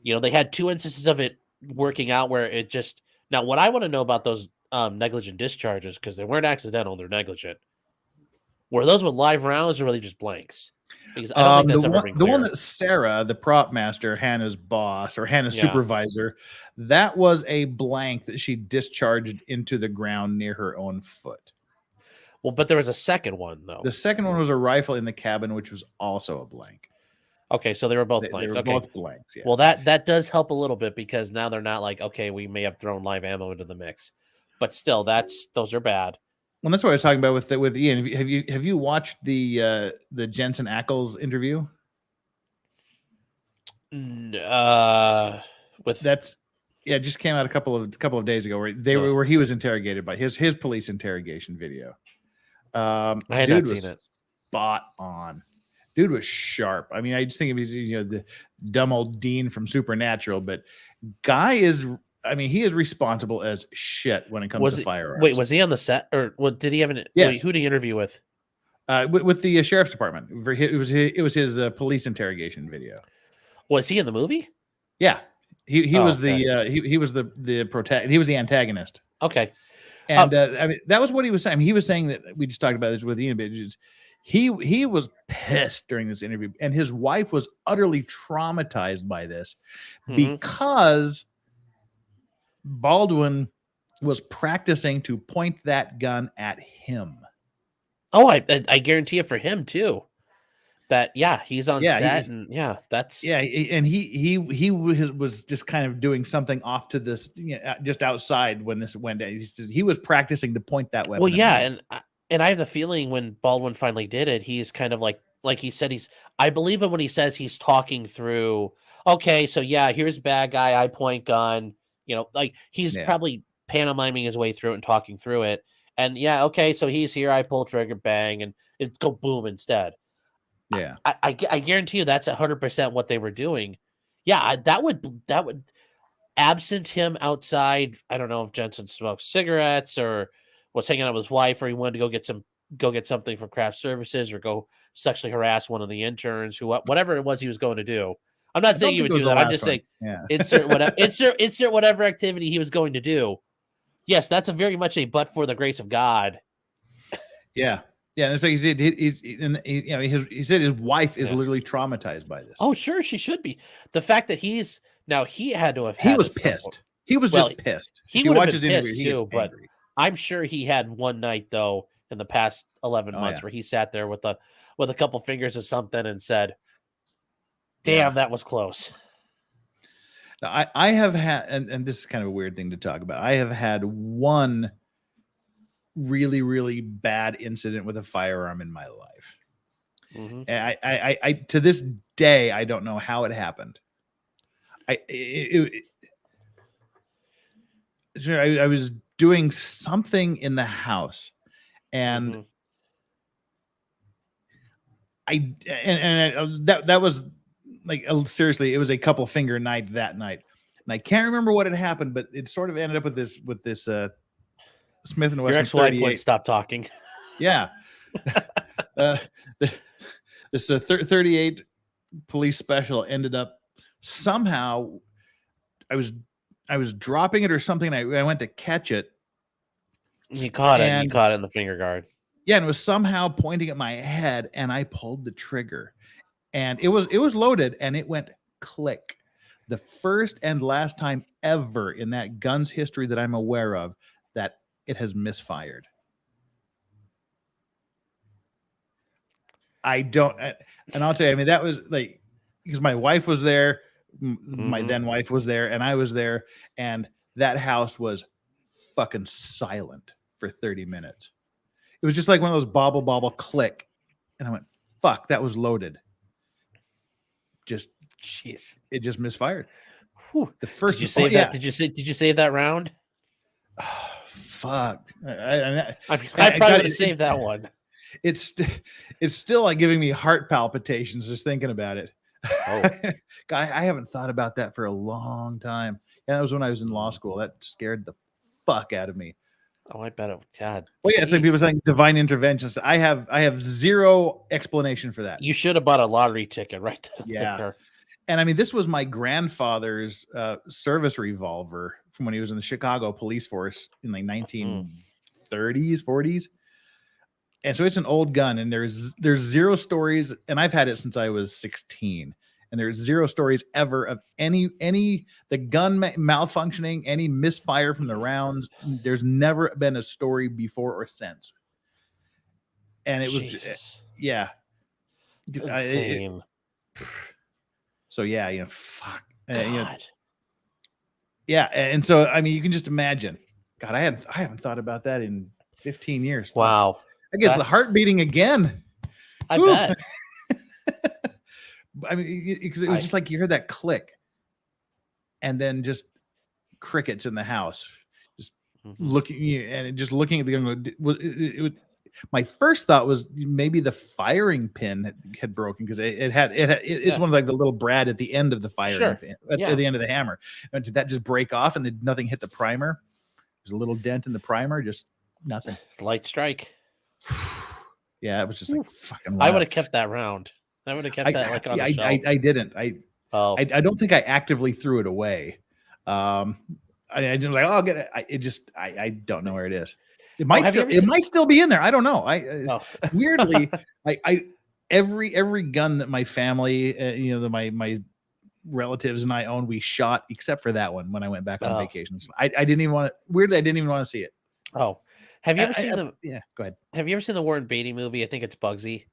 they had 2 instances of it working out where it just... Now, what I want to know about those negligent discharges, because they weren't accidental, they're negligent. Were those with live rounds or really just blanks? Because I don't think that's ever been clear. The one that Sarah, the prop master, Hannah's boss or Hannah's supervisor, that was a blank that she discharged into the ground near her own foot. Well, but there was a second one, though. The second one was a rifle in the cabin, which was also a blank. Okay, so they were both blanks. They were both blanks, yeah. Well, that does help a little bit because now they're not like, okay, we may have thrown live ammo into the mix. But still, those are bad. Well, that's what I was talking about with Ian. Have you watched the Jensen Ackles interview? It just came out a couple of days ago where he was interrogated by his police interrogation video. I had not seen it. Spot on. Dude was sharp. I mean, I just think of the dumb old Dean from Supernatural, but guy is. I mean, he is responsible as shit when it comes to firearms. Wait, was he on the set, or did he have an? Yes. Wait, who did he interview with? With the sheriff's department. It was his police interrogation video. Was he in the movie? Yeah, he was he was the protagonist. He was the antagonist. Okay, and I mean that was what he was saying. He was saying that we just talked about this with Ian, but he was pissed during this interview, and his wife was utterly traumatized by this because Baldwin was practicing to point that gun at him. Oh, I guarantee it for him too. That he's on set and and he was just kind of doing something off to this just outside when this went down. He was practicing to point that weapon. Well, and I have the feeling when Baldwin finally did it, he's kind of like he said I believe him when he says he's talking through. Okay, so here's bad guy. I point gun. He's probably pantomiming his way through it and talking through it. And okay, so he's here. I pull trigger, bang, and it's go boom instead. Yeah, I guarantee you that's 100% what they were doing. Yeah, that would absent him outside. I don't know if Jensen smoked cigarettes or was hanging out with his wife, or he wanted to go get something from craft services, or go sexually harass one of the interns, whatever it was he was going to do. I'm not saying he would do that. I'm just saying insert whatever activity he was going to do. Yes, that's very much a but for the grace of God. Yeah. Yeah, and it's like he said, he said his wife is literally traumatized by this. Oh, sure, she should be. The fact that he had to have he was pissed. He was just pissed. He would have been pissed too, but I'm sure he had one night though in the past 11 months where he sat there with a couple fingers of something and said, "Damn, that was close." Now, I have had, and this is kind of a weird thing to talk about. I have had one really, really bad incident with a firearm in my life. And I to this day, I don't know how it happened. I was doing something in the house, and that was like, seriously, it was a couple finger night that night, and I can't remember what had happened, but it sort of ended up with this Smith and Your Wesson ex-wife 38. wouldn't stop talking. Yeah. This 38 police special ended up somehow. I was dropping it or something. And I went to catch it. You caught it. And You caught it in the finger guard. yeah, and it was somehow pointing at my head, and I pulled the trigger, and it was loaded, and it went click. The first and last time ever in that gun's history that I'm aware of that it has misfired. I don't, and I'll tell you, I mean, that was like, because my wife was there, my then wife was there, and I was there, and that house was fucking silent for 30 minutes. It was just like one of those bobble click. And I went, fuck, that was loaded. Jeez. It just misfired. Whew. The first, did you save that? Did you save that round? Oh, fuck. I probably would have saved that one. It's still like giving me heart palpitations just thinking about it. Oh. God, I haven't thought about that for a long time. And that was when I was in law school. That scared the fuck out of me. Oh, I bet it. God. Well, yeah, it's like people saying divine interventions. I have zero explanation for that. You should have bought a lottery ticket right there. And I mean, this was my grandfather's service revolver from when he was in the Chicago police force in like 1930s, 40s. And so it's an old gun, and there's zero stories, and I've had it since I was 16. And there's zero stories ever of any the gun malfunctioning, any misfire from the rounds. There's never been a story before or since. And it was, yeah. It's insane. So yeah, fuck. Yeah, and so I mean, you can just imagine. God, I haven't thought about that in 15 years. Wow. I guess the heart beating again. I bet. I mean, because it was just like you heard that click, and then just crickets in the house, just looking at the gun. My first thought was maybe the firing pin had broken because it's one of like the little brad at the end of the firing pin at the end of the hammer. And did that just break off and nothing hit the primer? There's a little dent in the primer, just nothing. Light strike. Yeah, it was just like fucking wild. I would have kept that round. I would have kept that like on the shelf. I didn't. I don't think I actively threw it away. I didn't like, oh, I'll get it. I don't know where it is. It might still be in there. I don't know. Weirdly, every gun that my family, my relatives and I own, we shot except for that one when I went back on vacations. I didn't even want to. Weirdly, I didn't even want to see it. Oh, have you ever seen the? Yeah, go ahead. Have you ever seen the Warren Beatty movie? I think it's Bugsy.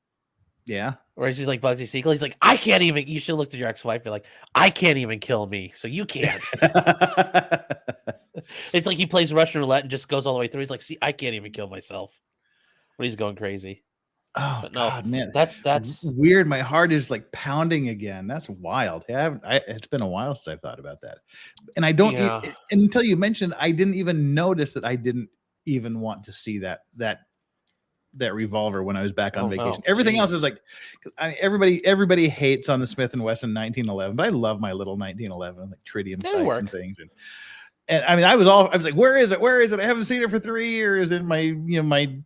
Yeah. Or is he like Bugsy Siegel? He's like, I can't even. You should look at your ex-wife. You're like, I can't even kill me, so you can't. It's like he plays Russian roulette and just goes all the way through. He's like, see, I can't even kill myself when he's going crazy. Oh, but no, God, man, that's weird. My heart is like pounding again. That's wild. It's been a while since I've thought about that, and I don't. Until you mentioned, I didn't even notice that I didn't even want to see that revolver when I was back on vacation. Everything else is like, everybody hates on the Smith and Wesson 1911, but I love my little 1911, like tritium sights and things. And I mean, I was like, where is it? Where is it? I haven't seen it for 3 years. And my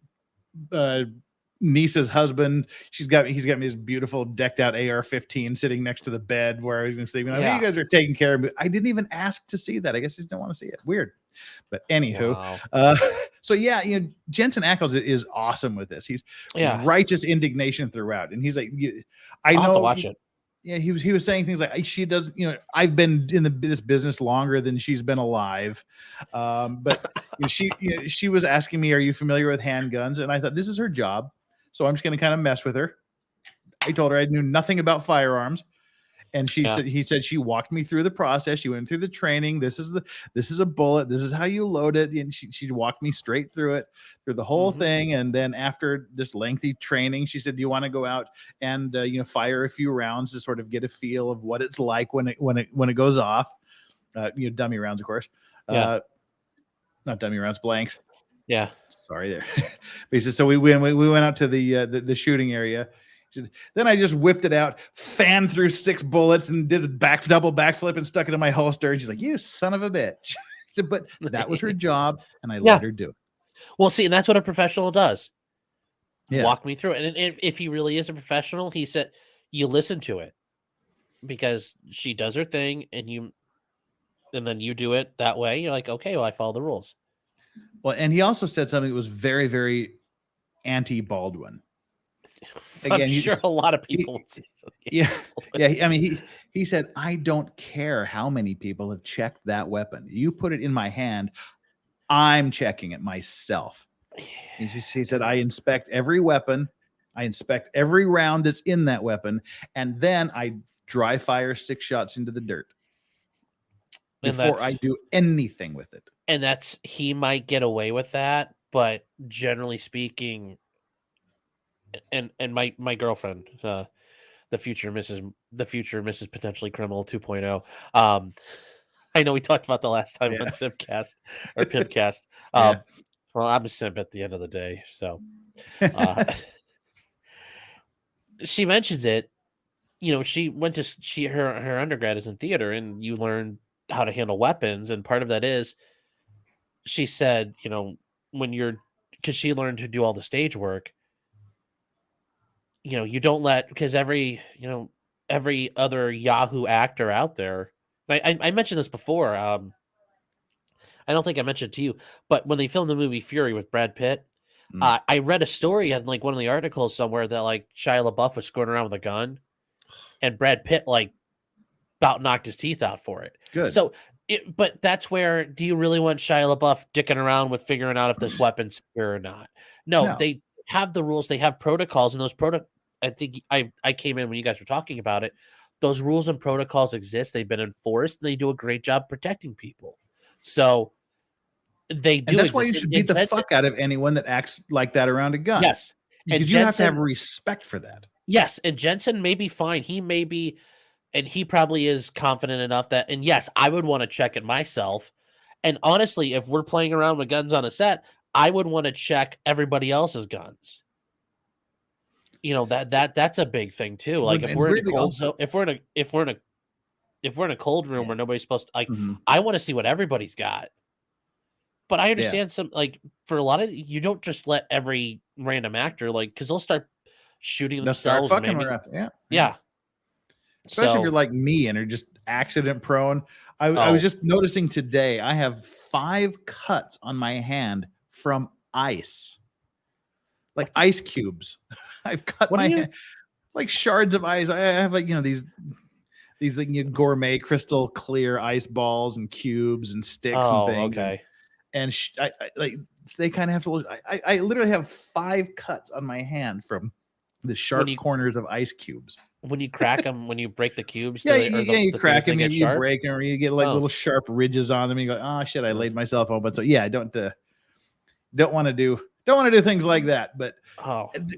niece's husband, he's got me this beautiful decked out AR-15 sitting next to the bed where I was going to say, you guys are taking care of it. I didn't even ask to see that. I guess I just didn't want to see it. Weird. But anywho, so yeah, Jensen Ackles is awesome with this. He's righteous indignation throughout. And he's like, I'll have to watch it. Yeah, he was saying things like, she does, I've been in this business longer than she's been alive. But she was asking me, are you familiar with handguns? And I thought, this is her job. So I'm just going to kind of mess with her. I told her I knew nothing about firearms. And he said she walked me through the process. She went through the training. This is a bullet. This is how you load it. And she walked me straight through the whole thing. And then after this lengthy training, she said, do you want to go out and, fire a few rounds to sort of get a feel of what it's like when it goes off? Dummy rounds, of course. Not dummy rounds, blanks. Yeah. Sorry there. But he said, so we went out to the shooting area. Then I just whipped it out, fanned through 6 bullets, and did a double backflip and stuck it in my holster. And she's like, "You son of a bitch!" Said, but that was her job, and I let her do it. Well, see, and that's what a professional does. Yeah. Walk me through it. And if he really is a professional, he said, you listen to it because she does her thing and then you do it that way. You're like, okay, well, I follow the rules. Well, and he also said something that was very, very anti-Baldwin. I'm sure a lot of people would say something. Yeah. I mean, he said, I don't care how many people have checked that weapon. You put it in my hand, I'm checking it myself. He said, I inspect every weapon. I inspect every round that's in that weapon. And then I dry fire 6 shots into the dirt before I do anything with it. And he might get away with that, but generally speaking, and my girlfriend, the future Mrs. Potentially Criminal 2.0. I know we talked about the last time on Simcast or Pimcast. Well, I'm a simp at the end of the day, so she mentions it. She went to her undergrad is in theater, and you learn how to handle weapons, and part of that is she said, because she learned to do all the stage work. You don't let, because every other Yahoo actor out there. I mentioned this before. I don't think I mentioned it to you, but when they filmed the movie Fury with Brad Pitt, I read a story in like one of the articles somewhere that like Shia LaBeouf was screwing around with a gun, and Brad Pitt like about knocked his teeth out for it. Good. So, but that's where, do you really want Shia LaBeouf dicking around with figuring out if this weapon's secure or not? No, they have the rules, they have protocols, and those I think I came in when you guys were talking about it. Those rules and protocols exist. They've been enforced, and they do a great job protecting people. So they do. And that's why you should beat the fuck out of anyone that acts like that around a gun. Yes. Because you have to have respect for that. Yes. And Jensen may be fine. He may be, and he probably is confident enough that, and yes, I would want to check it myself. And honestly, if we're playing around with guns on a set, I would want to check everybody else's guns. That's a big thing too. Like if we're in a cold zone, if we're in a cold room where nobody's supposed to, like, I want to see what everybody's got. But I understand some, like, for a lot of, you don't just let every random actor, like, because they'll start shooting themselves. They'll start fucking around. Yeah. Especially if you're like me and are just accident prone. I was just noticing today, I have 5 cuts on my hand from ice. Like ice cubes. I've cut my hand, like shards of ice. I have like, these like gourmet crystal clear ice balls and cubes and sticks and things. Okay. And I like, they kind of have to look. I literally have 5 cuts on my hand from the sharp corners of ice cubes. When you crack them, when you break the cubes, you crack them, you break them, or you get like little sharp ridges on them. And you go, oh shit, I laid myself open. So yeah, I don't want to do things like that. But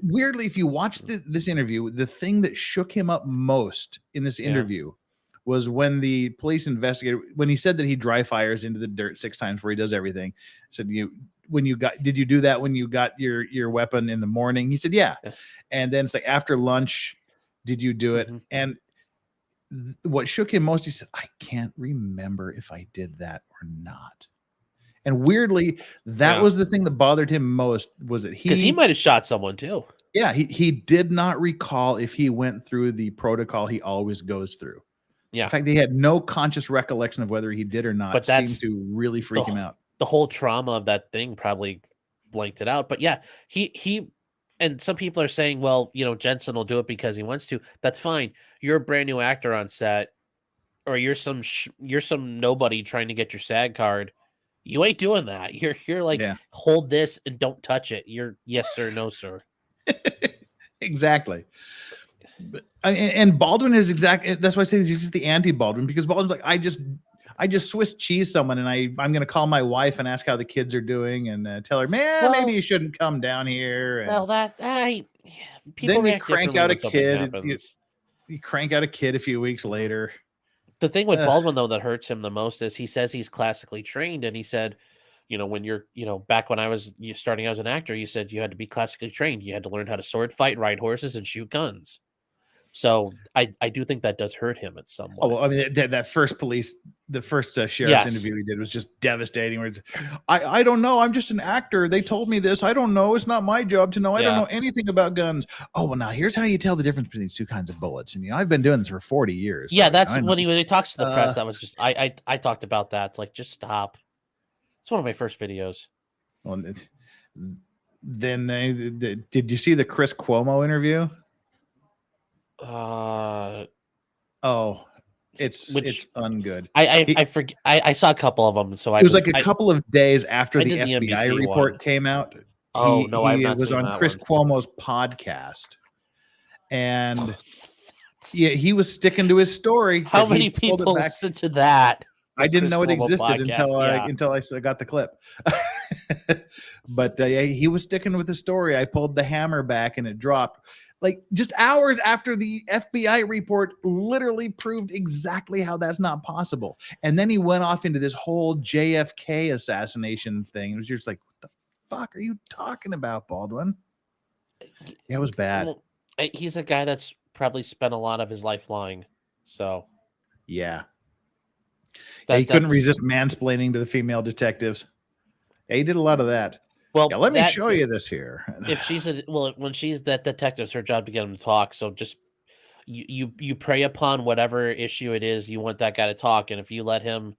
weirdly, if you watch this interview, the thing that shook him up most in this interview was when the police investigator, when he said that he dry fires into the dirt 6 times before he does everything. Said, did you do that when you got your weapon in the morning? He said, yeah. And then it's like, after lunch, did you do it? And what shook him most, he said, I can't remember if I did that or not. And weirdly, that was the thing that bothered him most, was that because he might have shot someone too. Yeah. He did not recall if he went through the protocol he always goes through. Yeah. In fact, he had no conscious recollection of whether he did or not. But that seemed to really freak him out. The whole trauma of that thing probably blanked it out. But yeah, he and some people are saying, well, Jensen will do it because he wants to. That's fine. You're a brand new actor on set, or you're some nobody trying to get your SAG card. You ain't doing that. You're like, hold this and don't touch it. You're yes sir, no sir. Exactly. But, and Baldwin is exactly, that's why I say he's just the anti-Baldwin, because Baldwin's like, I just Swiss cheese someone, and I'm going to call my wife and ask how the kids are doing, and tell her, man, maybe you shouldn't come down here. And people then you crank out a kid. You crank out a kid a few weeks later. The thing with Baldwin, though, that hurts him the most is he says he's classically trained, and he said, when you're, back when I was starting as an actor, you said you had to be classically trained. You had to learn how to sword fight, ride horses, and shoot guns. So I do think that does hurt him at some way. Oh, well, I mean, that first police the first sheriff's Yes. interview he did was just devastating. Where it's, I don't know. I'm just an actor. They told me this. I don't know. It's not my job to know. I don't Yeah. know anything about guns. Oh, well, now here's how you tell the difference between these two kinds of bullets. And I've been doing this for 40 years. Yeah, so, that's I know. when he talks to the press. That was just I talked about that. It's like, just stop. It's one of my first videos. Well, then did you see the Chris Cuomo interview? Oh, it's ungood. I forget. I saw a couple of them. So it was like a couple of days after the did the FBI NBC report one. came out. Oh, no, I've not was seen on that Chris one. Cuomo's podcast, and yeah, he was sticking to his story. How many people listen to that? I didn't Chris know it Cuomo existed podcast, until I got the clip. But yeah, he was sticking with the story. I pulled the hammer back and it dropped. Like just hours after the FBI report literally proved exactly how that's not possible. And then he went off into this whole JFK assassination thing. It was just like, what the fuck are you talking about, Baldwin? It was bad. Well, he's a guy that's probably spent a lot of his life lying. So yeah. He couldn't resist mansplaining to the female detectives. Yeah, he did a lot of that. Well, yeah, let me show you this here. If she's when she's that detective, it's her job to get him to talk. So just you prey upon whatever issue it is you want that guy to talk, and if you let him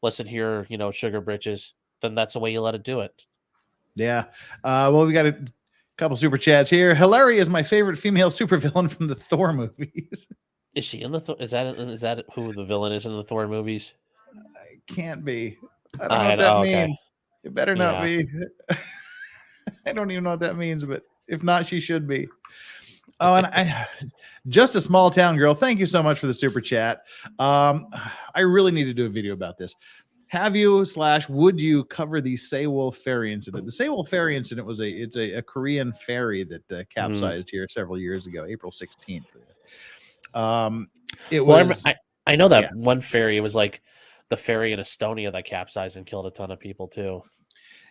listen here, sugar britches, then that's the way you let it do it. Yeah. Well, we got a couple super chats here. Hilary is my favorite female supervillain from the Thor movies. Is she in the Thor? Is that who the villain is in the Thor movies? It can't be. I don't know what that means. Okay. It better not be. I don't even know what that means, but if not, she should be. Oh, and just a small town girl. Thank you so much for the super chat. I really need to do a video about this. Have you / would you cover the Sewol ferry incident? The Sewol ferry incident was a Korean ferry that capsized here several years ago, April 16th. I know that one ferry. It was like the ferry in Estonia that capsized and killed a ton of people too.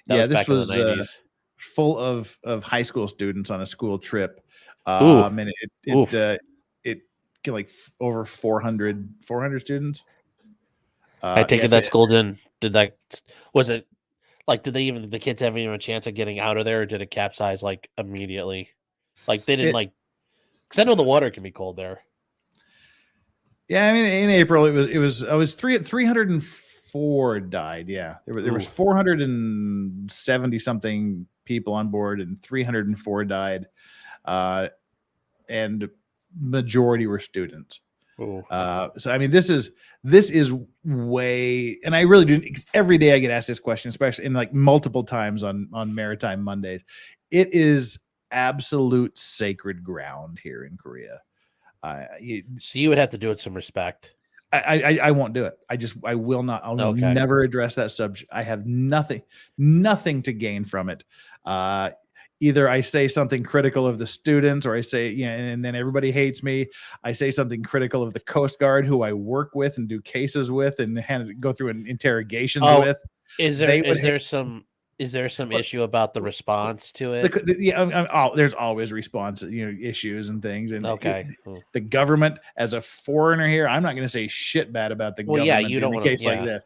This was in the 90s. Full of high school students on a school trip. And it like over 400 students. I take it that school did that. Was it like, did the kids have even a chance of getting out of there, or did it capsize like immediately? Like they didn't because I know the water can be cold there. Yeah, I mean, in April it was 304 died. Yeah, there was 470 something people on board, and 304 died, and majority were students. So I mean, this is way, and I really do. Every day I get asked this question, especially in like multiple times on Maritime Mondays. It is absolute sacred ground here in Korea. So you would have to do it some respect. I won't do it. I will not. I'll never address that subject. I have nothing to gain from it. Either I say something critical of the students, or I say, and then everybody hates me. I say something critical of the Coast Guard, who I work with and do cases with and go through an interrogations with. Is there some issue about the response to it? There's always response, issues and things. And the government, as a foreigner here, I'm not going to say shit bad about the government. Yeah, you don't want to. Like this.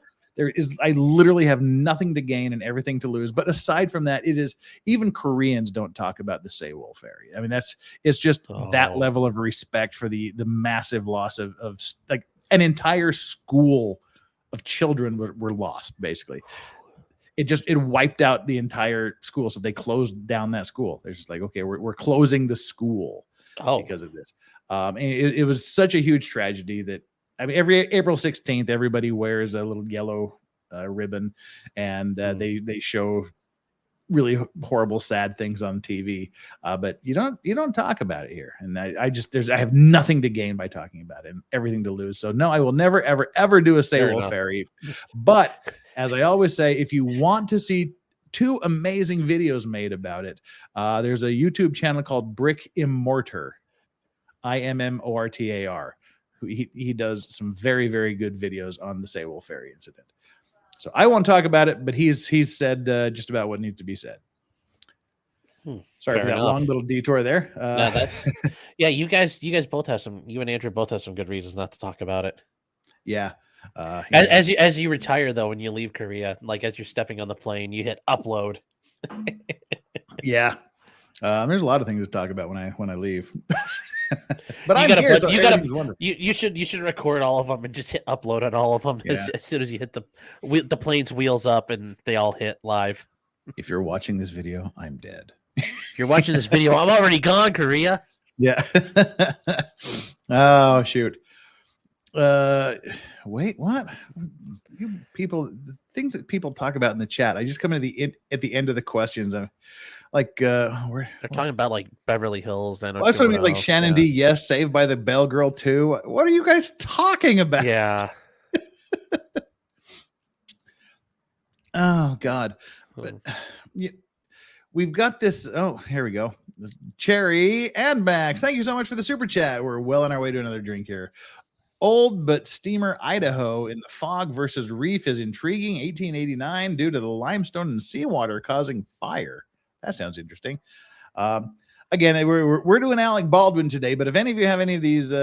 I literally have nothing to gain and everything to lose. But aside from that, even Koreans don't talk about the Sewol ferry. I mean, it's just that level of respect for the massive loss of like an entire school of children were lost, basically. It wiped out the entire school. So they closed down that school. They're just like, okay, we're closing the school because of this. And it was such a huge tragedy that, I mean, every April 16th, everybody wears a little yellow ribbon, and they show really horrible, sad things on TV. But you don't talk about it here. And I have nothing to gain by talking about it and everything to lose. So no, I will never, ever do a Sewol ferry. But as I always say, if you want to see two amazing videos made about it, there's a YouTube channel called Brick Immortar, IMMORTAR. He does some very, very good videos on the Sewol ferry incident. So I won't talk about it, but he's said just about what needs to be said. Sorry for that long little detour there. No, you guys both have you and Andrew both have some good reasons not to talk about it. Yeah. As you retire though, when you leave Korea, like as you're stepping on the plane, you hit upload. Yeah. There's a lot of things to talk about when I leave. But You I'm gotta here, put- so you gotta- everything's wonderful. You should record all of them and just hit upload on all of them Yeah. as soon as you hit the plane's wheels up and they all hit live. If you're watching this video, I'm dead. If you're watching this video, I'm already gone, Korea. Yeah. Oh shoot. Wait, what? You people, the things that people talk about in the chat. I just come at the end of the questions. I'm like, They're talking about like Beverly Hills. Well, that's what I mean. Like Shannon D. Yes, Saved by the Bell Girl 2. What are you guys talking about? Yeah. Oh God. But yeah, we've got this. Oh, here we go. Cherry and Max. Thank you so much for the super chat. We're well on our way to another drink here. Old but steamer Idaho in the fog versus reef is intriguing. 1889 due to the limestone and seawater causing fire. That sounds interesting. Again, we're doing Alec Baldwin today, but if any of you have any of these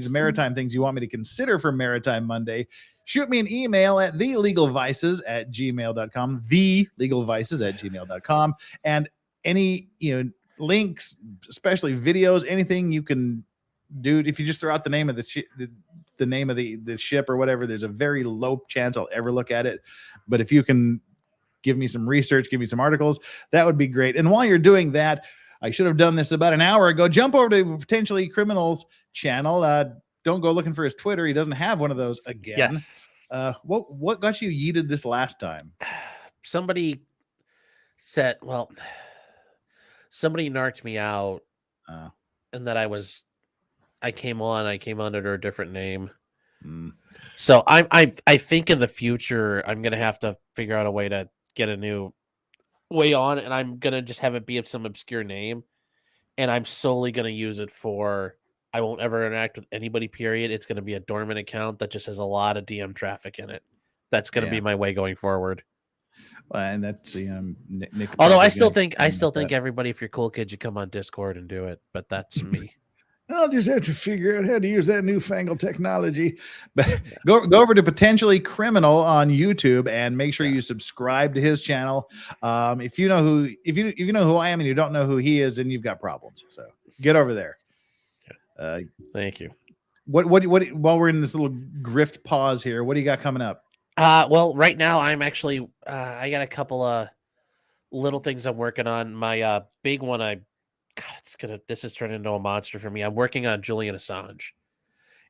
maritime things you want me to consider for Maritime Monday, shoot me an email at thelegalvices@gmail.com, thelegalvices@gmail.com, and any links, especially videos, anything you can do. If you just throw out the name of the name of the ship or whatever, there's a very low chance I'll ever look at it. But if you can give me some research, give me some articles, that would be great. And while you're doing that, I should have done this about an hour ago. Jump over to Potentially Criminal's channel. Don't go looking for his Twitter. He doesn't have one of those again. Yes. What got you yeeted this last time? Somebody said, somebody narked me out, and that I came under a different name. So I think in the future I'm gonna have to figure out a way to get a new way on, and I'm gonna just have it be some obscure name, and I'm solely gonna use it for I won't ever interact with anybody, period. It's gonna be a dormant account that just has a lot of DM traffic in it. That's gonna be my way going forward. And that's Nick. Although I still think everybody, if you're cool kids, you come on Discord and do it, but that's me. I'll just have to figure out how to use that newfangled technology. But go over to Potentially Criminal on YouTube and make sure you subscribe to his channel. If you know who I am and you don't know who he is, then you've got problems. So get over there. Thank you. What while we're in this little grift pause here, what do you got coming up? Well, right now I'm actually I got a couple of little things I'm working on. My big one, this has turned into a monster for me. I'm working on Julian Assange,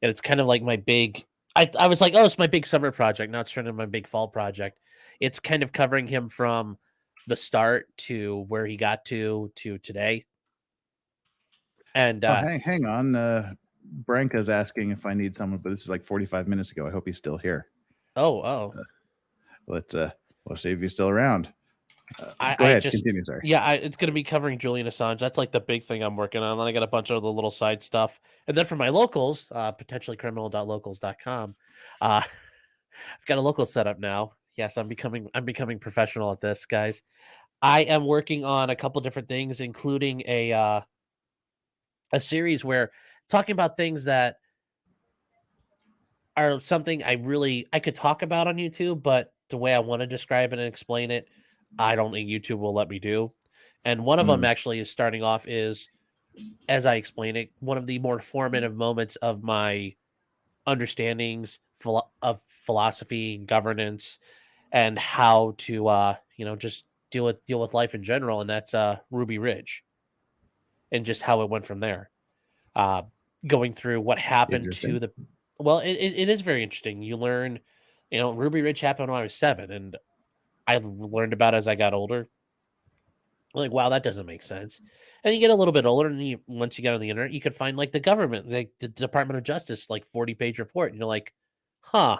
and it's kind of like my big. I was like, oh, it's my big summer project. Now it's turned into my big fall project. It's kind of covering him from the start to where he got to today. And hang on, Branka's asking if I need someone, but this is like 45 minutes ago. I hope he's still here. Let's see if he's still around. Go ahead, continue. Sorry. Yeah, it's going to be covering Julian Assange. That's like the big thing I'm working on. Then I got a bunch of the little side stuff, and then for my locals, potentiallycriminal.locals.com. I've got a local set up now. Yes, I'm becoming professional at this, guys. I am working on a couple different things, including a series where talking about things that are something I could talk about on YouTube, but the way I want to describe it and explain it, I don't think YouTube will let me do. And one of them actually is starting off is, as I explain it, one of the more formative moments of my understandings of philosophy and governance and how to, just deal with life in general. And that's Ruby Ridge and just how it went from there. Going through what happened to the, it is very interesting. You learn, Ruby Ridge happened when I was 7, and I learned about it as I got older. Like, wow, that doesn't make sense. And you get a little bit older, and once you get on the internet, you could find like the government, like the Department of Justice, like 40-page report, and you're like, huh,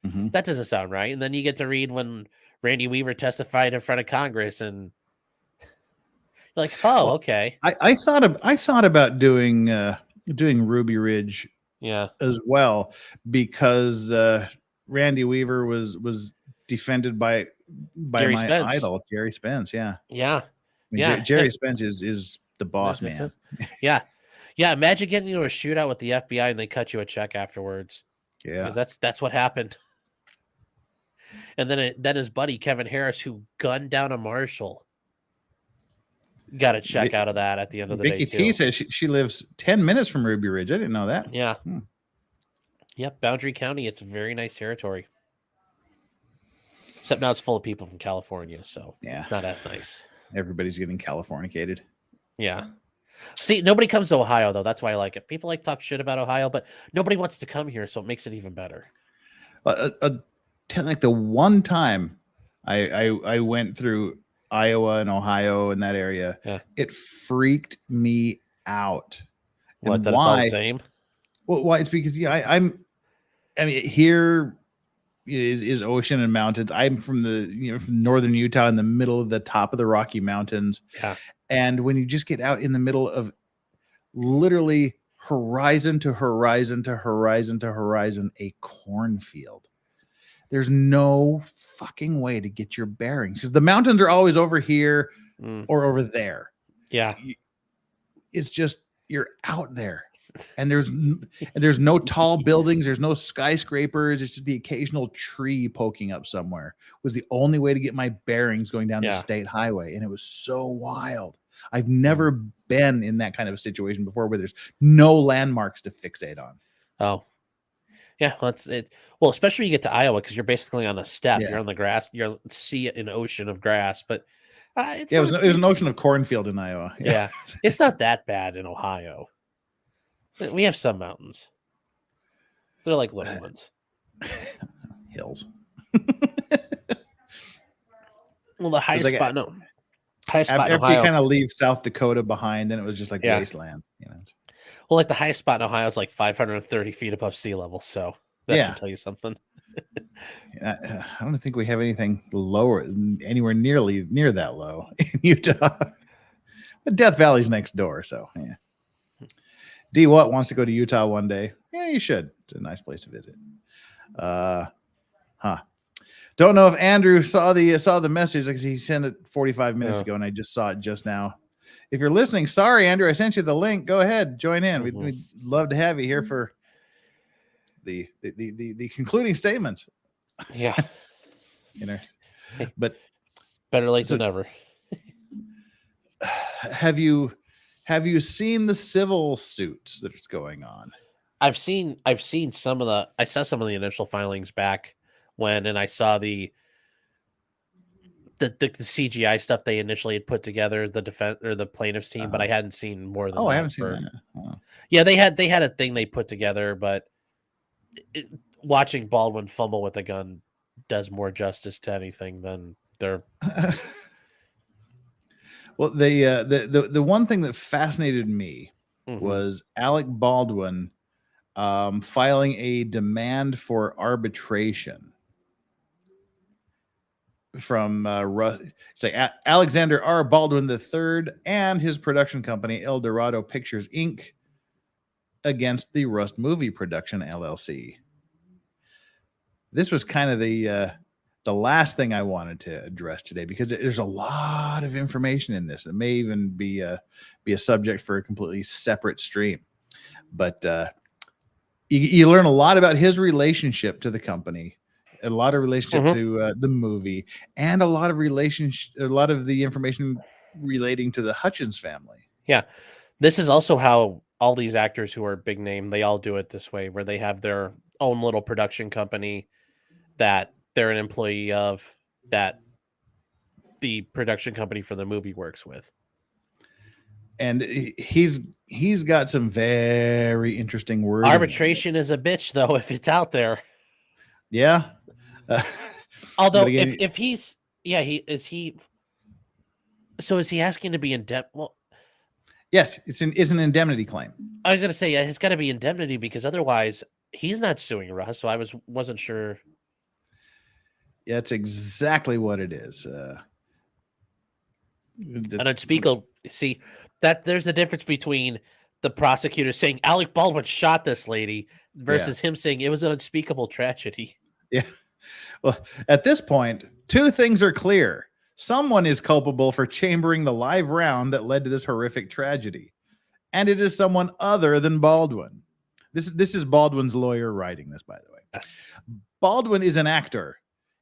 that doesn't sound right. And then you get to read when Randy Weaver testified in front of Congress, and you're like, oh, okay. I thought about doing Ruby Ridge, as well, because Randy Weaver was defended by Jerry my Spence. idol, Jerry Spence. Yeah. Jerry Spence is the boss man. Yeah. Imagine getting into a shootout with the FBI and they cut you a check afterwards. Yeah. Because that's what happened. And then his buddy Kevin Harris, who gunned down a marshal, got a check out of that at the end of the day Vicky too. T says she lives 10 minutes from Ruby Ridge. I didn't know that. Yeah. Yep, Boundary County. It's very nice territory. Except now it's full of people from California, so it's not as nice. Everybody's getting Californicated. Yeah. See, nobody comes to Ohio, though. That's why I like it. People like to talk shit about Ohio, but nobody wants to come here, so it makes it even better. Like the one time I went through Iowa and Ohio and that area, it freaked me out. What, that it's all the same? Well, why? It's because I mean, here is ocean and mountains. I'm from from northern Utah, in the middle of the top of the Rocky Mountains. Yeah. And when you just get out in the middle of literally horizon to horizon to horizon to horizon, a cornfield, there's no fucking way to get your bearings, because the mountains are always over here or over there. Yeah. It's just, you're out there, and there's no tall buildings. There's no skyscrapers. It's just the occasional tree poking up somewhere. Was the only way to get my bearings going down the state highway. And it was so wild. I've never been in that kind of a situation before, where there's no landmarks to fixate on. Oh, yeah. That's it. Well, especially when you get to Iowa, because you're basically on a steppe. Yeah. You're on the grass. You're see an ocean of grass, but it was an ocean of cornfield in Iowa. Yeah. It's not that bad in Ohio. We have some mountains. They're like little ones. Hills. Well, the highest like spot, highest spot in after Ohio. you kind of leave South Dakota behind, then it was just like wasteland. Well, like the highest spot in Ohio is like 530 feet above sea level. So that should tell you something. I don't think we have anything lower, anywhere near that low in Utah. But Death Valley's next door, so yeah. D Watt wants to go to Utah one day. Yeah, you should. It's a nice place to visit. Don't know if Andrew saw the message, because he sent it 45 minutes ago, and I just saw it just now. If you're listening, sorry, Andrew, I sent you the link. Go ahead, join in. We'd love to have you here for the concluding statements. Yeah. But better late than never. Have you seen the civil suits that's going on? I've seen some of the. I saw some of the initial filings back and I saw the CGI stuff they initially had put together, the defense or the plaintiffs team, but I hadn't seen more than that. I haven't seen that. Oh. Yeah, they had a thing they put together, but watching Baldwin fumble with a gun does more justice to anything than their. Well, the one thing that fascinated me was Alec Baldwin filing a demand for arbitration from Alexander R. Baldwin III and his production company El Dorado Pictures Inc. against the Rust Movie Production LLC. This was kind of the last thing I wanted to address today, because there's a lot of information in this. It may even be a subject for a completely separate stream, but you learn a lot about his relationship to the company, a lot of relationship to the movie, and a lot of the information relating to the Hutchins family. Yeah. This is also how all these actors who are big name, they all do it this way, where they have their own little production company that they're an employee of, that the production company for the movie works with. And he's got some very interesting words. Arbitration is a bitch, though, if it's out there. Yeah. Although again, if he's is he asking to be in debt? Well, yes, it's an indemnity claim. I was gonna say, yeah, it's got to be indemnity, because otherwise he's not suing Russ. So I wasn't sure. Yeah, it's exactly what it is. An unspeakable. See that there's a difference between the prosecutor saying Alec Baldwin shot this lady versus him saying it was an unspeakable tragedy. Yeah. Well, at this point, two things are clear. Someone is culpable for chambering the live round that led to this horrific tragedy, and it is someone other than Baldwin. This is Baldwin's lawyer writing this, by the way. Baldwin is an actor.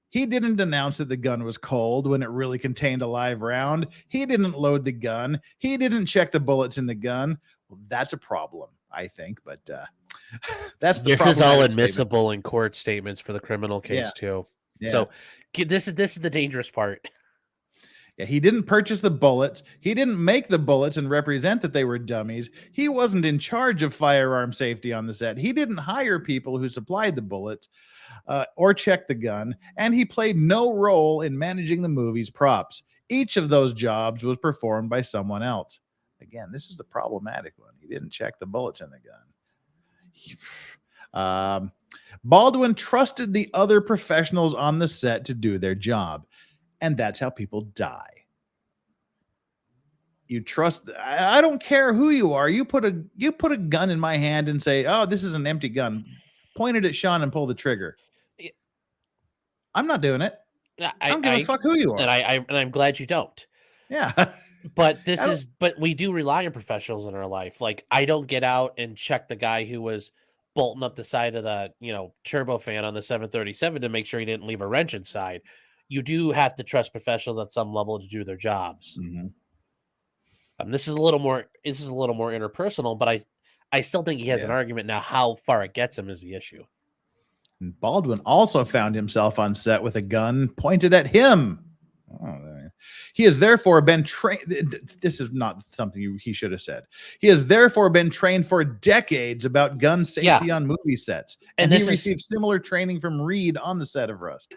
He didn't announce that the gun was cold when it really contained a live round. He didn't load the gun. He didn't check the bullets in the gun. Well, that's a problem, I think, but that's the This is all problematic admissible in court statements for the criminal case too. Yeah. So this is the dangerous part. Yeah, he didn't purchase the bullets. He didn't make the bullets and represent that they were dummies. He wasn't in charge of firearm safety on the set. He didn't hire people who supplied the bullets or check the gun, and he played no role in managing the movie's props. Each of those jobs was performed by someone else. Again, this is the problematic one. He didn't check the bullets in the gun. Baldwin trusted the other professionals on the set to do their job, and that's how people die. You trust. I don't care who you are. You put a gun in my hand and say, "Oh, this is an empty gun." Point it at Sean and pull the trigger. I'm not doing it. I don't give a fuck who you are. And I'm glad you don't. Yeah. But but we do rely on professionals in our life. Like, I don't get out and check the guy who was bolting up the side of the, turbofan on the 737 to make sure he didn't leave a wrench inside. You do have to trust professionals at some level to do their jobs. Mm-hmm. This is a little more interpersonal, but I still think he has an argument. Now, how far it gets him is the issue. And Baldwin also found himself on set with a gun pointed at him. He has therefore been trained. This is not something he should have said. He has therefore been trained for decades about gun safety on movie sets. And he received similar training from Reed on the set of Rust.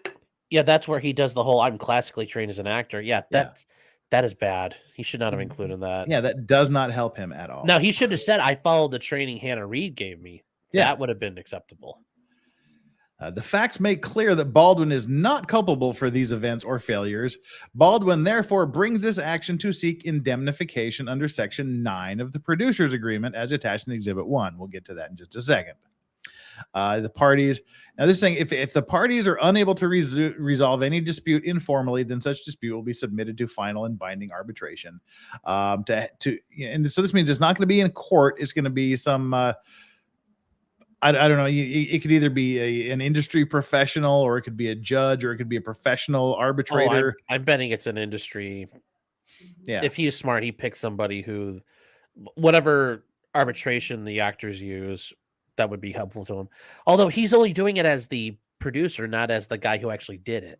Yeah, that's where he does the whole "I'm classically trained as an actor." Yeah, that is bad. He should not have included that. Yeah, that does not help him at all. No, he should have said, "I followed the training Hannah Reed gave me." Yeah. That would have been acceptable. The facts make clear that Baldwin is not culpable for these events or failures. Baldwin therefore brings this action to seek indemnification under Section 9 of the Producers Agreement as attached in Exhibit 1. We'll get to that in just a second. The parties... Now, this thing, if the parties are unable to resolve any dispute informally, then such dispute will be submitted to final and binding arbitration. And so this means it's not going to be in court. It's going to be some... I don't know. It could either be an industry professional, or it could be a judge, or it could be a professional arbitrator. I'm betting it's an industry. Yeah. If he is smart, he picks somebody who, whatever arbitration the actors use, that would be helpful to him. Although he's only doing it as the producer, not as the guy who actually did it.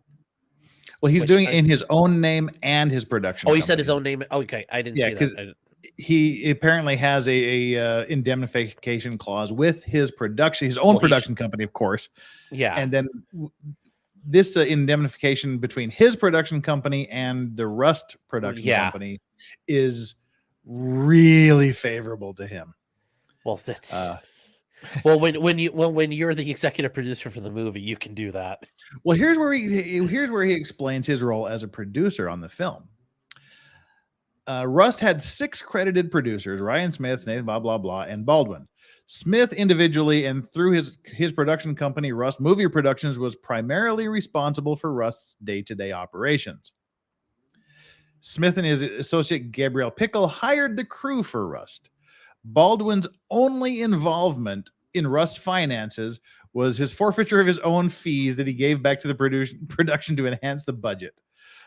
Well, he's doing it in his own name and his production. Oh, he said his own name. Okay, I didn't see that. He apparently has a indemnification clause with his own production company, of course. Yeah. And then this indemnification between his production company and the Rust production company is really favorable to him. Well, that's well, when you're the executive producer for the movie, you can do that. Well, here's where he explains his role as a producer on the film. Rust had 6 credited producers: Ryan Smith, Nathan blah blah blah, and Baldwin. Smith individually and through his production company, Rust Movie Productions, was primarily responsible for Rust's day-to-day operations. Smith and his associate Gabriel Pickle hired the crew for Rust. Baldwin's only involvement in Rust's finances was his forfeiture of his own fees that he gave back to the production to enhance the budget.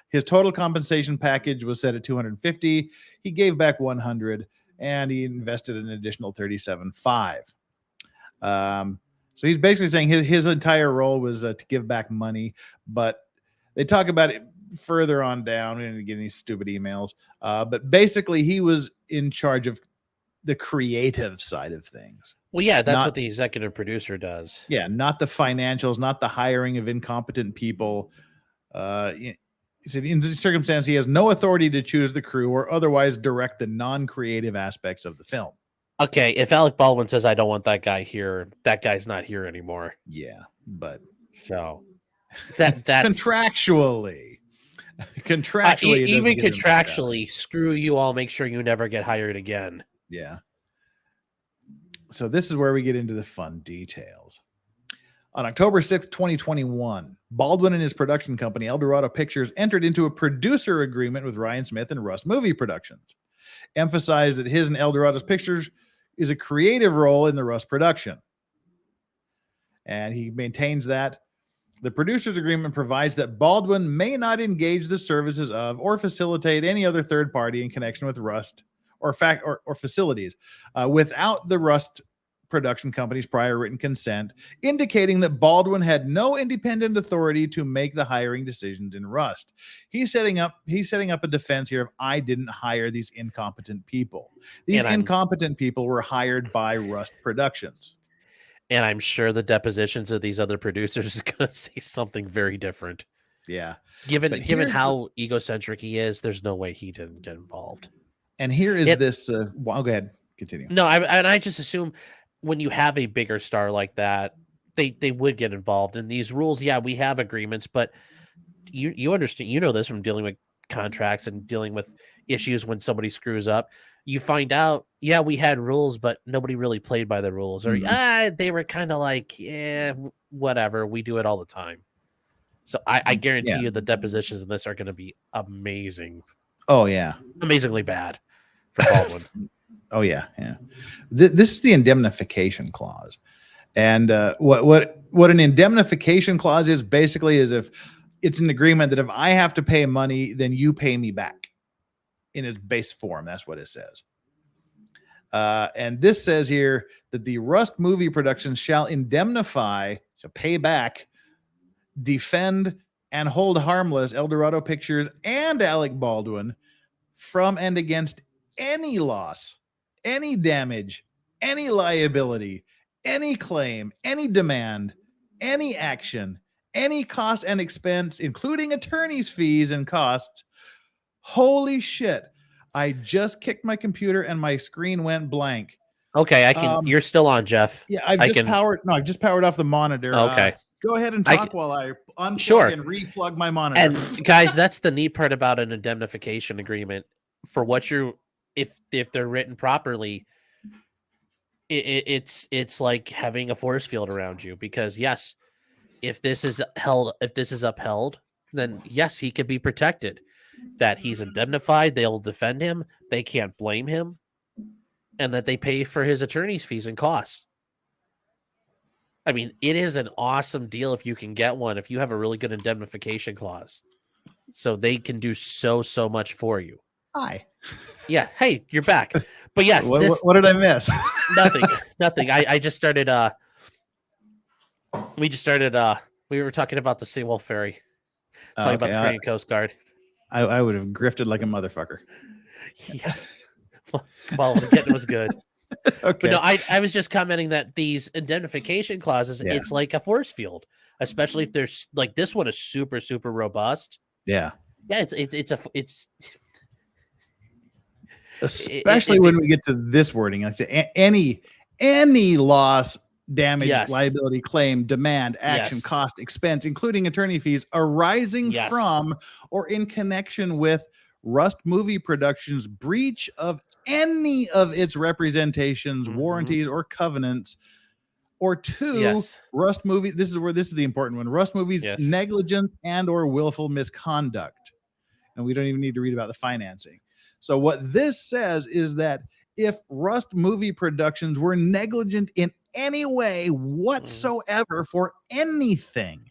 His total compensation package was set at $250. He gave back $100, and he invested an additional $37.5. So he's basically saying his entire role was to give back money, but they talk about it further on down and getting these stupid emails. But basically, he was in charge of the creative side of things. Well, yeah, that's what the executive producer does. Yeah, not the financials, not the hiring of incompetent people. He said, in this circumstance, he has no authority to choose the crew or otherwise direct the non-creative aspects of the film. Okay, if Alec Baldwin says, "I don't want that guy here," that guy's not here anymore. Yeah, but so that's contractually, even contractually, screw you all. Make sure you never get hired again. Yeah. So this is where we get into the fun details. On October 6th, 2021, Baldwin and his production company, Eldorado Pictures, entered into a producer agreement with Ryan Smith and Rust Movie Productions, emphasized that his and Eldorado's Pictures is a creative role in the Rust production. And he maintains that the producer's agreement provides that Baldwin may not engage the services of or facilitate any other third party in connection with Rust or facilities without the Rust production company's prior written consent, indicating that Baldwin had no independent authority to make the hiring decisions in Rust. He's setting up a defense here of I didn't hire these incompetent people. These incompetent people were hired by Rust Productions. And I'm sure the depositions of these other producers is going to say something very different. Yeah. Given how egocentric he is, there's no way he didn't get involved. And here is this. Well, go ahead. Continue. No, I just assume when you have a bigger star like that, they would get involved in these rules. Yeah, we have agreements, but you understand, you know this from dealing with contracts and dealing with issues when somebody screws up. You find out, yeah, we had rules, but nobody really played by the rules, or they were kind of like, yeah, whatever. We do it all the time. So I guarantee you the depositions in this are going to be amazing. Oh yeah, amazingly bad for Baldwin. Oh yeah. This is the indemnification clause, and what an indemnification clause is basically is if it's an agreement that if I have to pay money, then you pay me back. In its base form, that's what it says. And this says here that the Rust movie productions shall indemnify, to pay back, defend, and hold harmless Eldorado Pictures and Alec Baldwin from and against any loss, any damage, any liability, any claim, any demand, any action, any cost and expense, including attorney's fees and costs. Holy shit. I just kicked my computer and my screen went blank. Okay, I can. You're still on, Jeff. Yeah, I've just powered off the monitor. Okay. Go ahead and talk while I unplug and replug my monitor. And guys, that's the neat part about an indemnification agreement. For what if they're written properly, it's like having a force field around you, because yes, if this is upheld, then yes, he could be protected. That he's indemnified, they'll defend him, they can't blame him, and that they pay for his attorney's fees and costs. I mean, it is an awesome deal if you can get one, if you have a really good indemnification clause. So they can do so much for you. Hi. Yeah, hey, you're back. But yes, what did I miss? Nothing. I just started we were talking about the Seawolf Ferry. Talking about the Korean Coast Guard. I would have grifted like a motherfucker. Yeah. Well, it was good. Okay. But no, I was just commenting that these indemnification clauses, it's like a force field, especially if there's like this one is super robust. Yeah. Yeah, it's especially when we get to this wording, like any loss, damage, liability, claim, demand, action, cost, expense, including attorney fees arising from or in connection with Rust Movie Productions' breach of any of its representations, warranties, or covenants, or two, Rust Movie. This is the important one. Rust Movies' negligence and or willful misconduct. And we don't even need to read about the financing. So what this says is that if Rust Movie Productions were negligent in any way whatsoever for anything,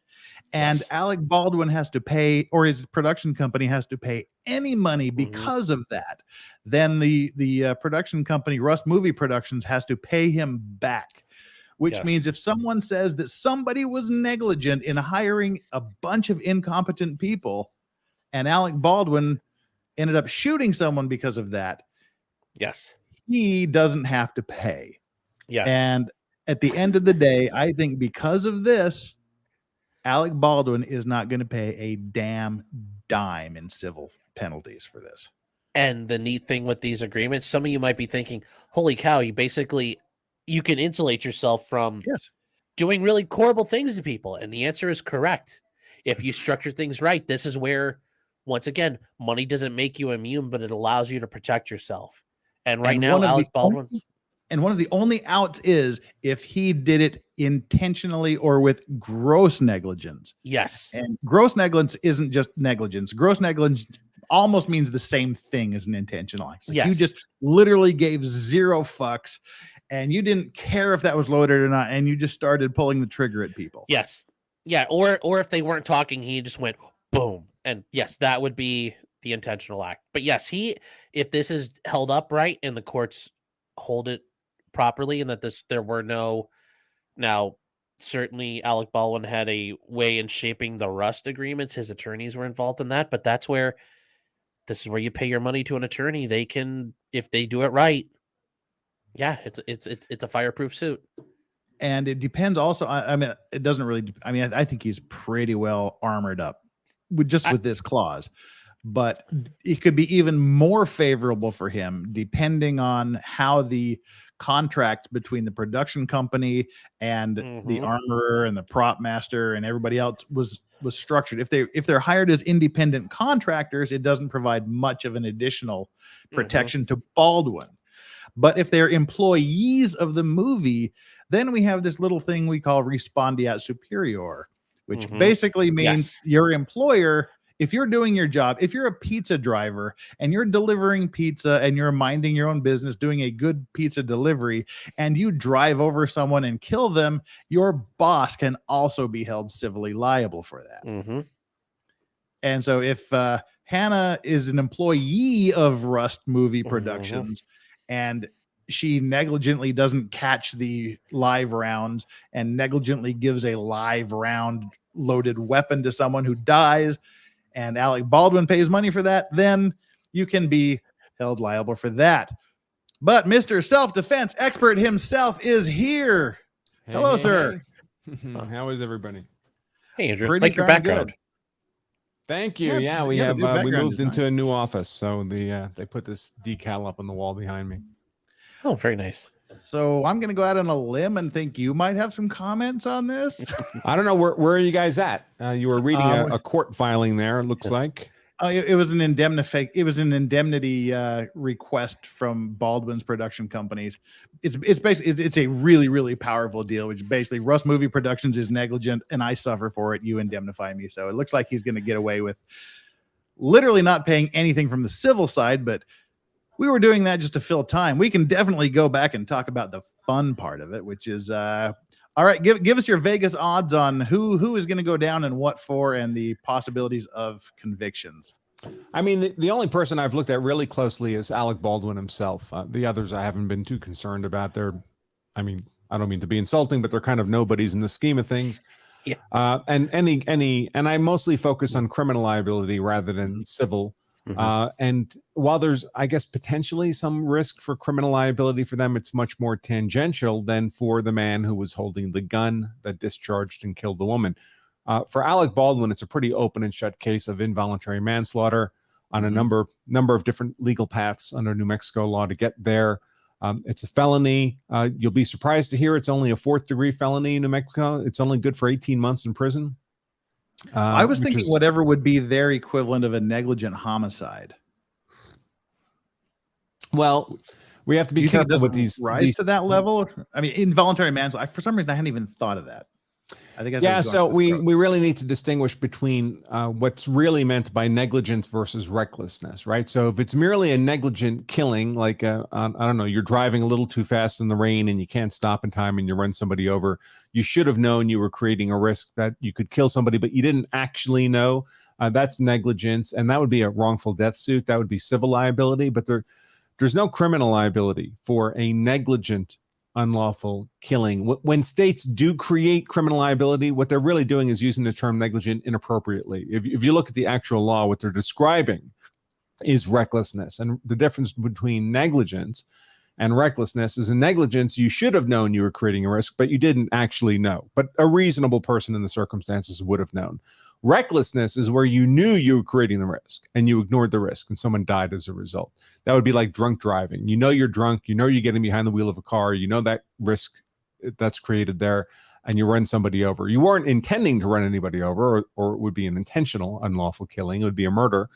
and Alec Baldwin has to pay, or his production company has to pay any money because of that, then the production company, Rust Movie Productions, has to pay him back. Which means if someone says that somebody was negligent in hiring a bunch of incompetent people, and Alec Baldwin ended up shooting someone because of that, he doesn't have to pay. And at the end of the day, I think because of this, Alec Baldwin is not going to pay a damn dime in civil penalties for this. And the neat thing with these agreements, some of you might be thinking, holy cow, you can insulate yourself from doing really horrible things to people. And the answer is correct. If you structure things right, this is where, once again, money doesn't make you immune, but it allows you to protect yourself. And now, Alec Baldwin... And one of the only outs is if he did it intentionally or with gross negligence. Yes. And gross negligence isn't just negligence. Gross negligence almost means the same thing as an intentional act. You just literally gave zero fucks and you didn't care if that was loaded or not, and you just started pulling the trigger at people. Yes. Yeah, or if they weren't talking, he just went boom. And yes, that would be the intentional act. But yes, if this is held up right and the courts hold it properly and that there were no, now certainly Alec Baldwin had a way in shaping the Rust agreements. His attorneys were involved in that, but this is where you pay your money to an attorney. They can, if they do it right. Yeah, it's a fireproof suit. And it depends also. I mean, it doesn't really. I mean, I think he's pretty well armored up with this clause, but it could be even more favorable for him depending on how the contract between the production company and the armorer and the prop master and everybody else was structured. If they're hired as independent contractors, it doesn't provide much of an additional protection to Baldwin. But if they're employees of the movie, then we have this little thing we call respondeat superior, which basically means your employer, if you're doing your job, if you're a pizza driver and you're delivering pizza and you're minding your own business, doing a good pizza delivery, and you drive over someone and kill them, your boss can also be held civilly liable for that. And so if Hannah is an employee of Rust Movie Productions, and she negligently doesn't catch the live rounds and negligently gives a live round loaded weapon to someone who dies, and Alec Baldwin pays money for that, then you can be held liable for that. But Mr. Self-Defense expert himself is here. Hello, sir. How is everybody? Hey, Andrew. Pretty Like your background. good. Thank you. Yeah, we moved into a new office, so they put this decal up on the wall behind me. Oh, very nice. So I'm going to go out on a limb and think you might have some comments on this. I don't know, where are you guys at? You were reading a court filing there. It looks like it was an indemnity request from Baldwin's production companies. It's basically it's a really, really powerful deal, which basically Rust Movie Productions is negligent and I suffer for it. You indemnify me. So it looks like he's going to get away with literally not paying anything from the civil side, but we were doing that just to fill time. We can definitely go back and talk about the fun part of it, which is all right. Give us your Vegas odds on who is going to go down and what for, and the possibilities of convictions. I mean, the only person I've looked at really closely is Alec Baldwin himself. The others I haven't been too concerned about. I don't mean to be insulting, but they're kind of nobodies in the scheme of things. Yeah. And I mostly focus on criminal liability rather than civil. And while there's, I guess, potentially some risk for criminal liability for them, it's much more tangential than for the man who was holding the gun that discharged and killed the woman. For Alec Baldwin, it's a pretty open and shut case of involuntary manslaughter on a number of different legal paths under New Mexico law to get there. It's a felony. You'll be surprised to hear it's only a 4th-degree felony in New Mexico. It's only good for 18 months in prison. I was thinking whatever would be their equivalent of a negligent homicide. Well, we have to be careful with these rise to that level. I mean, involuntary manslaughter. For some reason, I hadn't even thought of that. I think so we really need to distinguish between what's really meant by negligence versus recklessness, right? So if it's merely a negligent killing, like I don't know, you're driving a little too fast in the rain and you can't stop in time and you run somebody over, you should have known you were creating a risk that you could kill somebody, but you didn't actually know. That's negligence, and that would be a wrongful death suit. That would be civil liability, but there's no criminal liability for a negligent unlawful killing. When states do create criminal liability, what they're really doing is using the term negligent inappropriately. If you look at the actual law, what they're describing is recklessness. And the difference between negligence and recklessness is in negligence, you should have known you were creating a risk, but you didn't actually know. But a reasonable person in the circumstances would have known. Recklessness is where you knew you were creating the risk and you ignored the risk and someone died as a result. That would be like drunk driving. You know you're drunk, you know you're getting behind the wheel of a car, you know that risk that's created there, and you run somebody over. You weren't intending to run anybody over, or it would be an intentional unlawful killing. It would be a murder.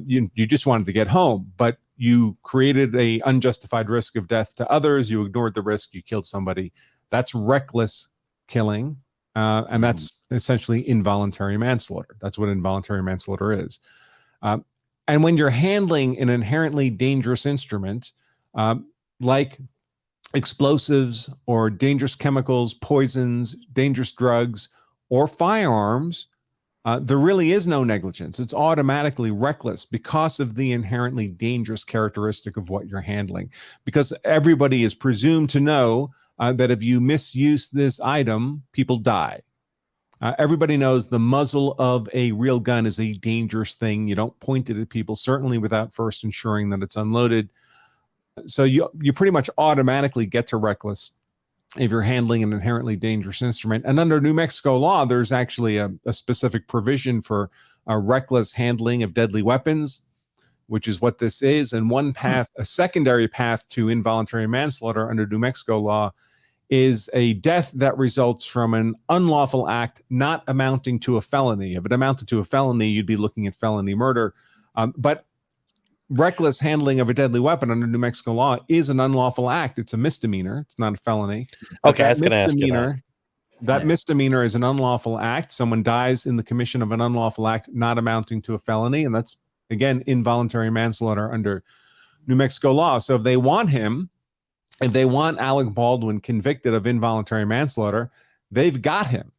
You just wanted to get home, but you created a unjustified risk of death to others. You ignored the risk. You killed somebody. That's reckless killing. And that's essentially involuntary manslaughter. That's what involuntary manslaughter is. And when you're handling an inherently dangerous instrument, like explosives or dangerous chemicals, poisons, dangerous drugs, or firearms, there really is no negligence. It's automatically reckless because of the inherently dangerous characteristic of what you're handling. Because everybody is presumed to know that if you misuse this item, people die. Everybody knows the muzzle of a real gun is a dangerous thing. You don't point it at people, certainly without first ensuring that it's unloaded. So you pretty much automatically get to reckless if you're handling an inherently dangerous instrument. And under New Mexico law, there's actually a specific provision for reckless handling of deadly weapons, which is what this is. And one path, a secondary path to involuntary manslaughter under New Mexico law, is a death that results from an unlawful act not amounting to a felony. If it amounted to a felony, you'd be looking at felony murder. But reckless handling of a deadly weapon under New Mexico law is an unlawful act. It's a misdemeanor. It's not a felony. Okay, I was going to ask you that. That misdemeanor is an unlawful act. Someone dies in the commission of an unlawful act not amounting to a felony, and that's, again, involuntary manslaughter under New Mexico law. So if they want Alec Baldwin convicted of involuntary manslaughter, they've got him.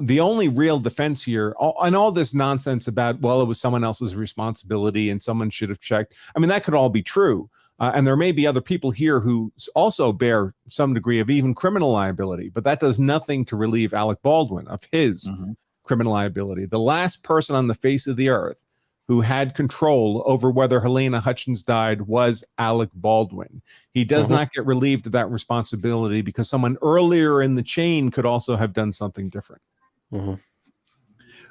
The only real defense here, and all this nonsense about, well, it was someone else's responsibility and someone should have checked. I mean, that could all be true. And there may be other people here who also bear some degree of even criminal liability, but that does nothing to relieve Alec Baldwin of his criminal liability. The last person on the face of the earth who had control over whether Helena Hutchins died was Alec Baldwin. He does not get relieved of that responsibility because someone earlier in the chain could also have done something different.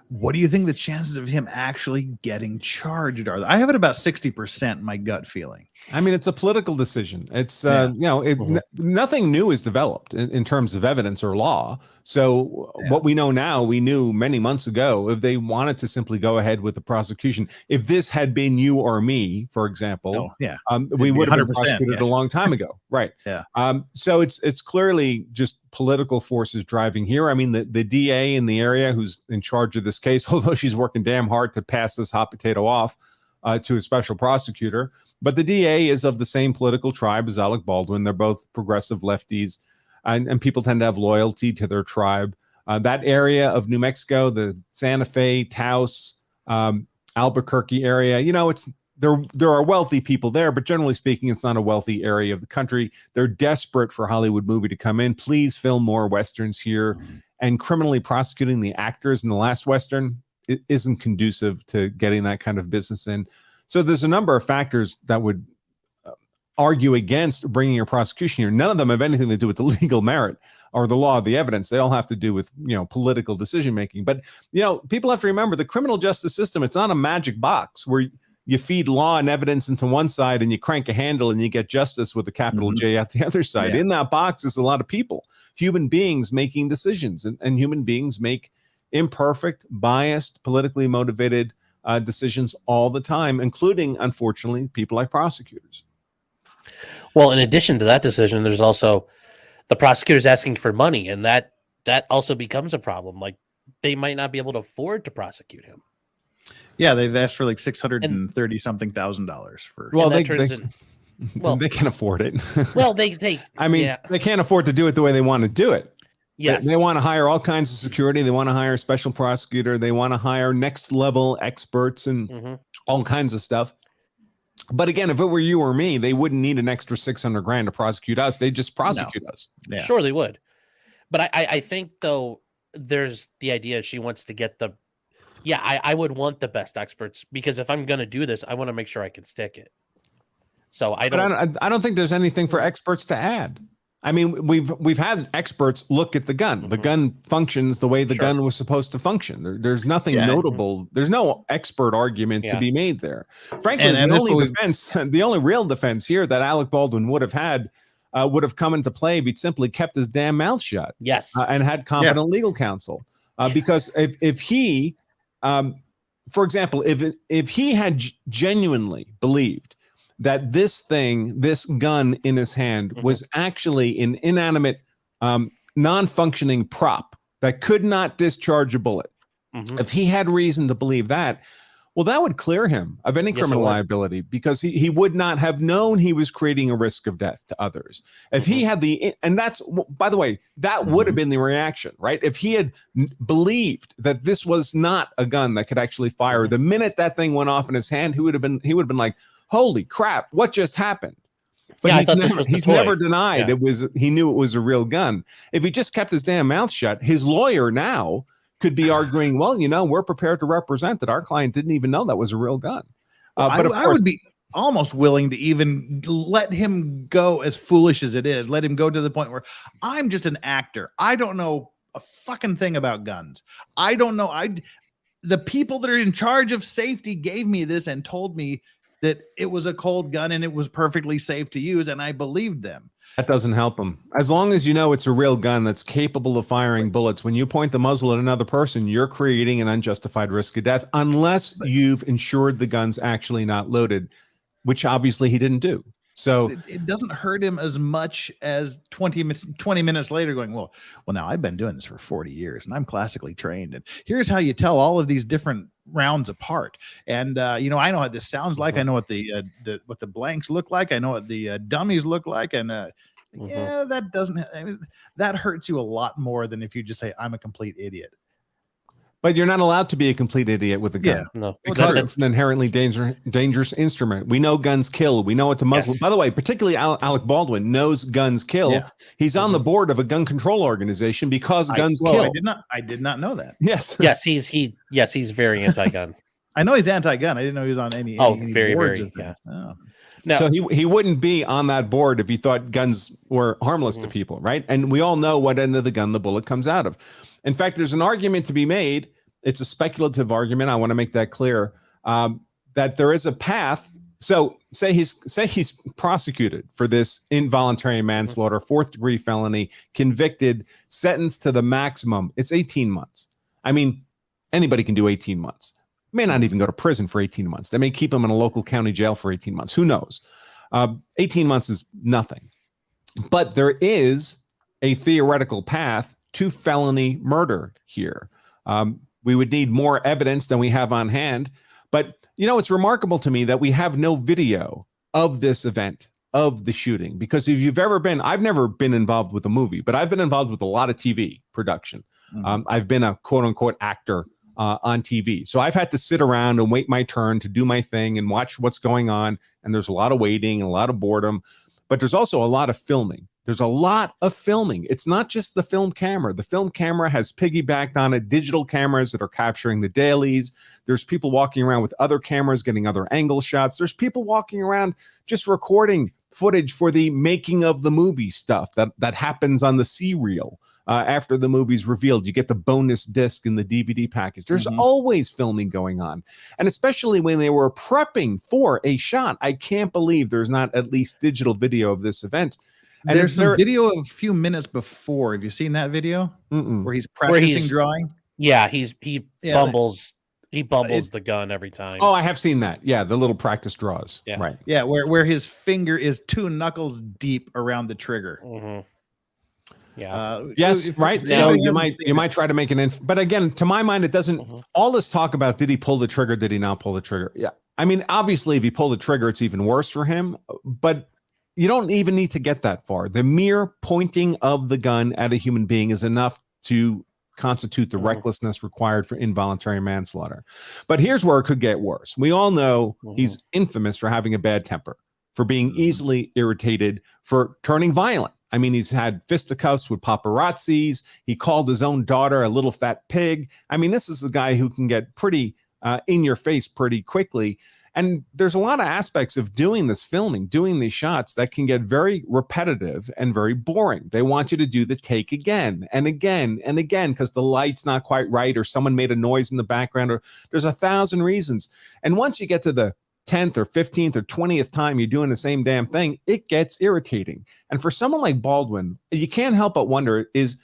What do you think the chances of him actually getting charged are? I have it about 60%, my gut feeling. I mean, it's a political decision. It's, nothing new is developed in terms of evidence or law. So what we know now, we knew many months ago. If they wanted to simply go ahead with the prosecution, if this had been you or me, for example, we would have been prosecuted a long time ago. Right. So it's clearly just political forces driving here. I mean, the DA in the area who's in charge of this case, although she's working damn hard to pass this hot potato off to a special prosecutor, but the DA is of the same political tribe as Alec Baldwin. They're both progressive lefties, and people tend to have loyalty to their tribe. That area of New Mexico, the Santa Fe, Taos, Albuquerque area, there are wealthy people there, but generally speaking, it's not a wealthy area of the country. They're desperate for Hollywood movie to come in. Please film more Westerns here. And criminally prosecuting the actors in the last Western, it isn't conducive to getting that kind of business in. So there's a number of factors that would argue against bringing a prosecution here. None of them have anything to do with the legal merit or the law of the evidence. They all have to do with, political decision making. But, people have to remember the criminal justice system, it's not a magic box where you feed law and evidence into one side and you crank a handle and you get justice with a capital J at the other side. In that box is a lot of people, human beings making decisions, and human beings make imperfect, biased, politically motivated decisions all the time, including, unfortunately, people like prosecutors. Well, in addition to that decision, there's also the prosecutors asking for money, and that also becomes a problem. Like, they might not be able to afford to prosecute him. Yeah, they've asked for like $630-something thousand for. Well, they can afford it. Well, they I mean, they can't afford to do it the way they want to do it. Yes, they want to hire all kinds of security. They want to hire a special prosecutor. They want to hire next level experts and all kinds of stuff. But again, if it were you or me, they wouldn't need an extra $600,000 to prosecute us. They just prosecute us. Yeah. Sure, they would. But I think though, there's the idea she wants to get the. Yeah, I would want the best experts, because if I'm going to do this, I want to make sure I can stick it. So I don't think there's anything for experts to add. I mean, we've had experts look at the gun. The gun functions the way the gun was supposed to function. There's nothing notable. There's no expert argument to be made there. Frankly, the only real defense here that Alec Baldwin would have had would have come into play if he'd simply kept his damn mouth shut. Yes, and had competent legal counsel. Because if he, for example, if he had genuinely believed that this gun in his hand was actually an inanimate, non-functioning prop that could not discharge a bullet. If he had reason to believe that, Well, that would clear him of any Yes, it criminal would. liability because he would not have known he was creating a risk of death to others. If he had and that's, by the way, that would have been the reaction, right? If he had believed that this was not a gun that could actually fire, the minute that thing went off in his hand, he would have been like, holy crap, what just happened? But Yeah, I thought this was the he's toy. never denied Yeah. he knew it was a real gun. If he just kept his damn mouth shut, his lawyer now could be arguing, well, we're prepared to represent that our client didn't even know that was a real gun. But of I course, would be almost willing to even let him go, as foolish as it is. Let him go to the point where I'm just an actor. I don't know a fucking thing about guns. I don't know. The people that are in charge of safety gave me this and told me that it was a cold gun and it was perfectly safe to use, and I believed them. that doesn't help him. As long as you know it's a real gun that's capable of firing bullets, when you point the muzzle at another person, you're creating an unjustified risk of death unless you've ensured the gun's actually not loaded, which obviously he didn't do. So it doesn't hurt him as much as 20 minutes later going, well, now I've been doing this for 40 years and I'm classically trained. And here's how you tell all of these different rounds apart. And, I know what this sounds like. I know what the blanks look like. I know what the dummies look like. And, yeah, that doesn't, that hurts you a lot more than if you just say, I'm a complete idiot. But you're not allowed to be a complete idiot with a gun. Yeah. No, Because it's an inherently dangerous instrument. We know guns kill. We know what the muzzle. Yes. By the way, particularly Alec Baldwin knows guns kill. Yeah. He's on the board of a gun control organization because guns kill. I did not know that. Yes. yes, he's very anti-gun. I know he's anti-gun. I didn't know he was on any. any very, boards very, of things. Oh. Now, So he wouldn't be on that board if he thought guns were harmless to people, right? And we all know what end of the gun the bullet comes out of. In fact, there's an argument to be made. It's a speculative argument. I want to make that clear, that there is a path. So say he's prosecuted for this involuntary manslaughter, 4th-degree felony, convicted, sentenced to the maximum. It's 18 months. I mean, anybody can do 18 months. May not even go to prison for 18 months. They may keep him in a local county jail for 18 months. Who knows? 18 months is nothing. But there is a theoretical path to felony murder here. We would need more evidence than we have on hand. But, it's remarkable to me that we have no video of this event, of the shooting. Because if you've ever been, I've never been involved with a movie, but I've been involved with a lot of TV production. I've been a quote unquote actor on TV. So I've had to sit around and wait my turn to do my thing and watch what's going on. And there's a lot of waiting and a lot of boredom, but there's also a lot of filming. There's a lot of filming. It's not just the film camera. The film camera has piggybacked on it, digital cameras that are capturing the dailies. There's people walking around with other cameras, getting other angle shots. There's people walking around just recording footage for the making of the movie stuff that happens on the C-reel after the movie's revealed. You get the bonus disc in the DVD package. There's always filming going on. And especially when they were prepping for a shot, I can't believe there's not at least digital video of this event. And there's some video of a few minutes before. Have you seen that video where he's practicing drawing? Yeah, he bumbles. He bumbles the gun every time. Oh, I have seen that. Yeah, the little practice draws. Yeah. Right. Yeah, where his finger is 2 knuckles deep around the trigger. Yeah. Yes, right. Now, So you might try to make an but again, to my mind, it doesn't. All this talk about did he pull the trigger? Did he not pull the trigger? Yeah. I mean, obviously, if he pulled the trigger, it's even worse for him. But you don't even need to get that far. The mere pointing of the gun at a human being is enough to constitute the recklessness required for involuntary manslaughter. But here's where it could get worse. We all know he's infamous for having a bad temper, for being easily irritated, for turning violent. I mean, he's had fisticuffs with paparazzis. He called his own daughter a little fat pig. I mean, this is a guy who can get pretty in your face pretty quickly. And there's a lot of aspects of doing this filming, doing these shots that can get very repetitive and very boring. They want you to do the take again and again and again because the light's not quite right or someone made a noise in the background or there's 1,000 reasons. And once you get to the 10th or 15th or 20th time you're doing the same damn thing, it gets irritating. And for someone like Baldwin, you can't help but wonder, is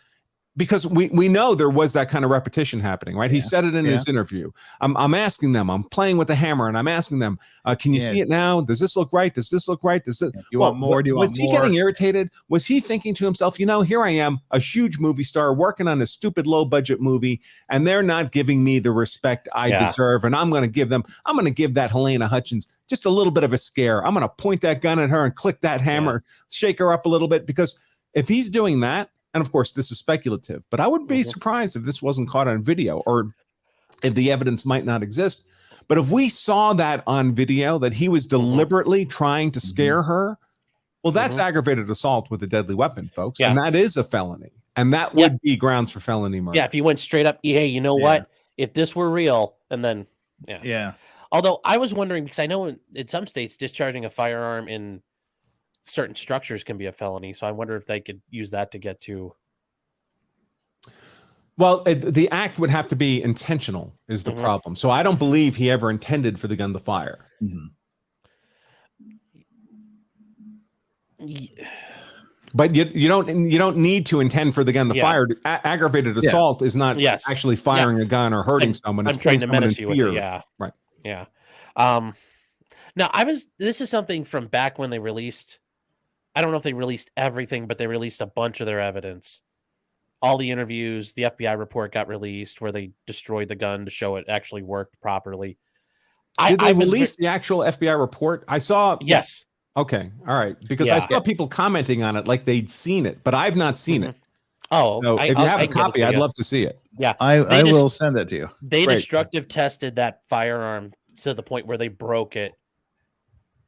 because we know there was that kind of repetition happening, right? He said it in his interview. I'm asking them, I'm playing with the hammer and I'm asking them, can you see it now? Does this look right? Does this look right? Does it? You want more? Do you want more? Was he getting irritated? Was he thinking to himself, here I am, a huge movie star working on a stupid low budget movie, and they're not giving me the respect I deserve, and I'm going to give that Helena Hutchins just a little bit of a scare. I'm going to point that gun at her and click that hammer, shake her up a little bit, because if he's doing that, and of course this is speculative, but I would be surprised if this wasn't caught on video, or if the evidence might not exist. But if we saw that on video, that he was deliberately trying to scare her, well, that's aggravated assault with a deadly weapon, folks. And that is a felony. And that would be grounds for felony murder. Yeah, if you went straight up, hey, you know what? If this were real, and then, Although I was wondering, because I know in some states, discharging a firearm in certain structures can be a felony. So I wonder if they could use that to get to. Well, the act would have to be intentional is the problem. So I don't believe he ever intended for the gun to fire. But you don't need to intend for the gun to fire. Aggravated assault is not actually firing a gun or hurting someone. I'm trying to menace you with it. Right. Yeah. Now this is something from back when they released, I don't know if they released everything, but they released a bunch of their evidence. All the interviews, the FBI report got released where they destroyed the gun to show it actually worked properly. Did they release the actual FBI report? I saw. Yes. Okay. All right. Because I saw people commenting on it like they'd seen it, but I've not seen it. Oh, so if you have a copy, I'd love to see it. Yeah. I will send that to you. They destructive tested that firearm to the point where they broke it,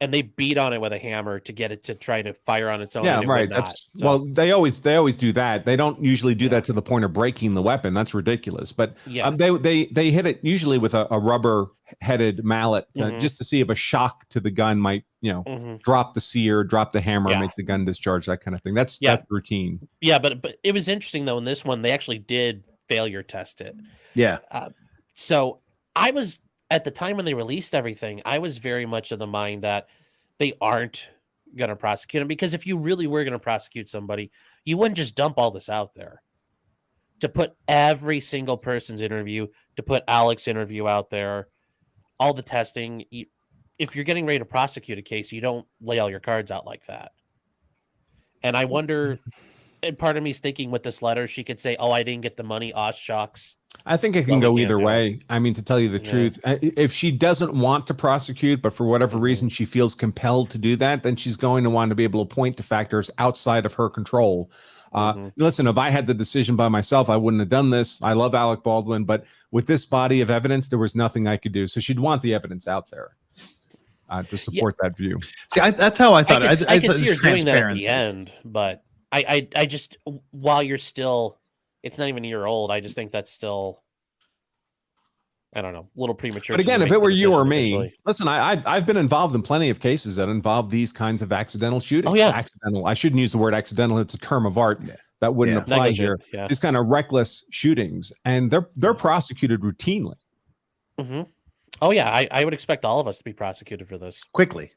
and they beat on it with a hammer to get it to try to fire on its own. Yeah, right. Well, they always do that. They don't usually do that to the point of breaking the weapon. That's ridiculous. But they hit it usually with a rubber-headed mallet just to see if a shock to the gun might, drop the sear, drop the hammer, make the gun discharge, that kind of thing. That's routine. Yeah, but it was interesting though. In this one, they actually did failure test it. Yeah. So I was, at the time when they released everything, I was very much of the mind that they aren't going to prosecute him, because if you really were going to prosecute somebody, you wouldn't just dump all this out there. To put every single person's interview, to put Alec's interview out there, all the testing. If you're getting ready to prosecute a case, you don't lay all your cards out like that. And I wonder, and part of me is thinking with this letter, she could say, "Oh, I didn't get the money. Aw, shucks." I think it can go either way. I mean, to tell you the truth, if she doesn't want to prosecute, but for whatever reason she feels compelled to do that, then she's going to want to be able to point to factors outside of her control. Listen, if I had the decision by myself, I wouldn't have done this. I love Alec Baldwin, but with this body of evidence, there was nothing I could do. So she'd want the evidence out there to support that view. See, that's how I thought. I could see her doing that at the end, but I just, while you're still, it's not even a year old, I just think that's still, I don't know, a little premature. But again, if it were you or me, listen, I've been involved in plenty of cases that involve these kinds of accidental shootings. Oh, yeah. Accidental. I shouldn't use the word accidental. It's a term of art that wouldn't apply here. Yeah. These kind of reckless shootings, and they're prosecuted routinely. Oh yeah, I would expect all of us to be prosecuted for this quickly.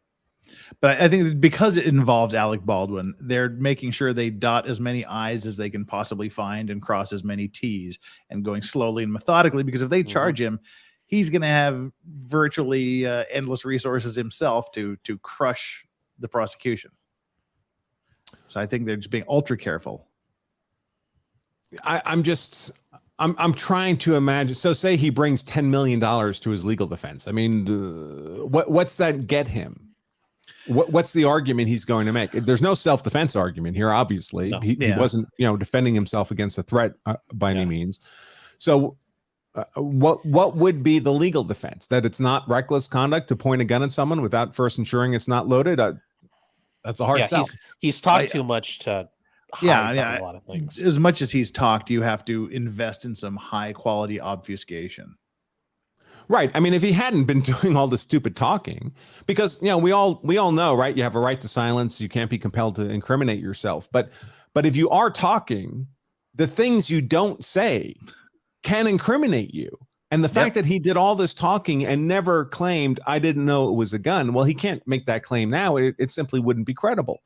But I think because it involves Alec Baldwin, they're making sure they dot as many I's as they can possibly find and cross as many T's, and going slowly and methodically, because if they charge him, he's going to have virtually endless resources himself to crush the prosecution. So I think they're just being ultra careful. I'm trying to imagine. So say he brings $10 million to his legal defense. I mean, what's that get him? What's the argument he's going to make? There's no self-defense argument here. Obviously, he wasn't, defending himself against a threat by any means. So, what would be the legal defense? That it's not reckless conduct to point a gun at someone without first ensuring it's not loaded. That's a hard sell. He's talked too much to. A lot of things. As much as he's talked, you have to invest in some high-quality obfuscation. Right. I mean, if he hadn't been doing all this stupid talking, because we all know, right? You have a right to silence. You can't be compelled to incriminate yourself. But if you are talking, the things you don't say can incriminate you. And the fact that he did all this talking and never claimed, "I didn't know it was a gun," well, he can't make that claim now. It simply wouldn't be credible.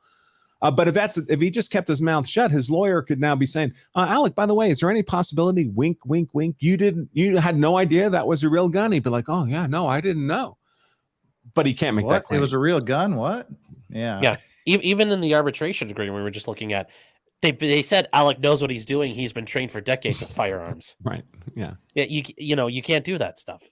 But if he just kept his mouth shut, his lawyer could now be saying, Alec, by the way, is there any possibility, wink, wink, wink, you had no idea that was a real gun? He'd be like, oh yeah, no, I didn't know. But he can't make that claim. It was a real gun? What? Yeah. Yeah. Even in the arbitration agreement we were just looking at, they said Alec knows what he's doing. He's been trained for decades with firearms. Right. Yeah. Yeah. You can't do that stuff.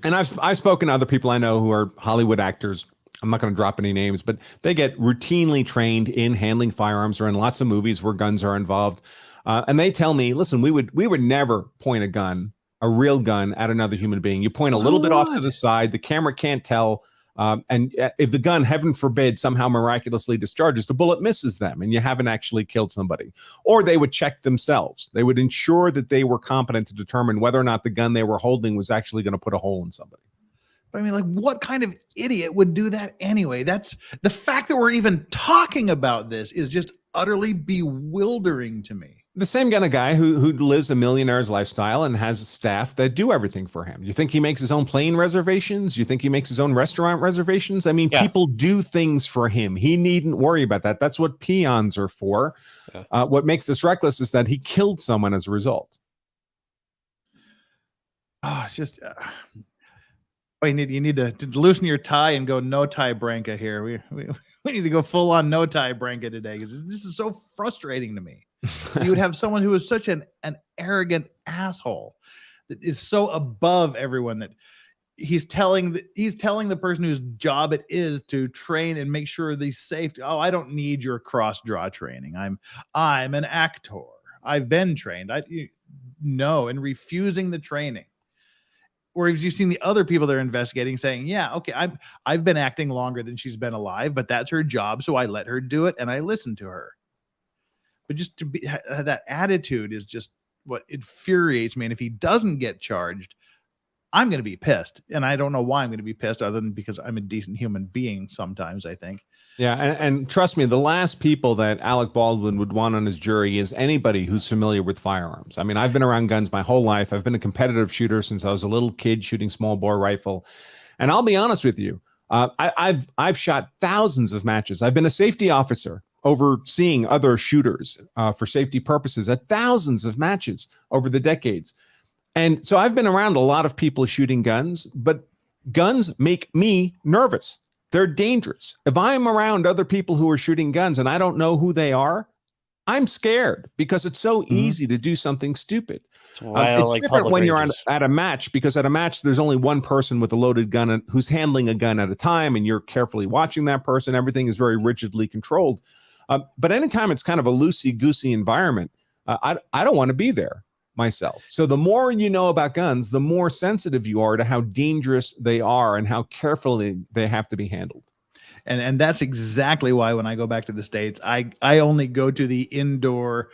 And I've spoken to other people I know who are Hollywood actors. I'm not going to drop any names, but they get routinely trained in handling firearms or in lots of movies where guns are involved. And they tell me, listen, we would never point a real gun at another human being. You point a little bit off to the side. The camera can't tell. And if the gun, heaven forbid, somehow miraculously discharges, the bullet misses them and you haven't actually killed somebody. Or they would check themselves. They would ensure that they were competent to determine whether or not the gun they were holding was actually going to put a hole in somebody. But I mean, like, what kind of idiot would do that anyway? That's the fact that we're even talking about this is just utterly bewildering to me. The same kind of guy who lives a millionaire's lifestyle and has staff that do everything for him. You think he makes his own plane reservations? You think he makes his own restaurant reservations? I mean, people do things for him. He needn't worry about that. That's what peons are for. Yeah. What makes this reckless is that he killed someone as a result. Oh, it's just... you need to loosen your tie and go no tie Branca here. We need to go full on no tie Branca today because this is so frustrating to me. You would have someone who is such an arrogant asshole that is so above everyone that he's telling the person whose job it is to train and make sure they're safe. Oh, I don't need your cross draw training. I'm an actor. I've been trained. And refusing the training. Or have you seen the other people they're investigating saying, yeah, okay, I've been acting longer than she's been alive, but that's her job, so I let her do it and I listen to her. But just to be that attitude is just what infuriates me. And if he doesn't get charged, I'm going to be pissed. And I don't know why I'm going to be pissed other than because I'm a decent human being sometimes, I think. Yeah, and trust me, the last people that Alec Baldwin would want on his jury is anybody who's familiar with firearms. I mean, I've been around guns my whole life. I've been a competitive shooter since I was a little kid shooting small bore rifle. And I'll be honest with you, I've shot thousands of matches. I've been a safety officer overseeing other shooters for safety purposes at thousands of matches over the decades. And so I've been around a lot of people shooting guns, but guns make me nervous. They're dangerous. If I'm around other people who are shooting guns and I don't know who they are, I'm scared because it's so easy to do something stupid. It's different when you're at a match, because at a match, there's only one person with a loaded gun who's handling a gun at a time, and you're carefully watching that person. Everything is very rigidly controlled. But anytime it's kind of a loosey-goosey environment, I don't want to be there myself. So the more you know about guns, the more sensitive you are to how dangerous they are and how carefully they have to be handled. And that's exactly why when I go back to the States, I only go to the indoor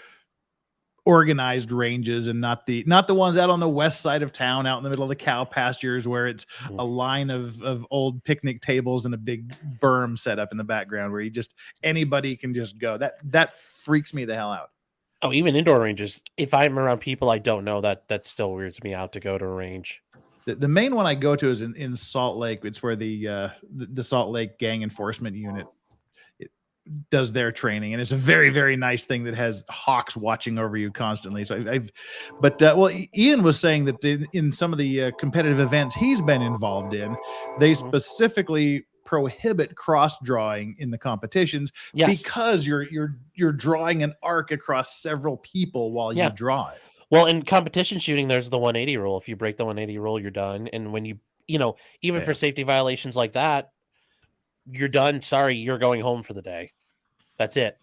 organized ranges and not the ones out on the west side of town, out in the middle of the cow pastures where it's a line of old picnic tables and a big berm set up in the background where anybody can just go. That freaks me the hell out. Oh, even indoor ranges. If I'm around people I don't know, that still weirds me out to go to a range. The main one I go to is in Salt Lake. It's where the Salt Lake Gang Enforcement Unit does their training, and it's a very, very nice thing that has hawks watching over you constantly. So Ian was saying that in some of the competitive events he's been involved in, they specifically prohibit cross drawing in the competitions because you're drawing an arc across several people while you draw it. Well, in competition shooting, there's the 180 rule. If you break the 180 rule, you're done. And when even for safety violations like that, you're done. Sorry, you're going home for the day. That's it.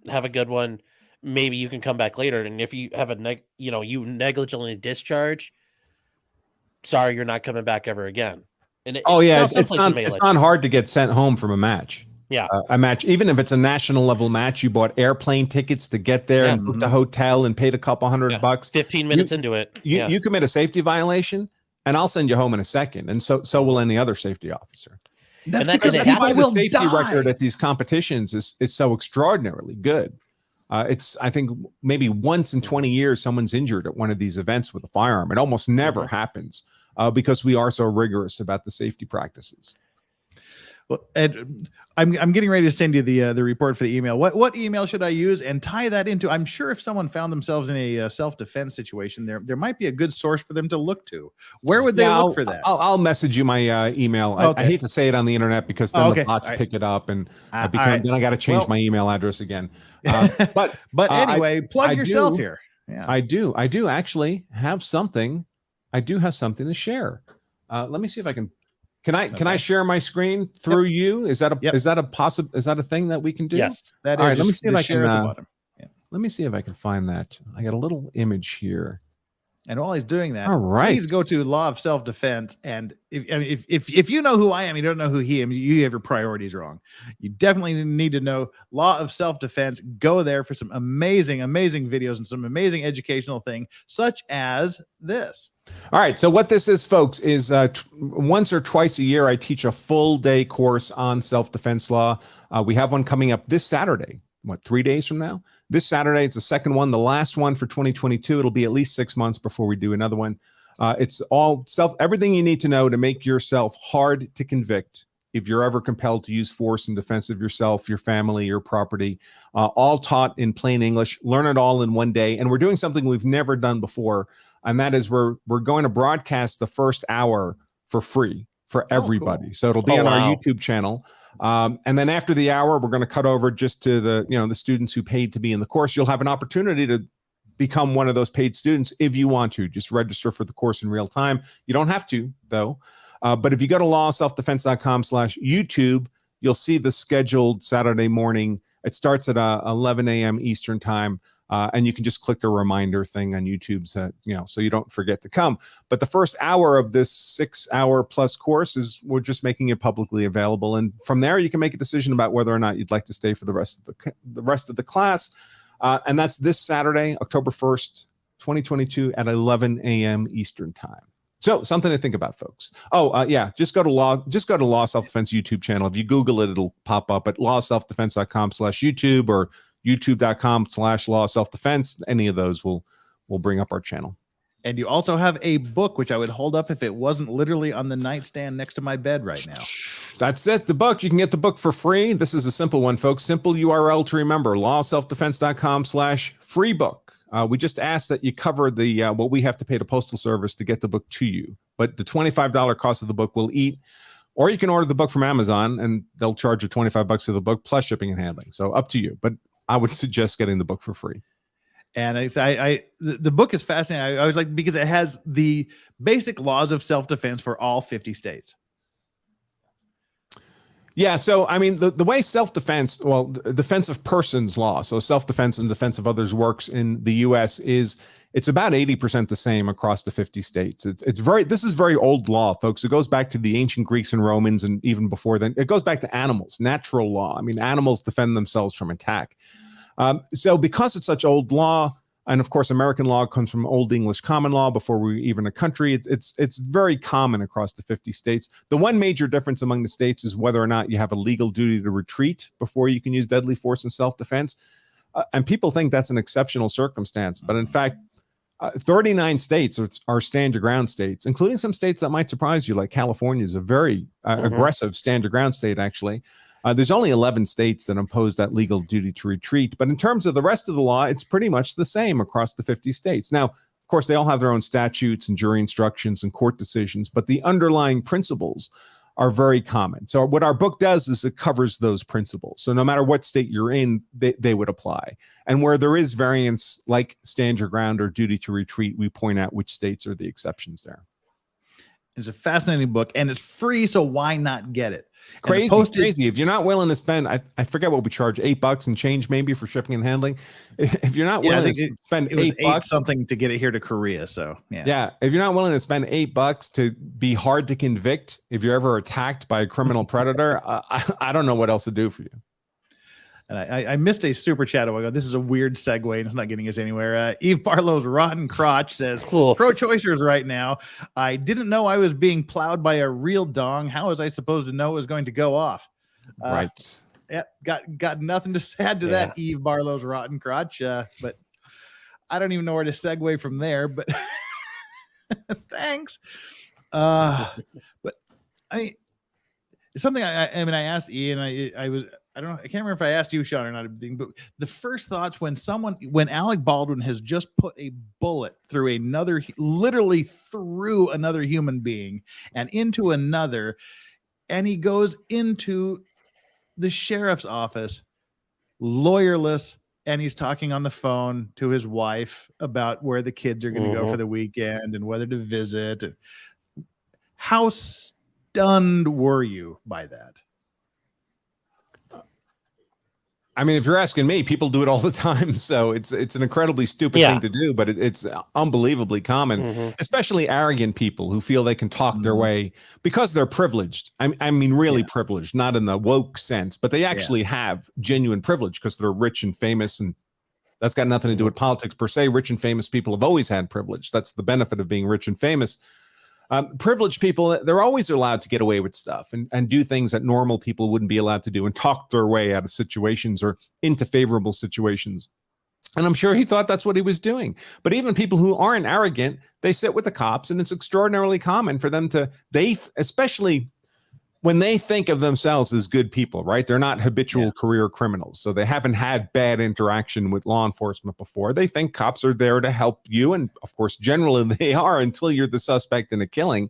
Have a good one. Maybe you can come back later. And if you have you negligently discharge, sorry, you're not coming back ever again. And it's not hard to get sent home from a match. Yeah, a match, even if it's a national level match, you bought airplane tickets to get there and booked a hotel and paid a couple $100. 15 minutes into it, you commit a safety violation, and I'll send you home in a second, and so will any other safety officer. That's because people will the safety die. record at these competitions is so extraordinarily good. I think maybe once in 20 years someone's injured at one of these events with a firearm. It almost never happens because we are so rigorous about the safety practices. Well, Ed, I'm getting ready to send you the report for the email. What email should I use and tie that into? I'm sure if someone found themselves in a self-defense situation, there might be a good source for them to look to. Where would they look for that? I'll message you my email. Okay. I hate to say it on the internet because then the bots pick it up, and then I got to change my email address again. But anyway, plug yourself here. Yeah. I do actually have something. I do have something to share. Let me see if I can. Can I share my screen through you? Is that a thing that we can do? Yes, that is. All right, let me see if I share can. at the bottom. Yeah. Let me see if I can find that. I got a little image here. And while he's doing that, all right, please go to Law of Self-Defense. And if you know who I am, you don't know who he is, you have your priorities wrong. You definitely need to know Law of Self-Defense. Go there for some amazing videos and some amazing educational thing, such as this. All right. So what this is, folks, is once or twice a year, I teach a full day course on self-defense law. We have one coming up this Saturday. 3 days from now? This Saturday, it's the second one, the last one for 2022. It'll be at least 6 months before we do another one. It's all everything you need to know to make yourself hard to convict if you're ever compelled to use force in defense of yourself, your family, your property, all taught in plain English. Learn it all in one day. And we're doing something we've never done before. And that is we're going to broadcast the first hour for free for everybody. Cool. So it'll be on our YouTube channel. And then after the hour, we're going to cut over just to the students who paid to be in the course. You'll have an opportunity to become one of those paid students if you want to. Just register for the course in real time. You don't have to, though. But if you go to lawofselfdefense.com/YouTube, you'll see the scheduled Saturday morning. It starts at 11 a.m. Eastern time. And you can just click the reminder thing on YouTube, so you don't forget to come. But the first hour of this 6 hour plus course we're just making it publicly available. And from there, you can make a decision about whether or not you'd like to stay for the rest of the class. And that's this Saturday, October 1st, 2022 at 11 a.m. Eastern time. So something to think about, folks. Just go to Law of Self-Defense YouTube channel. If you Google it, it'll pop up at lawofselfdefense.com/YouTube or youtube.com/law of self-defense. Any of those will bring up our channel. And you also have a book, which I would hold up if it wasn't literally on the nightstand next to my bed right now. That's it. The book. You can get the book for free. This is a simple one, folks. Simple URL to remember, lawofselfdefense.com/free book. We just ask that you cover the what we have to pay the postal service to get the book to you. But the $25 cost of the book will eat. Or you can order the book from Amazon, and they'll charge you $25 for the book plus shipping and handling. So up to you. But I would suggest getting the book for free. And the book is fascinating. I was like, because it has the basic laws of self-defense for all 50 states. Yeah. So, I mean, the way self-defense, defense of persons law, so self-defense and defense of others works in the U.S. it's about 80% the same across the 50 states. This is very old law, folks. It goes back to the ancient Greeks and Romans, and even before then. It goes back to animals, natural law. I mean, animals defend themselves from attack. So because it's such old law, and of course, American law comes from Old English common law before we were even a country. It's very common across the 50 states. The one major difference among the states is whether or not you have a legal duty to retreat before you can use deadly force in self-defense. And people think that's an exceptional circumstance. But in fact, 39 states are stand your ground states, including some states that might surprise you, like California is a very aggressive stand your ground state, actually. There's only 11 states that impose that legal duty to retreat. But in terms of the rest of the law, it's pretty much the same across the 50 states. Now, of course, they all have their own statutes and jury instructions and court decisions, but the underlying principles are very common. So what our book does is it covers those principles. So no matter what state you're in, they would apply. And where there is variance, like stand your ground or duty to retreat, we point out which states are the exceptions there. It's a fascinating book, and it's free, so why not get it? Crazy. If you're not willing to spend, I forget what we charge, $8 and change maybe for shipping and handling. If you're not willing to spend $8 something to get it here to Korea. So yeah. If you're not willing to spend $8 to be hard to convict, if you're ever attacked by a criminal predator, I don't know what else to do for you. And I missed a super chat a while ago. This is a weird segue, and it's not getting us anywhere. Eve Barlow's Rotten Crotch says, pro-choicers right now. I didn't know I was being plowed by a real dong. How was I supposed to know it was going to go off? Right. Yeah, got nothing to add to that, Eve Barlow's Rotten Crotch. But I don't even know where to segue from there. But thanks. But I mean, something I mean, I asked Ian, I don't know, I can't remember if I asked you, Sean, or not, but the first thoughts when Alec Baldwin has just put a bullet through literally through another human being and into another, and he goes into the sheriff's office, lawyerless, and he's talking on the phone to his wife about where the kids are going to go for the weekend and whether to visit. How stunned were you by that? I mean, if you're asking me, people do it all the time. So it's an incredibly stupid thing to do, but it's unbelievably common, especially arrogant people who feel they can talk their way because they're privileged. I mean, really privileged, not in the woke sense, but they actually have genuine privilege because they're rich and famous, and that's got nothing to do with politics per se. Rich and famous people have always had privilege. That's the benefit of being rich and famous. Privileged people, they're always allowed to get away with stuff and do things that normal people wouldn't be allowed to do and talk their way out of situations or into favorable situations. And I'm sure he thought that's what he was doing. But even people who aren't arrogant, they sit with the cops, and it's extraordinarily common for them to, especially when they think of themselves as good people, right? They're not habitual career criminals. So they haven't had bad interaction with law enforcement before. They think cops are there to help you. And of course, generally they are until you're the suspect in a killing.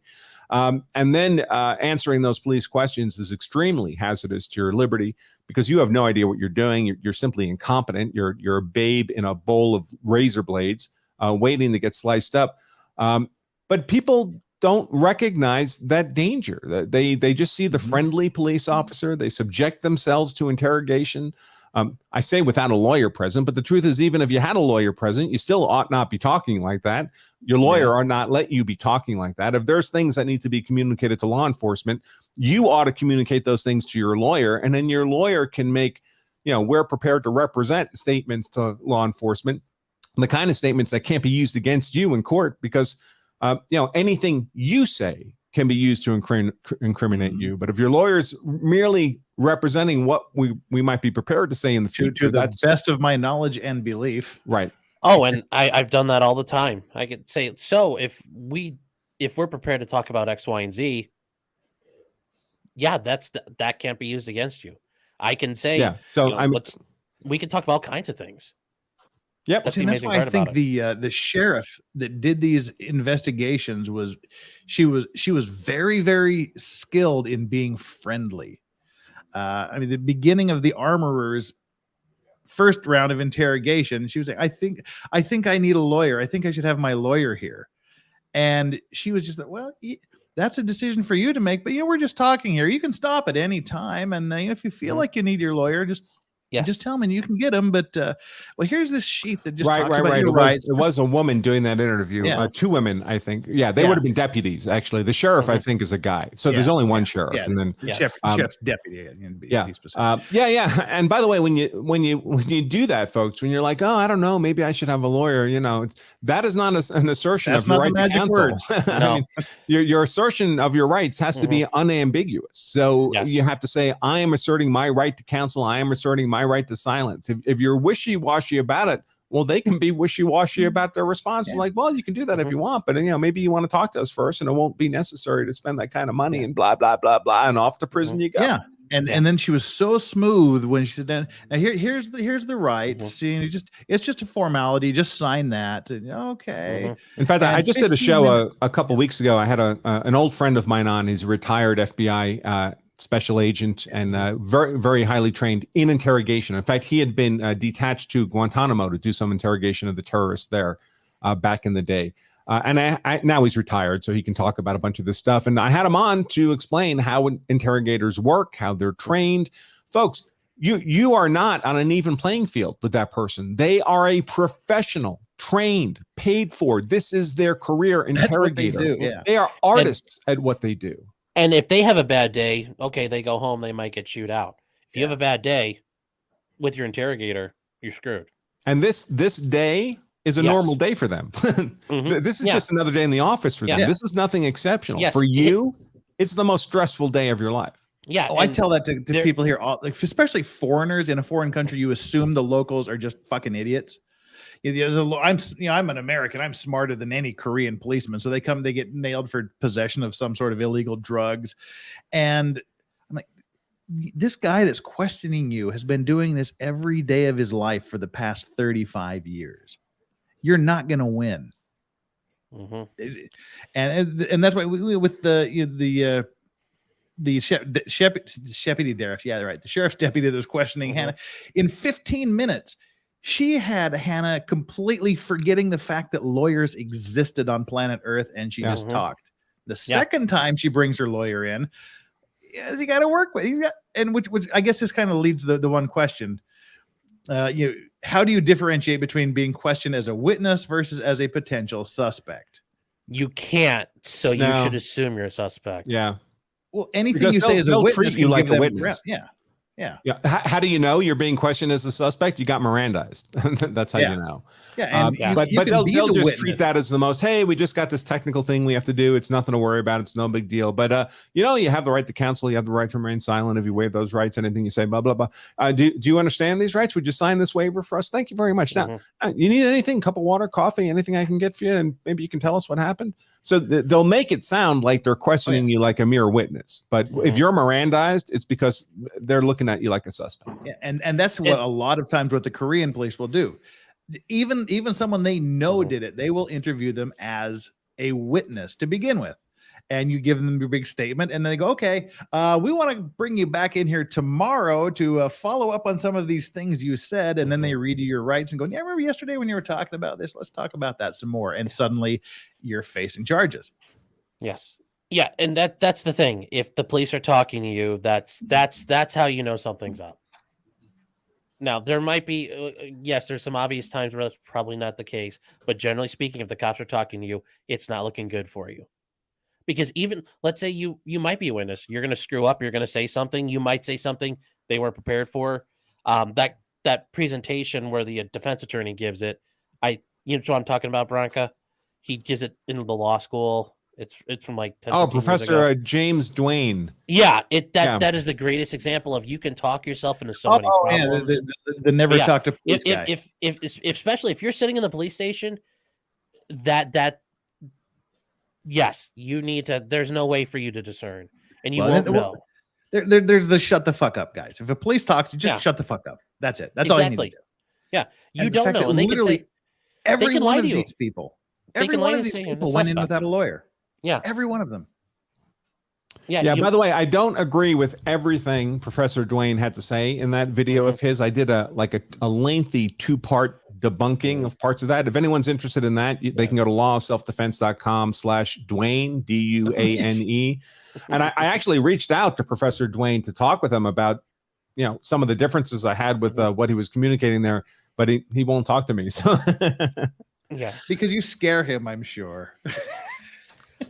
And then answering those police questions is extremely hazardous to your liberty because you have no idea what you're doing. You're simply incompetent. You're a babe in a bowl of razor blades waiting to get sliced up. But people don't recognize that danger. They just see the friendly police officer. They subject themselves to interrogation. I say without a lawyer present, but the truth is, even if you had a lawyer present, you still ought not be talking like that. Your lawyer ought not let you be talking like that. If there's things that need to be communicated to law enforcement, you ought to communicate those things to your lawyer, and then your lawyer can make, we're prepared to represent statements to law enforcement, the kind of statements that can't be used against you in court because anything you say can be used to incriminate you. But if your lawyer's merely representing what we might be prepared to say in the future, to the best of my knowledge and belief, right? Oh, and I've done that all the time. I could say, so if we're prepared to talk about X, Y, and Z, that can't be used against you. I can say, we can talk about all kinds of things. Yep. That's why I think the sheriff that did these investigations was very, very skilled in being friendly. I mean, the beginning of the armorer's first round of interrogation, she was like, I think I need a lawyer. I think I should have my lawyer here. And she was just like, well, that's a decision for you to make, but we're just talking here. You can stop at any time. And if you feel like you need your lawyer, just tell me and you can get them. But well, here's this sheet that just talks about your rights. It was a woman doing that interview. Two women, I think. Yeah, they would have been deputies. Actually, the sheriff, I think, is a guy. So there's only one sheriff, and then sheriff's deputy. And by the way, when you do that, folks, when you're like, oh, I don't know, maybe I should have a lawyer. That is not an assertion of your right to counsel. I mean, your assertion of your rights has to be unambiguous. So you have to say, I am asserting my right to counsel. I am asserting my right to silence. If you're wishy-washy about it, well, they can be wishy-washy about their response. Like, well, you can do that if you want, but maybe you want to talk to us first, and it won't be necessary to spend that kind of money and blah blah blah blah, and off to prison you go. Yeah. And then she was so smooth when she said, "Now here's the rights. It's just a formality. Just sign that." Okay. In fact, I just did a show a couple weeks ago. I had an old friend of mine on. He's a retired FBI special agent and very, very highly trained in interrogation. In fact, he had been detached to Guantanamo to do some interrogation of the terrorists there back in the day. And now he's retired, so he can talk about a bunch of this stuff. And I had him on to explain how interrogators work, how they're trained. Folks, you are not on an even playing field with that person. They are a professional, trained, paid for. This is their career, interrogator. That's what they do. They are artists at what they do. And if they have a bad day, okay, they go home, they might get chewed out. If you have a bad day with your interrogator, you're screwed. And this day is a normal day for them. This is just another day in the office for them. This is nothing exceptional. For you, it's the most stressful day of your life. Yeah. I tell that to people here, especially foreigners in a foreign country. You assume the locals are just fucking idiots. I'm an American. I'm smarter than any Korean policeman. So they get nailed for possession of some sort of illegal drugs. And I'm this guy that's questioning you has been doing this every day of his life for the past 35 years. You're not going to win. And that's why we with the deputy sheriff, yeah, right, the sheriff's deputy that was questioning Hannah, in 15 minutes she had Hannah completely forgetting the fact that lawyers existed on planet Earth, and she just talked. The second time she brings her lawyer in, you got to work with, and which I guess this kind of leads the one question. How do you differentiate between being questioned as a witness versus as a potential suspect? You can't, so you should assume you're a suspect. Yeah. Well, anything you say as a witness, treat you like a witness. Yeah. How do you know you're being questioned as a suspect? You got Mirandized. That's how you know. Yeah, and but they'll just witness. treat that as the most. Hey, we just got this technical thing we have to do. It's nothing to worry about. It's no big deal. But you have the right to counsel. You have the right to remain silent if you waive those rights. Anything you say, blah blah blah. Do you understand these rights? Would you sign this waiver for us? Thank you very much. Now, you need anything? Cup of water, coffee, anything I can get for you, and maybe you can tell us what happened. So they'll make it sound like they're questioning you like a mere witness. But if you're Mirandized, it's because they're looking at you like a suspect. Yeah, and that's what a lot of times what the Korean police will do. Even someone they know did it, they will interview them as a witness to begin with. And you give them your big statement, and they go, okay, we want to bring you back in here tomorrow to follow up on some of these things you said. And then they read you your rights and go, yeah, I remember yesterday when you were talking about this. Let's talk about that some more. And suddenly you're facing charges. Yes. Yeah. And that's the thing. If the police are talking to you, that's how you know something's up. Now, there might be, yes, there's some obvious times where that's probably not the case. But generally speaking, if the cops are talking to you, it's not looking good for you. Because even, let's say you might be a witness, you're going to screw up, you're going to say something, you might say something they weren't prepared for. That presentation where the defense attorney gives it, you know what I'm talking about, Bronca? He gives it in the law school. It's from like 10, Professor James Duane. Yeah, that is the greatest example of you can talk yourself into so many problems. The never talk to police guy. If especially if you're sitting in the police station, that yes, you need to. There's no way for you to discern, and you won't know. There's the shut the fuck up guys. If a police talks, you just shut the fuck up. That's it. That's all you need to do. Yeah, you don't know. And literally every one of these people, went in without a lawyer. Yeah, every one of them. Yeah. By the way, I don't agree with everything Professor Duane had to say in that video of his. I did a lengthy 2-part debunking of parts of that. If anyone's interested in that, they can go to lawofselfdefense.com/Duane, Duane. And I actually reached out to Professor Duane to talk with him about, some of the differences I had with what he was communicating there, but he won't talk to me. So yeah, because you scare him, I'm sure.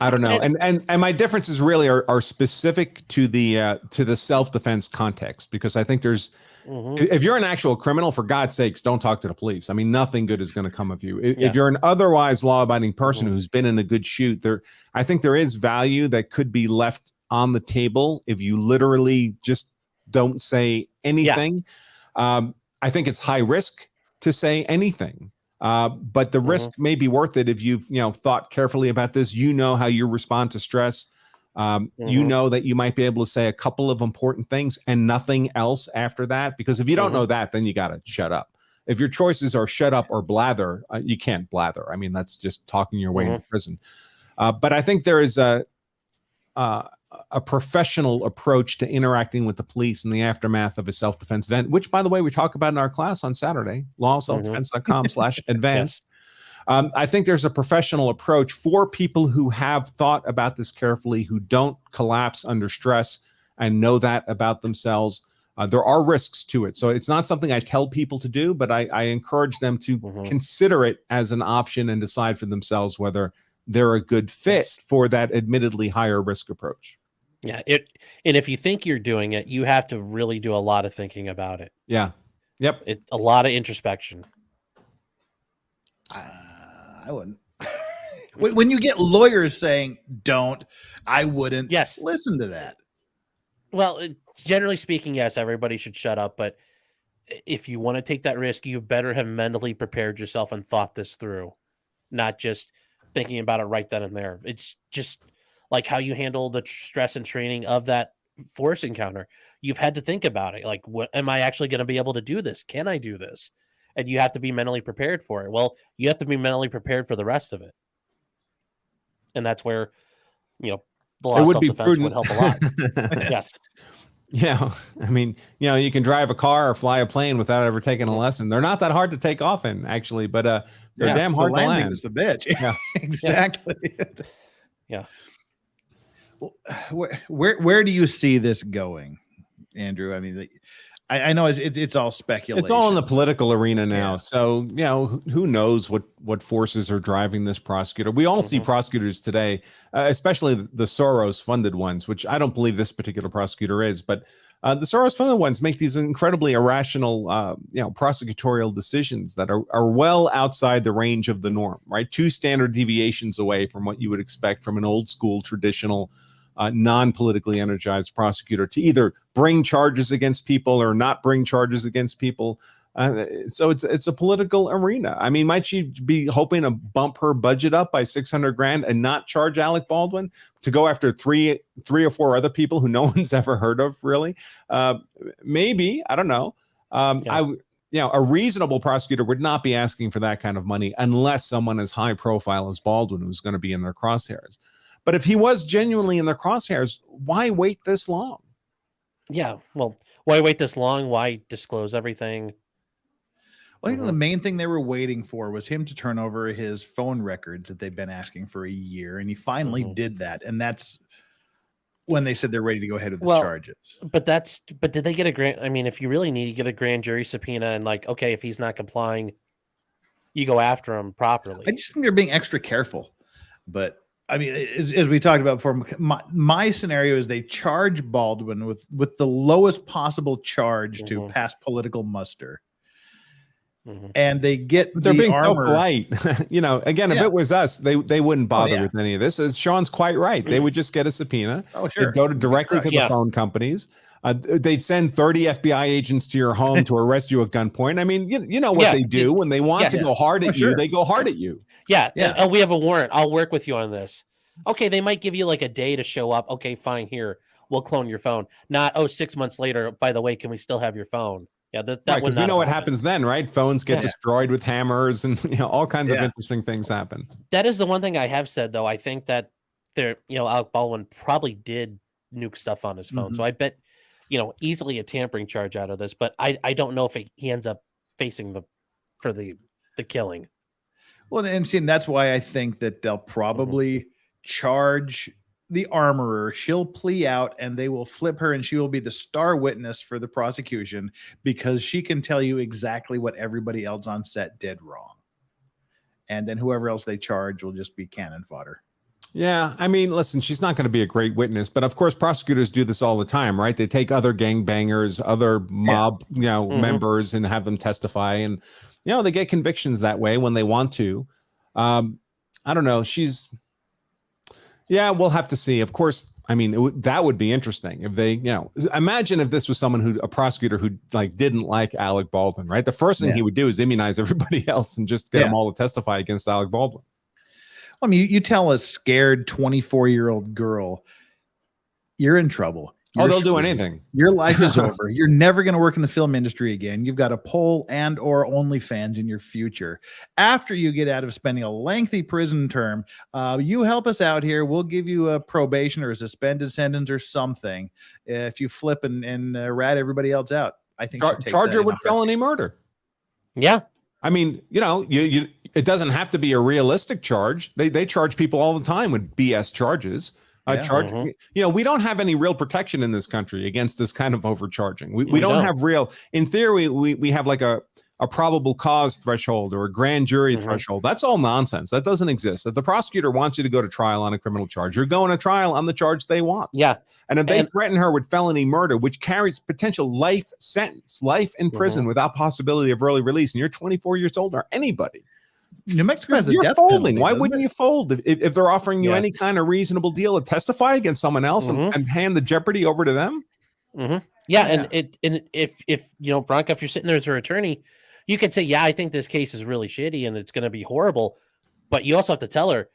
I don't know. And my differences really are specific to the self-defense context, because I think there's, if you're an actual criminal, for God's sakes, don't talk to the police. I mean, nothing good is going to come of you. If you're an otherwise law-abiding person who's been in a good shoot, I think there is value that could be left on the table if you literally just don't say anything. I think it's high risk to say anything. But the risk may be worth it if you've thought carefully about this. How you respond to stress. You know that you might be able to say a couple of important things and nothing else after that. Because if you don't know that, then you got to shut up. If your choices are shut up or blather, you can't blather. I mean, that's just talking your way into prison. But I think there is a professional approach to interacting with the police in the aftermath of a self-defense event, which, by the way, we talk about in our class on Saturday, lawselfdefense.com/advanced. I think there's a professional approach for people who have thought about this carefully, who don't collapse under stress and know that about themselves. There are risks to it. So it's not something I tell people to do, but I encourage them to consider it as an option and decide for themselves whether they're a good fit for that admittedly higher risk approach. Yeah. And if you think you're doing it, you have to really do a lot of thinking about it. Yeah. Yep. A lot of introspection. I wouldn't. When you get lawyers saying don't, I wouldn't listen to that. Well, generally speaking, yes, everybody should shut up. But if you want to take that risk, you better have mentally prepared yourself and thought this through, not just thinking about it right then and there. It's just like how you handle the stress and training of that force encounter, you've had to think about it. Like, what am I actually going to be able to do this? Can I do this? And you have to be mentally prepared for it. Well, you have to be mentally prepared for the rest of it. And that's where, the law of self-defense would help a lot. Yes. Yeah. I mean, you can drive a car or fly a plane without ever taking a lesson. They're not that hard to take off in, actually, but they're damn hard to land. Is the bitch. Yeah. Exactly. Yeah. Where do you see this going, Andrew? I mean, I know it's all speculation. It's all in the political arena now. Yeah. So, who knows what forces are driving this prosecutor? We all see prosecutors today, especially the Soros-funded ones, which I don't believe this particular prosecutor is, but the Soros-funded ones make these incredibly irrational, prosecutorial decisions that are well outside the range of the norm, right? 2 standard deviations away from what you would expect from an old school, traditional, non-politically energized prosecutor to either bring charges against people or not bring charges against people. So it's a political arena. I mean, might she be hoping to bump her budget up by $600,000 and not charge Alec Baldwin to go after three or four other people who no one's ever heard of, really? Maybe, I don't know. A reasonable prosecutor would not be asking for that kind of money unless someone as high profile as Baldwin was going to be in their crosshairs. But if he was genuinely in the crosshairs, why wait this long? Yeah, well, why wait this long? Why disclose everything? Well, I think the main thing they were waiting for was him to turn over his phone records that they've been asking for a year, and he finally did that. And that's when they said they're ready to go ahead with the charges. But did they get a grand? I mean, if you really need to get a grand jury subpoena, and okay, if he's not complying, you go after him properly. I just think they're being extra careful, but. I mean, as we talked about before, my scenario is they charge Baldwin with the lowest possible charge to pass political muster. And they get they're being so polite. Again, if it was us, they wouldn't bother with any of this. As Sean's quite right. They would just get a subpoena. Oh, sure. They'd go directly to the phone companies. They'd send 30 FBI agents to your home to arrest you at gunpoint. I mean, you know what they do when they want to go hard at you. They go hard at you. Yeah. Oh, we have a warrant. I'll work with you on this. Okay, they might give you like a day to show up. Okay, fine. Here, we'll clone your phone. Not 6 months later. By the way, can we still have your phone? Yeah, that because you know what happens then, right? Phones get destroyed with hammers, and all kinds of interesting things happen. That is the one thing I have said, though. I think that Alec Baldwin probably did nuke stuff on his phone. So I bet, easily a tampering charge out of this. But I don't know if he ends up facing the killing. Well, and that's why I think that they'll probably charge the armorer. She'll plea out and they will flip her, and she will be the star witness for the prosecution because she can tell you exactly what everybody else on set did wrong. And then whoever else they charge will just be cannon fodder. Yeah, I mean, listen, she's not going to be a great witness, but of course prosecutors do this all the time, right? They take other gangbangers, other mob, members and have them testify, and they get convictions that way when they want to. I don't know. We'll have to see. Of course, I mean, that would be interesting if they, imagine if this was a prosecutor who didn't like Alec Baldwin, right? The first thing he would do is immunize everybody else and just get them all to testify against Alec Baldwin. I mean, you tell a scared 24-year-old girl, you're in trouble. They'll do anything. Your life is over. You're never going to work in the film industry again. You've got a poll and or OnlyFans in your future. After you get out of spending a lengthy prison term, you help us out here. We'll give you a probation or a suspended sentence or something if you flip and rat everybody else out. I think charge her with felony murder. Yeah. I mean, it doesn't have to be a realistic charge. They charge people all the time with BS charges. We don't have any real protection in this country against this kind of overcharging. We don't have real, in theory, we have like a probable cause threshold or a grand jury threshold. That's all nonsense. That doesn't exist. If the prosecutor wants you to go to trial on a criminal charge, you're going to trial on the charge they want. Yeah. And if they threaten her with felony murder, which carries potential life sentence, life in prison without possibility of early release, and you're 24 years old, or anybody, New Mexico has a you're death folding. penalty, Why wouldn't you fold if they're offering you any kind of reasonable deal to testify against someone else and hand the jeopardy over to them? Yeah, and if Bronco, if you're sitting there as her attorney, you could say, I think this case is really shitty and it's going to be horrible, but you also have to tell her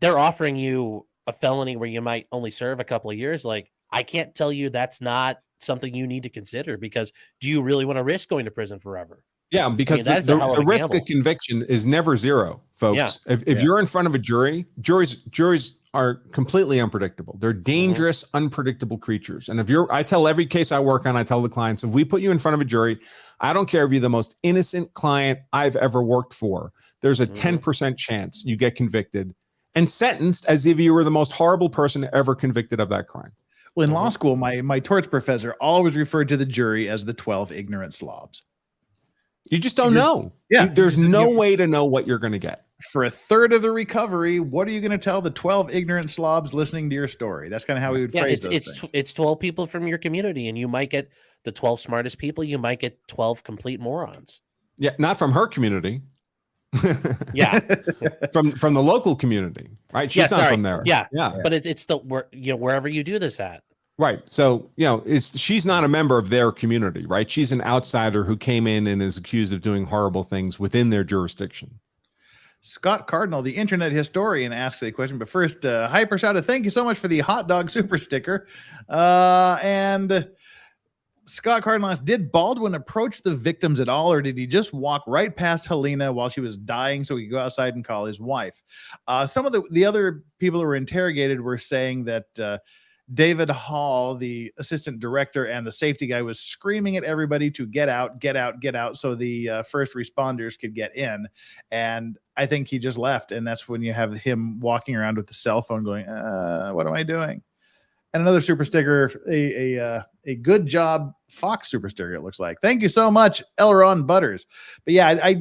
they're offering you a felony where you might only serve a couple of years. Like, I can't tell you that's not something you need to consider, because do you really want to risk going to prison forever? Yeah, because that is a hell of the a risk gamble. of conviction is never zero, folks. Yeah. If you're in front of a jury, juries are completely unpredictable. They're dangerous, unpredictable creatures. And I tell every case I work on, I tell the clients, if we put you in front of a jury, I don't care if you're the most innocent client I've ever worked for, there's a 10% chance you get convicted and sentenced as if you were the most horrible person ever convicted of that crime. Well, in law school, my torts professor always referred to the jury as the 12 ignorant slobs. You just don't know. Yeah. There's no way to know what you're going to get. For a third of the recovery, what are you going to tell the 12 ignorant slobs listening to your story? That's kind of how we would phrase those things. It's 12 people from your community, and you might get the 12 smartest people. You might get 12 complete morons. Yeah, not from her community. Yeah. from the local community, right? She's not from there. Yeah. Yeah. But it's wherever you do this at. Right. So, she's not a member of their community, right? She's an outsider who came in and is accused of doing horrible things within their jurisdiction. Scott Cardinal, the internet historian, asks a question. But first, Hypershot, thank you so much for the hot dog super sticker. And Scott Cardinal asks, did Baldwin approach the victims at all, or did he just walk right past Helena while she was dying so he could go outside and call his wife? Some of the other people who were interrogated were saying that David Hall, the assistant director, and the safety guy was screaming at everybody to get out, get out, get out, so the first responders could get in. And I think he just left, and that's when you have him walking around with the cell phone going, what am I doing? And another super sticker, a good job Fox super sticker, it looks like. Thank you so much, Elron Butters. But yeah,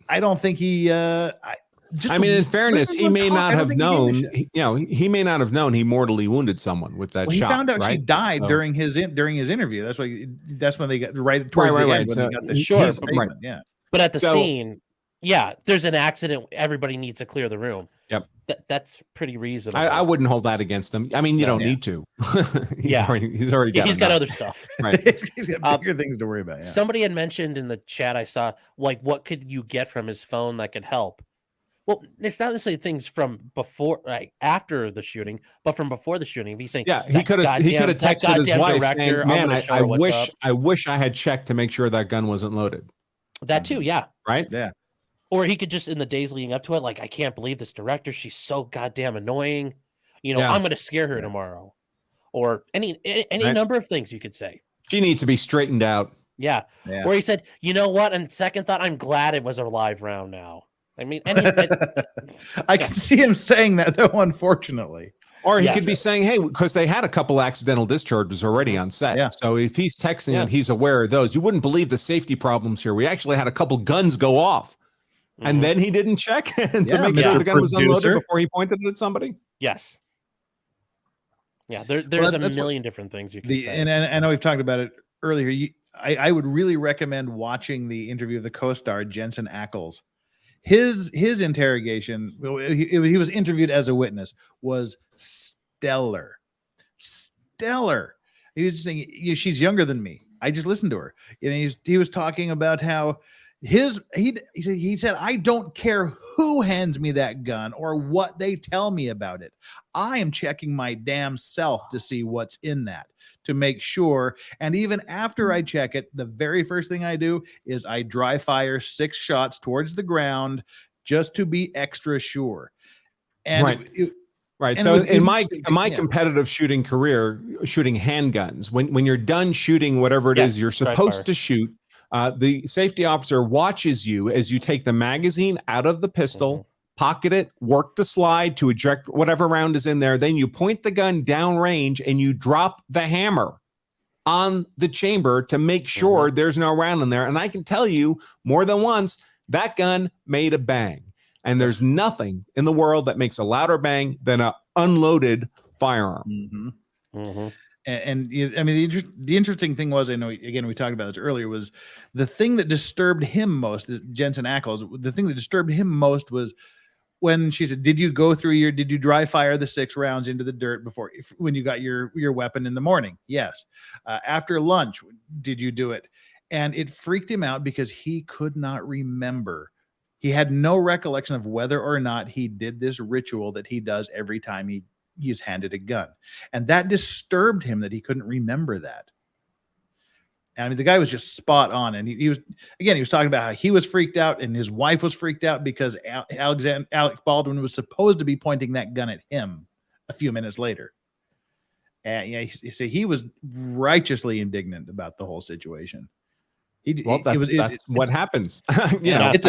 I don't think he... in fairness, he may not have known. He may not have known he mortally wounded someone with that shot. He found out right? she died during his interview. That's when they got right towards the end when they got the short statement. Yeah, but at the scene, there's an accident. Everybody needs to clear the room. Yep, that's pretty reasonable. I wouldn't hold that against him. I mean, you don't need to. He's got other stuff. Right, he's got bigger things to worry about. Yeah. Somebody had mentioned in the chat, I saw, like, what could you get from his phone that could help? Well, it's not necessarily things from before, after the shooting, but from before the shooting. He's saying, he could have texted his wife saying, "Man, I wish I had checked to make sure that gun wasn't loaded." That too, yeah, right, yeah. Or he could just, in the days leading up to it, like, I can't believe this director. She's so goddamn annoying. I'm going to scare her tomorrow, or any number of things you could say. She needs to be straightened out. Yeah. Or he said, you know what? On second thought, I'm glad it was a live round now. I mean, I can see him saying that, though, unfortunately. Or he could be saying, hey, because they had a couple accidental discharges already on set. Yeah. So if he's texting and he's aware of those, you wouldn't believe the safety problems here. We actually had a couple guns go off. And then he didn't check to make sure the gun was unloaded before he pointed it at somebody. Yes. Yeah, there's a million different things you can say. And I know we've talked about it earlier. I would really recommend watching the interview of the co-star, Jensen Ackles. His interrogation, he was interviewed as a witness, was stellar. He was just saying, she's younger than me. I just listened to her. He was talking about how he said, I don't care who hands me that gun or what they tell me about it. I am checking my damn self to see what's in that, to make sure. And even after I check it, the very first thing I do is I dry fire 6 shots towards the ground just to be extra sure. And right. So in my competitive shooting career, shooting handguns, when you're done shooting whatever it is you're supposed to shoot, the safety officer watches you as you take the magazine out of the pistol, pocket it, work the slide to eject whatever round is in there. Then you point the gun downrange and you drop the hammer on the chamber to make sure there's no round in there. And I can tell you more than once, that gun made a bang. And there's nothing in the world that makes a louder bang than an unloaded firearm. And I mean, the interesting thing was, I know, again, we talked about this earlier, was the thing that disturbed him most, Jensen Ackles, the thing that disturbed him most was when she said, did you dry fire the 6 rounds into the dirt when you got your weapon in the morning? Yes. After lunch, did you do it? And it freaked him out because he could not remember. He had no recollection of whether or not he did this ritual that he does every time he he's handed a gun. And that disturbed him that he couldn't remember that. And I mean, the guy was just spot on. And he was talking about how he was freaked out and his wife was freaked out because Alec Baldwin was supposed to be pointing that gun at him a few minutes later. And he was righteously indignant about the whole situation. That's what happens. That's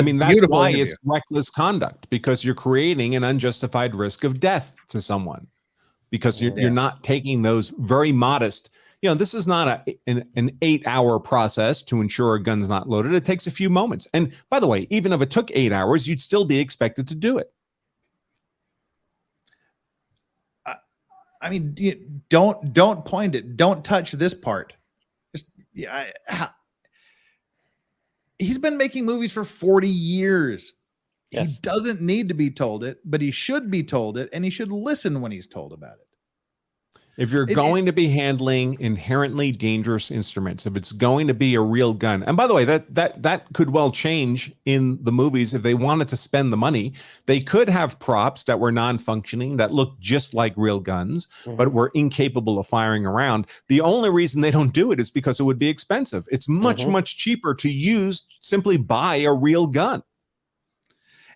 beautiful why interview. it's reckless conduct, because you're creating an unjustified risk of death to someone, because you're not taking those very modest. This is not an 8-hour process to ensure a gun's not loaded. It takes a few moments. And by the way, even if it took 8 hours, you'd still be expected to do it. I mean, don't point it. Don't touch this part. He's been making movies for 40 years. Yes. He doesn't need to be told it, but he should be told it, and he should listen when he's told about it. If you're going to be handling inherently dangerous instruments, if it's going to be a real gun, and by the way, that could well change in the movies if they wanted to spend the money. They could have props that were non-functioning, that looked just like real guns, but were incapable of firing around. The only reason they don't do it is because it would be expensive. It's much cheaper to simply buy a real gun.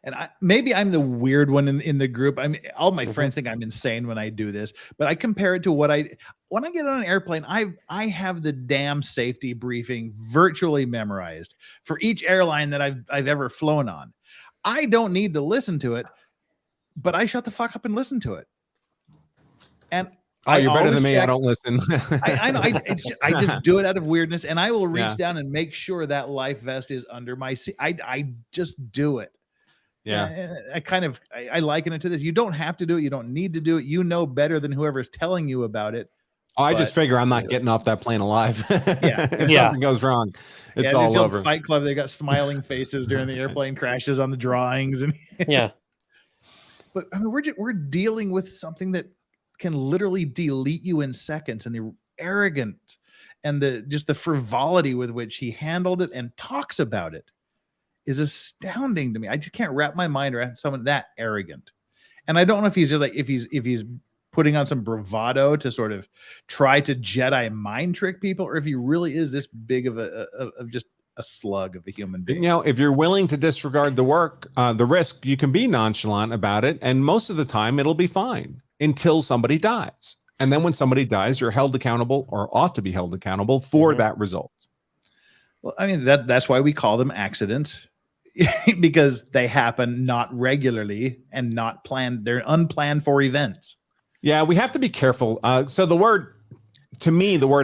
And maybe I'm the weird one in the group. I mean, all my friends think I'm insane when I do this, but I compare it to when I get on an airplane, I have the damn safety briefing virtually memorized for each airline that I've ever flown on. I don't need to listen to it, but I shut the fuck up and listen to it. And you're better than me. I don't listen. I know. I just do it out of weirdness, and I will reach down and make sure that life vest is under my seat. I just do it. Yeah, I liken it to this. You don't have to do it. You don't need to do it. You know better than whoever's telling you about it. I just figure I'm not getting off that plane alive. If something goes wrong, it's all over. Fight Club, they got smiling faces during the airplane crashes on the drawings, and But I mean, we're dealing with something that can literally delete you in seconds, and the arrogant and the frivolity with which he handled it and talks about it is astounding to me. I just can't wrap my mind around someone that arrogant. And I don't know if he's just like, if he's putting on some bravado to sort of try to Jedi mind trick people, or if he really is this big of just a slug of a human being. If you're willing to disregard the risk, you can be nonchalant about it. And most of the time it'll be fine until somebody dies. And then when somebody dies, you're held accountable, or ought to be held accountable for that result. Well, I mean, that's why we call them accidents. Because they happen not regularly and not planned. They're unplanned for events. Yeah, we have to be careful. So the word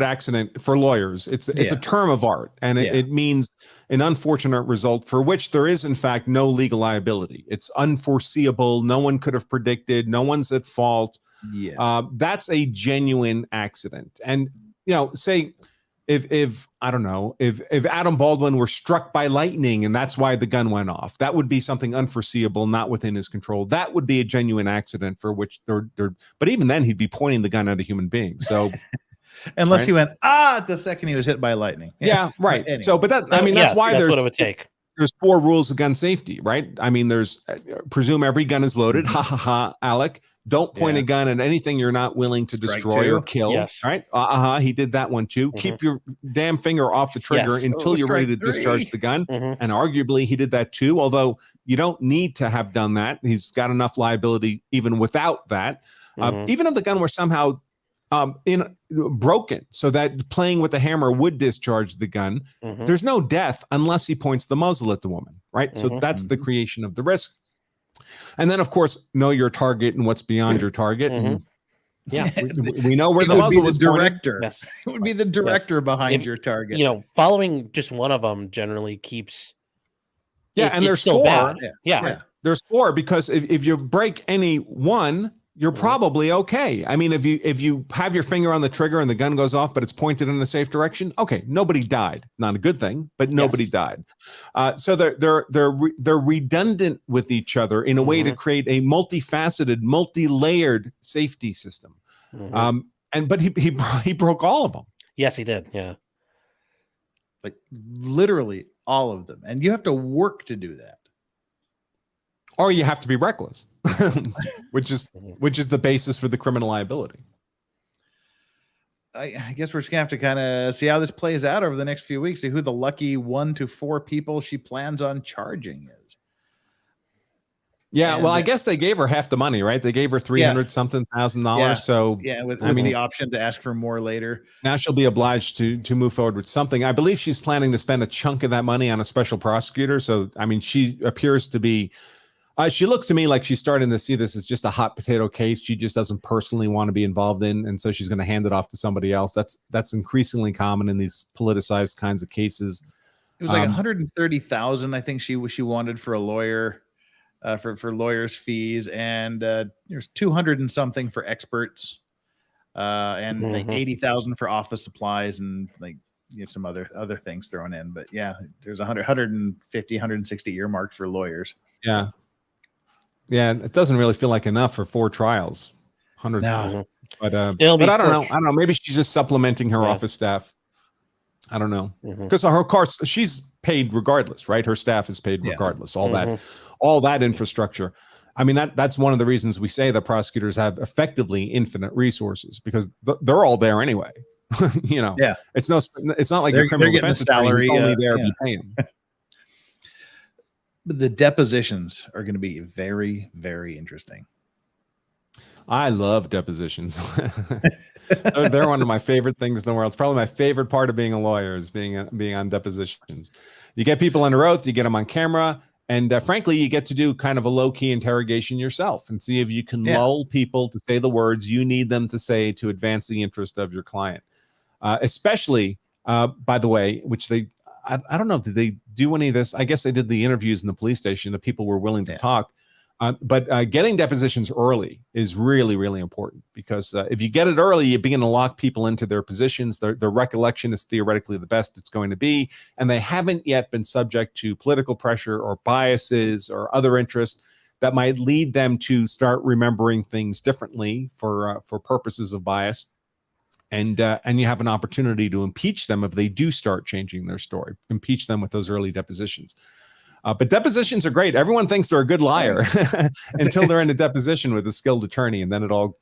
accident for lawyers, it's a term of art, and it means an unfortunate result for which there is in fact no legal liability. It's unforeseeable. No one could have predicted. No one's at fault. Yeah, that's a genuine accident. And say, if I don't know, if Adam Baldwin were struck by lightning and that's why the gun went off, that would be something unforeseeable, not within his control. That would be a genuine accident for which but even then he'd be pointing the gun at a human being. So unless he went at the second he was hit by lightning. Yeah, right. Anyway. So, but that's why that's what it would take. There's 4 rules of gun safety, right? I mean, there's presume every gun is loaded. Ha ha ha, Alec. Don't point a gun at anything you're not willing to destroy or kill. Yes. Right? He did that one too. Keep your damn finger off the trigger until you're ready to discharge the gun. And arguably he did that too, although you don't need to have done that. He's got enough liability even without that. Even if the gun were somehow broken so that playing with the hammer would discharge the gun, there's no death unless he points the muzzle at the woman, right? So that's the creation of the risk. And then of course know your target and what's beyond your target. And we know where the muzzle was director. Yes. It would be the director behind your target. Following just one of them generally keeps and there's still 4. bad. There's 4 because if you break any one, you're probably okay. I mean, if you have your finger on the trigger and the gun goes off, but it's pointed in a safe direction, okay, nobody died. Not a good thing, but nobody died. So they're redundant with each other in a way to create a multifaceted, multi-layered safety system. But he broke all of them. Yes, he did. Yeah, like literally all of them, and you have to work to do that. or you have to be reckless, which is the basis for the criminal liability. I guess we're just gonna have to kind of see how this plays out over the next few weeks, see who the lucky 1 to 4 people she plans on charging is. Yeah, And well, I guess they gave her half the money, right? They gave her $300,000. Yeah. So with I mean, the option to ask for more later. now she'll be obliged to move forward with something. I believe she's planning to spend a chunk of that money on a special prosecutor. So I mean, she appears to be. She looks to me like she's starting to see this as just a hot potato case. She just doesn't personally want to be involved in, and so she's going to hand it off to somebody else. That's increasingly common in these politicized kinds of cases. It was like 130,000, I think she wanted for a lawyer, for lawyers' fees, and there's 200 and something for experts, and like 80,000 for office supplies, and like some other things thrown in. But yeah, there's 150, 160 earmarked for lawyers. Yeah. Yeah, it doesn't really feel like enough for 4 trials. 100. No. But I don't know. I don't know. Maybe she's just supplementing her office staff. I don't know. Because of course she's paid regardless, right? Her staff is paid regardless. All that infrastructure. I mean, that's one of the reasons we say that prosecutors have effectively infinite resources, because they're all there anyway. It's not like the criminal defense attorney is only there if you pay them. The depositions are going to be very, very interesting. I love depositions. They're one of my favorite things in the world. It's probably my favorite part of being a lawyer is being on depositions. You get people under oath, you get them on camera, and frankly, you get to do kind of a low-key interrogation yourself and see if you can lull people to say the words you need them to say to advance the interest of your client. Especially, by the way, which I don't know, did they do any of this? I guess they did the interviews in the police station. The people were willing to talk. But getting depositions early is really, really important, because if you get it early, you begin to lock people into their positions. Their recollection is theoretically the best it's going to be, and they haven't yet been subject to political pressure or biases or other interests that might lead them to start remembering things differently for purposes of bias. And you have an opportunity to impeach them if they do start changing their story. Impeach them with those early depositions. But depositions are great. Everyone thinks they're a good liar until they're in a deposition with a skilled attorney, and then it all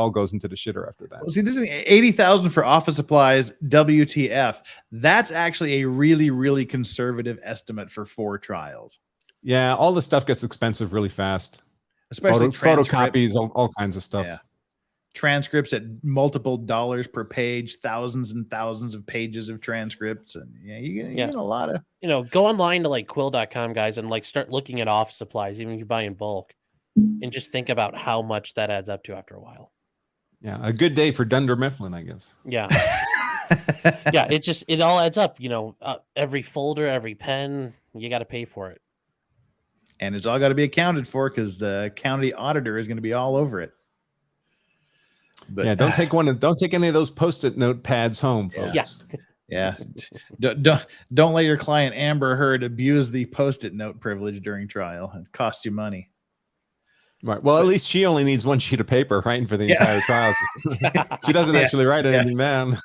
goes into the shitter after that. Well, see, this is 80,000 for office supplies. WTF? That's actually a really, really conservative estimate for 4 trials. Yeah, all this stuff gets expensive really fast. Especially photocopies, all kinds of stuff. Yeah. Transcripts at multiple dollars per page, thousands and thousands of pages of transcripts, and you get a lot of go online to like quill.com, guys, and like start looking at office supplies, even if you buy in bulk, and just think about how much that adds up to after a while. Yeah, a good day for Dunder Mifflin, I guess. Yeah. Yeah, it all adds up. Every folder, every pen, you got to pay for it, and it's all got to be accounted for, because the county auditor is going to be all over it. But yeah, don't take any of those Post-it note pads home, folks. Yeah. Don't let your client Amber Heard abuse the Post-it note privilege during trial. It costs you money. Right. Well, at least she only needs 1 sheet of paper, right, for the entire trial. She doesn't actually write anything down.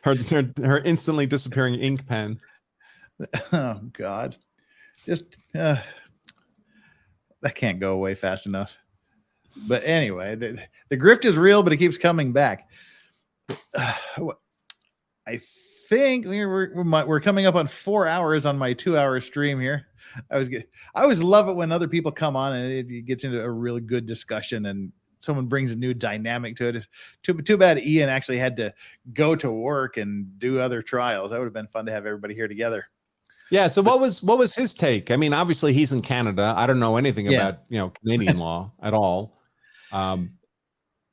her instantly disappearing ink pen. Oh God, just that can't go away fast enough. But anyway, the grift is real, but it keeps coming back. I think we're coming up on 4 hours on my 2-hour stream here. I always love it when other people come on and it gets into a really good discussion and someone brings a new dynamic to it. Too bad Ian actually had to go to work and do other trials. That would have been fun to have everybody here together. Yeah. So what was his take? I mean, obviously he's in Canada. I don't know anything about Canadian law at all.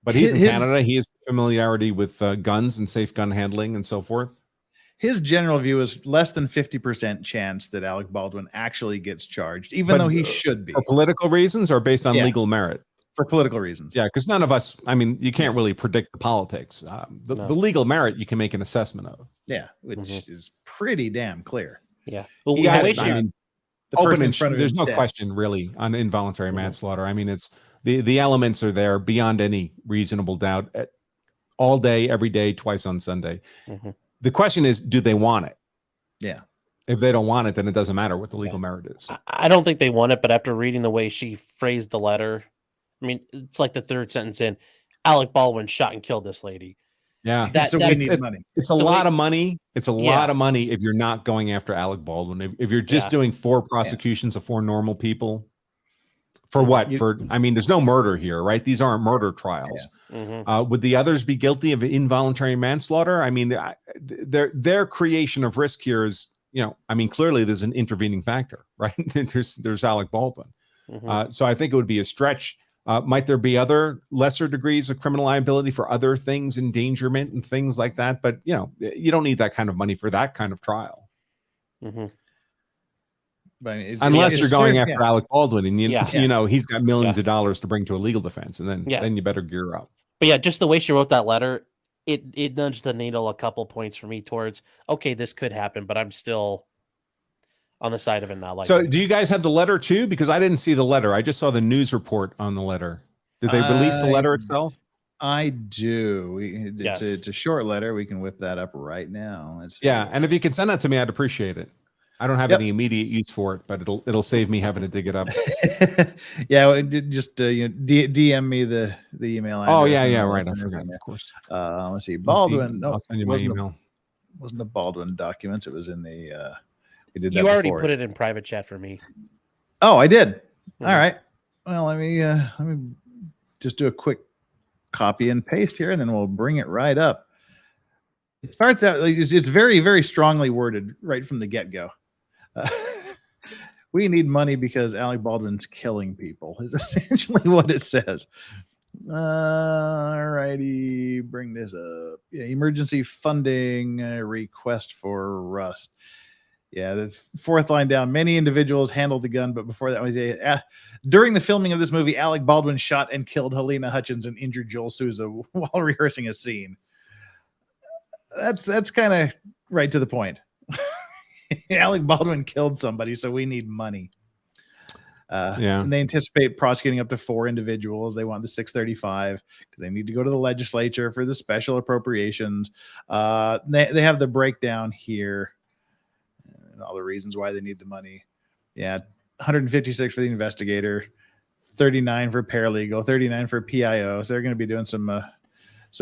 But he's in Canada. He has familiarity with guns and safe gun handling and so forth. His general view is less than 50% chance that Alec Baldwin actually gets charged, even though he should be. For political reasons or based on legal merit? For political reasons. Yeah, because none of us, I mean, you can't really predict the politics. The legal merit you can make an assessment of. Yeah, which is pretty damn clear. Yeah. Well, there's no question really on involuntary manslaughter. I mean, it's the elements are there beyond any reasonable doubt all day, every day, twice on Sunday. The question is, do they want it? Yeah. If they don't want it, then it doesn't matter what the legal merit is. I don't think they want it, but after reading the way she phrased the letter, I mean, it's like the third sentence in, Alec Baldwin shot and killed this lady. Yeah. So we need money. It's a lot of money. It's a lot of money if you're not going after Alec Baldwin. If you're just doing 4 prosecutions of 4 normal people. For what? I mean, there's no murder here, right? These aren't murder trials. Would the others be guilty of involuntary manslaughter? I mean, their creation of risk here is, I mean, clearly there's an intervening factor, right? there's Alec Baldwin. So I think it would be a stretch. Might there be other lesser degrees of criminal liability for other things, endangerment and things like that? But, you don't need that kind of money for that kind of trial. But unless you're going after Alec Baldwin and he's got millions of dollars to bring to a legal defense, and then you better gear up. But yeah, just the way she wrote that letter, it nudged the needle a couple points for me towards, okay, this could happen, but I'm still on the side of it now. So do you guys have the letter too? Because I didn't see the letter. I just saw the news report on the letter. Did they release the letter itself? I do. It's a short letter. We can whip that up right now. And if you can send that to me, I'd appreciate it. I don't have any immediate use for it, but it'll save me having to dig it up. Just DM me the email address. Oh yeah, right. I forgot, of course. Let's see, Baldwin. I'll send you my email. Wasn't the Baldwin documents? It was in the. We did. You already put it in private chat for me. Oh, I did. All right. Well, let me just do a quick copy and paste here, and then we'll bring it right up. It starts out like it's very, very strongly worded right from the get-go. We need money because Alec Baldwin's killing people is essentially what it says. All righty, bring this up. Emergency funding request for Rust. The 4th line down. Many individuals handled the gun, but before that was during the filming of this movie, Alec Baldwin shot and killed Helena Hutchins and injured Joel Souza while rehearsing a scene. That's kind of right to the point. Alec Baldwin killed somebody, so we need money. And they anticipate prosecuting up to 4 individuals. They want the 635 because they need to go to the legislature for the special appropriations. They have the breakdown here and all the reasons why they need the money. 156 for the investigator, 39 for paralegal, 39 for PIO. So they're going to be doing some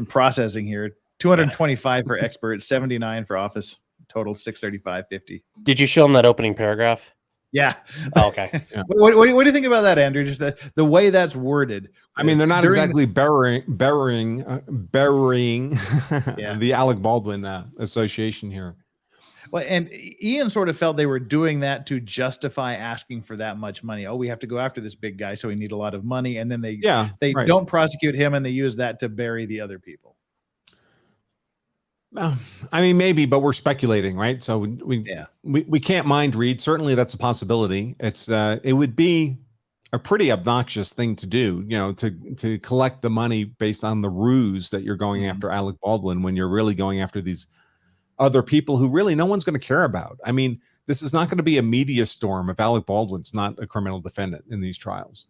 processing here. 225 for expert, 79 for office. Total 635.50. Did you show them that opening paragraph? Yeah. Oh, okay. What do you think about that, Andrew? Just the way that's worded. I mean, they're not exactly burying the Alec Baldwin association here. Well, and Ian sort of felt they were doing that to justify asking for that much money. Oh, we have to go after this big guy, so we need a lot of money, and then they don't prosecute him, and they use that to bury the other people. I mean, maybe, but we're speculating, right? So we can't mind read. Certainly, that's a possibility. It would be a pretty obnoxious thing to do, to collect the money based on the ruse that you're going after Alec Baldwin when you're really going after these other people who really no one's going to care about. I mean, this is not going to be a media storm if Alec Baldwin's not a criminal defendant in these trials.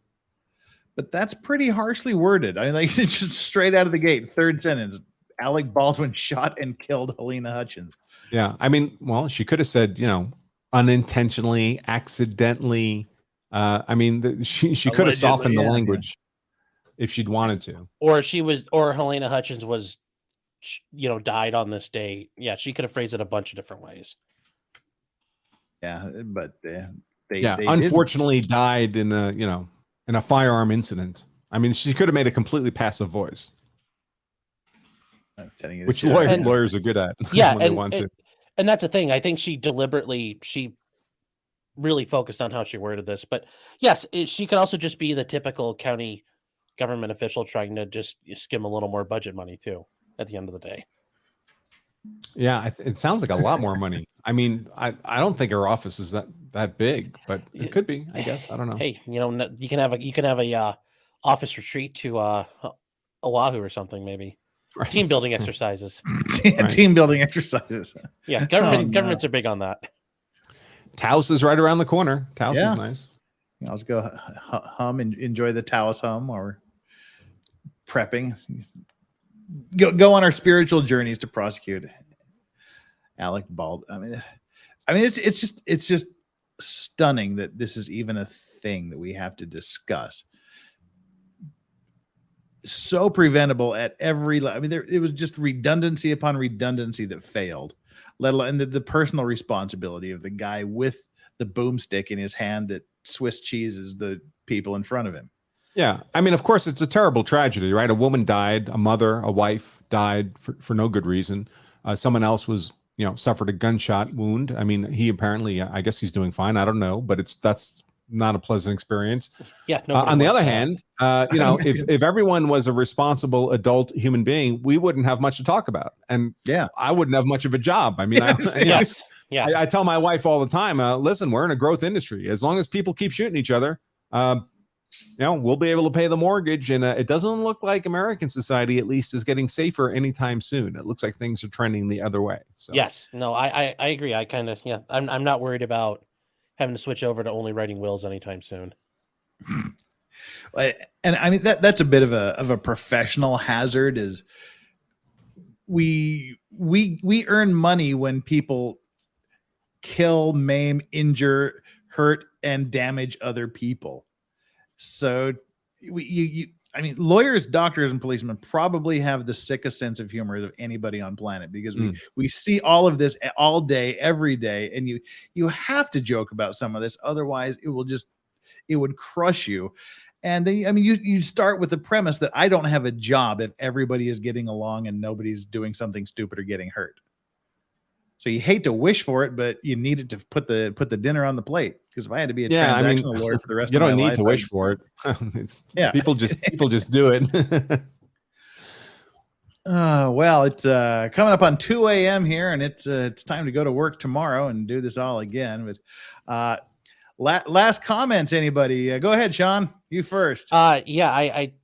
But that's pretty harshly worded. I mean, like just straight out of the gate, 3rd sentence. Alec Baldwin shot and killed Helena Hutchins. Yeah. I mean, well, she could have said, unintentionally, accidentally. I mean, she could have softened the language if she'd wanted to. Or Helena Hutchins was, died on this day. Yeah. She could have phrased it a bunch of different ways. Yeah. But they unfortunately died in a firearm incident. I mean, she could have made a completely passive voice. Which lawyers are good at. Yeah, and that's the thing. I think she really focused on how she worded this. But yes, she could also just be the typical county government official trying to just skim a little more budget money too at the end of the day. Yeah, it sounds like a lot more money. I mean, I don't think her office is that big, but it could be. I guess I don't know. Hey, you can have a office retreat to Oahu or something maybe. Right. Team building exercises. Team building exercises. Yeah, governments are big on that. Taos is right around the corner. Taos is nice. Let's go hum and enjoy the Taos hum while we're prepping. Go on our spiritual journeys to prosecute Alec Baldwin. I mean, I mean, it's just stunning that this is even a thing that we have to discuss. So preventable at every. I mean, it was just redundancy upon redundancy that failed. Let alone the personal responsibility of the guy with the boomstick in his hand that Swiss cheeses the people in front of him. Yeah. I mean, of course, it's a terrible tragedy, right? A woman died, a mother, a wife died for no good reason. Someone else was, suffered a gunshot wound. I mean, he apparently, I guess he's doing fine. I don't know, but that's not a pleasant experience. Yeah. On the other hand, if everyone was a responsible adult human being, we wouldn't have much to talk about. And I wouldn't have much of a job. I mean, yes. I tell my wife all the time, listen, we're in a growth industry. As long as people keep shooting each other, we'll be able to pay the mortgage. And it doesn't look like American society, at least, is getting safer anytime soon. It looks like things are trending the other way. So yes, no, I agree. I kind of, I'm not worried about having to switch over to only writing wills anytime soon. And I mean, that's a bit of a professional hazard. Is we earn money when people kill, maim, injure, hurt, and damage other people. So I mean, lawyers, doctors, and policemen probably have the sickest sense of humor of anybody on planet, because we see all of this all day, every day, and you have to joke about some of this, otherwise it would crush you. And then, I mean, you start with the premise that I don't have a job if everybody is getting along and nobody's doing something stupid or getting hurt. So you hate to wish for it, but you need it to put the dinner on the plate. Because if I had to be a transactional lawyer for the rest of my life, you don't need to wish for it. Yeah, people just do it. Well, it's coming up on 2 a.m. here, and it's time to go to work tomorrow and do this all again. But last comments, anybody? Go ahead, Sean. You first. I think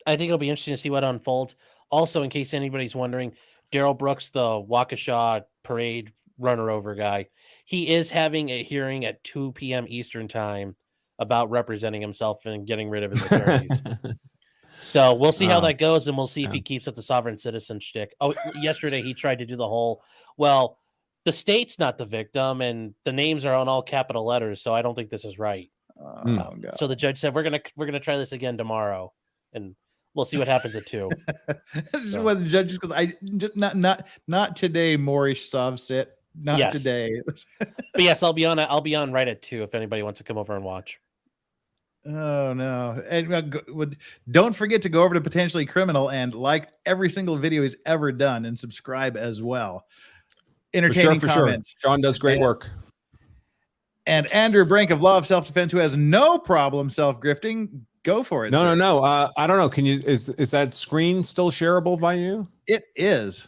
it'll be interesting to see what unfolds. Also, in case anybody's wondering, Daryl Brooks, the Waukesha parade runner-over guy, he is having a hearing at 2 p.m. Eastern time about representing himself and getting rid of his attorneys. So we'll see how that goes, and we'll see if he keeps up the sovereign citizen shtick. Oh, yesterday he tried to do the whole, well, the state's not the victim, and the names are on all capital letters, so I don't think this is right. So the judge said, we're gonna try this again tomorrow, and we'll see what happens at 2. So. What the judges, because not today, Maurice Sovsit. Not today. But yes, I'll be on right at 2 if anybody wants to come over and watch. Oh no! And don't forget to go over to Potentially Criminal and like every single video he's ever done, and subscribe as well. Entertaining comments. Sure. John does great work. And Andrew Brink of Law of Self-Defense, who has no problem self-grifting. Go for it. No. I don't know. Can you? Is that screen still shareable by you? It is.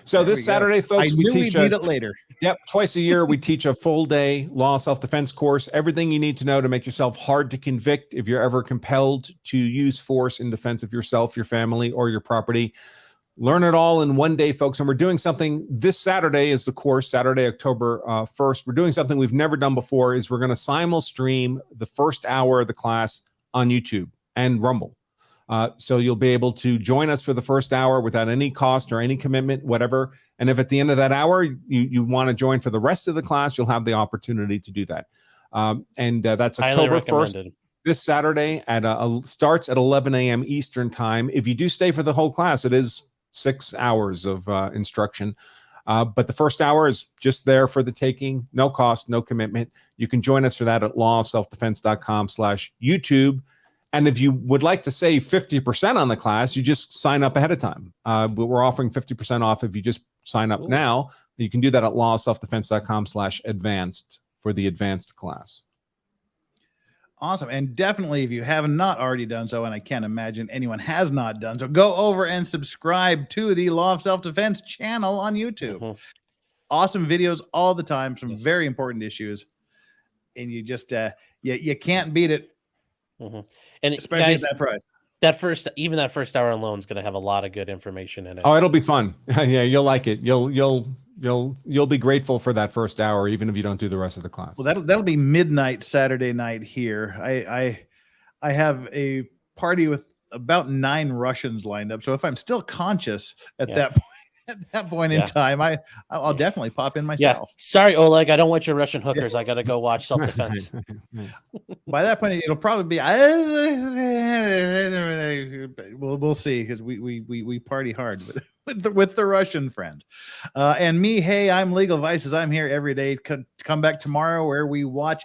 So this Saturday, folks, we teach it later. Yep, twice a year we teach a full day law self-defense course. Everything you need to know to make yourself hard to convict if you're ever compelled to use force in defense of yourself, your family, or your property. Learn it all in one day, folks. And we're doing something this Saturday is the course, Saturday, October 1st. We're doing something we've never done before. Is we're going to simul-stream the first hour of the class on YouTube and Rumble. So you'll be able to join us for the first hour without any cost or any commitment, whatever. And if at the end of that hour you want to join for the rest of the class, you'll have the opportunity to do that. That's October 1st, this Saturday starts at 11 a.m. Eastern time. If you do stay for the whole class, it is 6 hours of instruction. But the first hour is just there for the taking, no cost, no commitment. You can join us for that at lawofselfdefense.com/YouTube. And if you would like to save 50% on the class, you just sign up ahead of time. But we're offering 50% off if you just sign up now. You can do that at lawofselfdefense.com/advanced for the advanced class. Awesome. And definitely, if you have not already done so, and I can't imagine anyone has not done so, go over and subscribe to the Law of Self-Defense channel on YouTube. Mm-hmm. Awesome videos all the time, some very important issues. And you just, you can't beat it. Mm-hmm. And especially guys, at that price. That first hour alone is going to have a lot of good information in it. Oh, it'll be fun. Yeah, you'll like it. You'll be grateful for that first hour, even if you don't do the rest of the class. Well, that'll be midnight Saturday night here. I have a party with about 9 Russians lined up. So if I'm still conscious at that point, At that point in time, I'll definitely pop in Yeah. myself. Sorry, Oleg. I don't want your Russian hookers. I got to go watch self-defense. By that point, it'll probably be. We'll see, because we party hard with the Russian friends, and me. Hey, I'm Legal Vices. I'm here every day. Come back tomorrow where we watch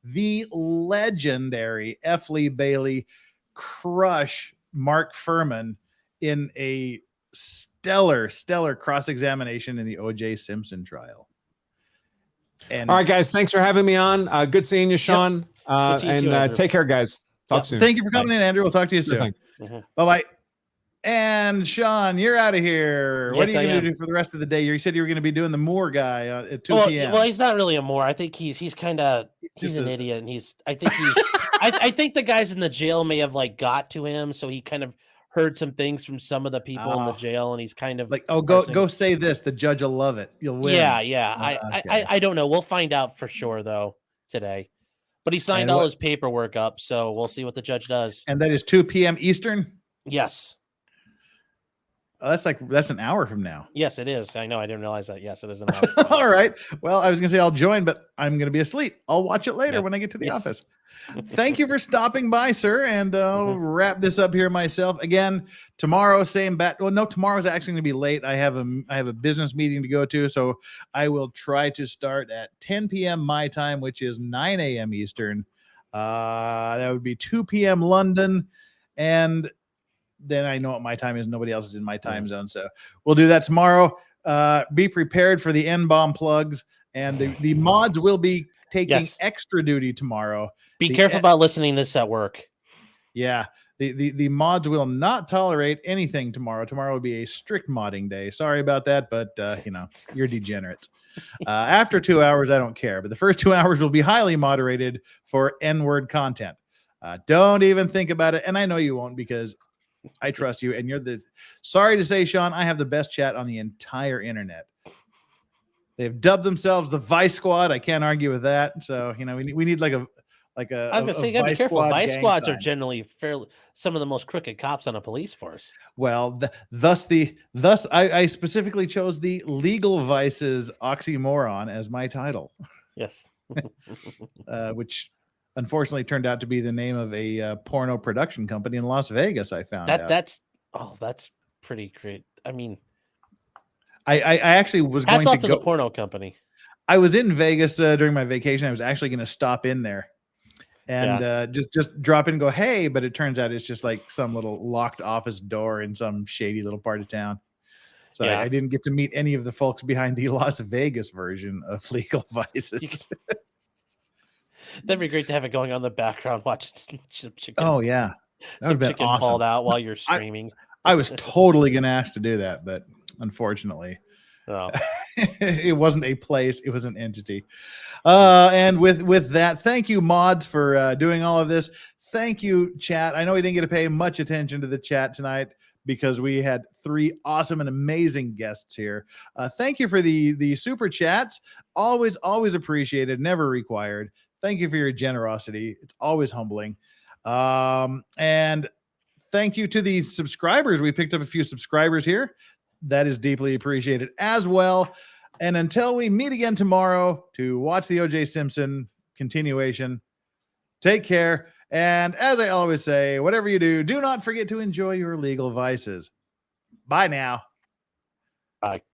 the legendary F. Lee Bailey crush Mark Furman in a stellar cross-examination in the O.J. Simpson trial. And all right, guys, thanks for having me on. Good seeing you, Sean. Good seeing you, Andrew. Take care, guys. Talk soon. thank you for coming Bye. in, Andrew. We'll talk to you Sure soon. thing. Bye-bye. And Sean, you're out of here. What Yes, are you I going to am. do for the rest of the day? You said you were going to be doing the Moore guy at 2 Well, p.m. well, he's not really a Moore. I think he's kind of Just an a- idiot, and I think the guys in the jail may have like got to him, so he kind of heard some things from some of the people in the jail, and he's kind of like, oh, parsing- go say this. The judge will love it. You'll win. Yeah. Okay. I don't know. We'll find out for sure though today. But he signed And all what- his paperwork up, so we'll see what the judge does. And that is 2 p.m. Eastern. Yes. Oh, that's an hour from now. Yes, it is. I know. I didn't realize that. Yes, it is an hour. All right. Well, I was going to say I'll join, but I'm going to be asleep. I'll watch it later Yeah. when I get to the Yes. office. Thank you for stopping by, sir. And I'll wrap this up here myself. Again, tomorrow, same bat. Well, no, tomorrow's actually going to be late. I have a business meeting to go to, so I will try to start at 10 p.m. my time, which is 9 a.m. Eastern. That would be 2 p.m. London, and then I know what my time is. Nobody else is in my time zone, so we'll do that tomorrow. Be prepared for the N-bomb plugs, and the mods will be taking extra duty tomorrow. Be careful about listening to this at work. Yeah, the mods will not tolerate anything tomorrow. Tomorrow will be a strict modding day. Sorry about that, but you're degenerates. After 2 hours, I don't care, but the first 2 hours will be highly moderated for N-word content. Don't even think about it, and I know you won't, because I trust you, and sorry to say, Sean, I have the best chat on the entire internet. They've dubbed themselves the Vice Squad. I can't argue with that. So, we need like a I was gonna say, you gotta be Vice careful. Squad Vice gang squads are sign. generally some of the most crooked cops on a police force. Well, thus I specifically chose the Legal Vices oxymoron as my title, Yes. which unfortunately turned out to be the name of a porno production company in Las Vegas. I found out. That's pretty great. I mean, I actually was going hats off to to go. the porno company. I was in Vegas during my vacation. I was actually going to stop in there and just drop in and go, hey, but it turns out it's just like some little locked office door in some shady little part of town. So I didn't get to meet any of the folks behind the Las Vegas version of Legal Vices. That'd be great to have it going on in the background, watching some chicken. Oh yeah, that would some have been chicken awesome. hauled out while you're streaming. I was totally going to ask to do that, but unfortunately, Oh. it wasn't a place; it was an entity. And with that, thank you, mods, for doing all of this. Thank you, chat. I know we didn't get to pay much attention to the chat tonight because we had 3 awesome and amazing guests here. Thank you for the super chats. Always appreciated, never required. Thank you for your generosity. It's always humbling. And thank you to the subscribers. We picked up a few subscribers here. That is deeply appreciated as well. And until we meet again tomorrow to watch the O.J. Simpson continuation, take care. And as I always say, whatever you do, do not forget to enjoy your legal vices. Bye now. Bye.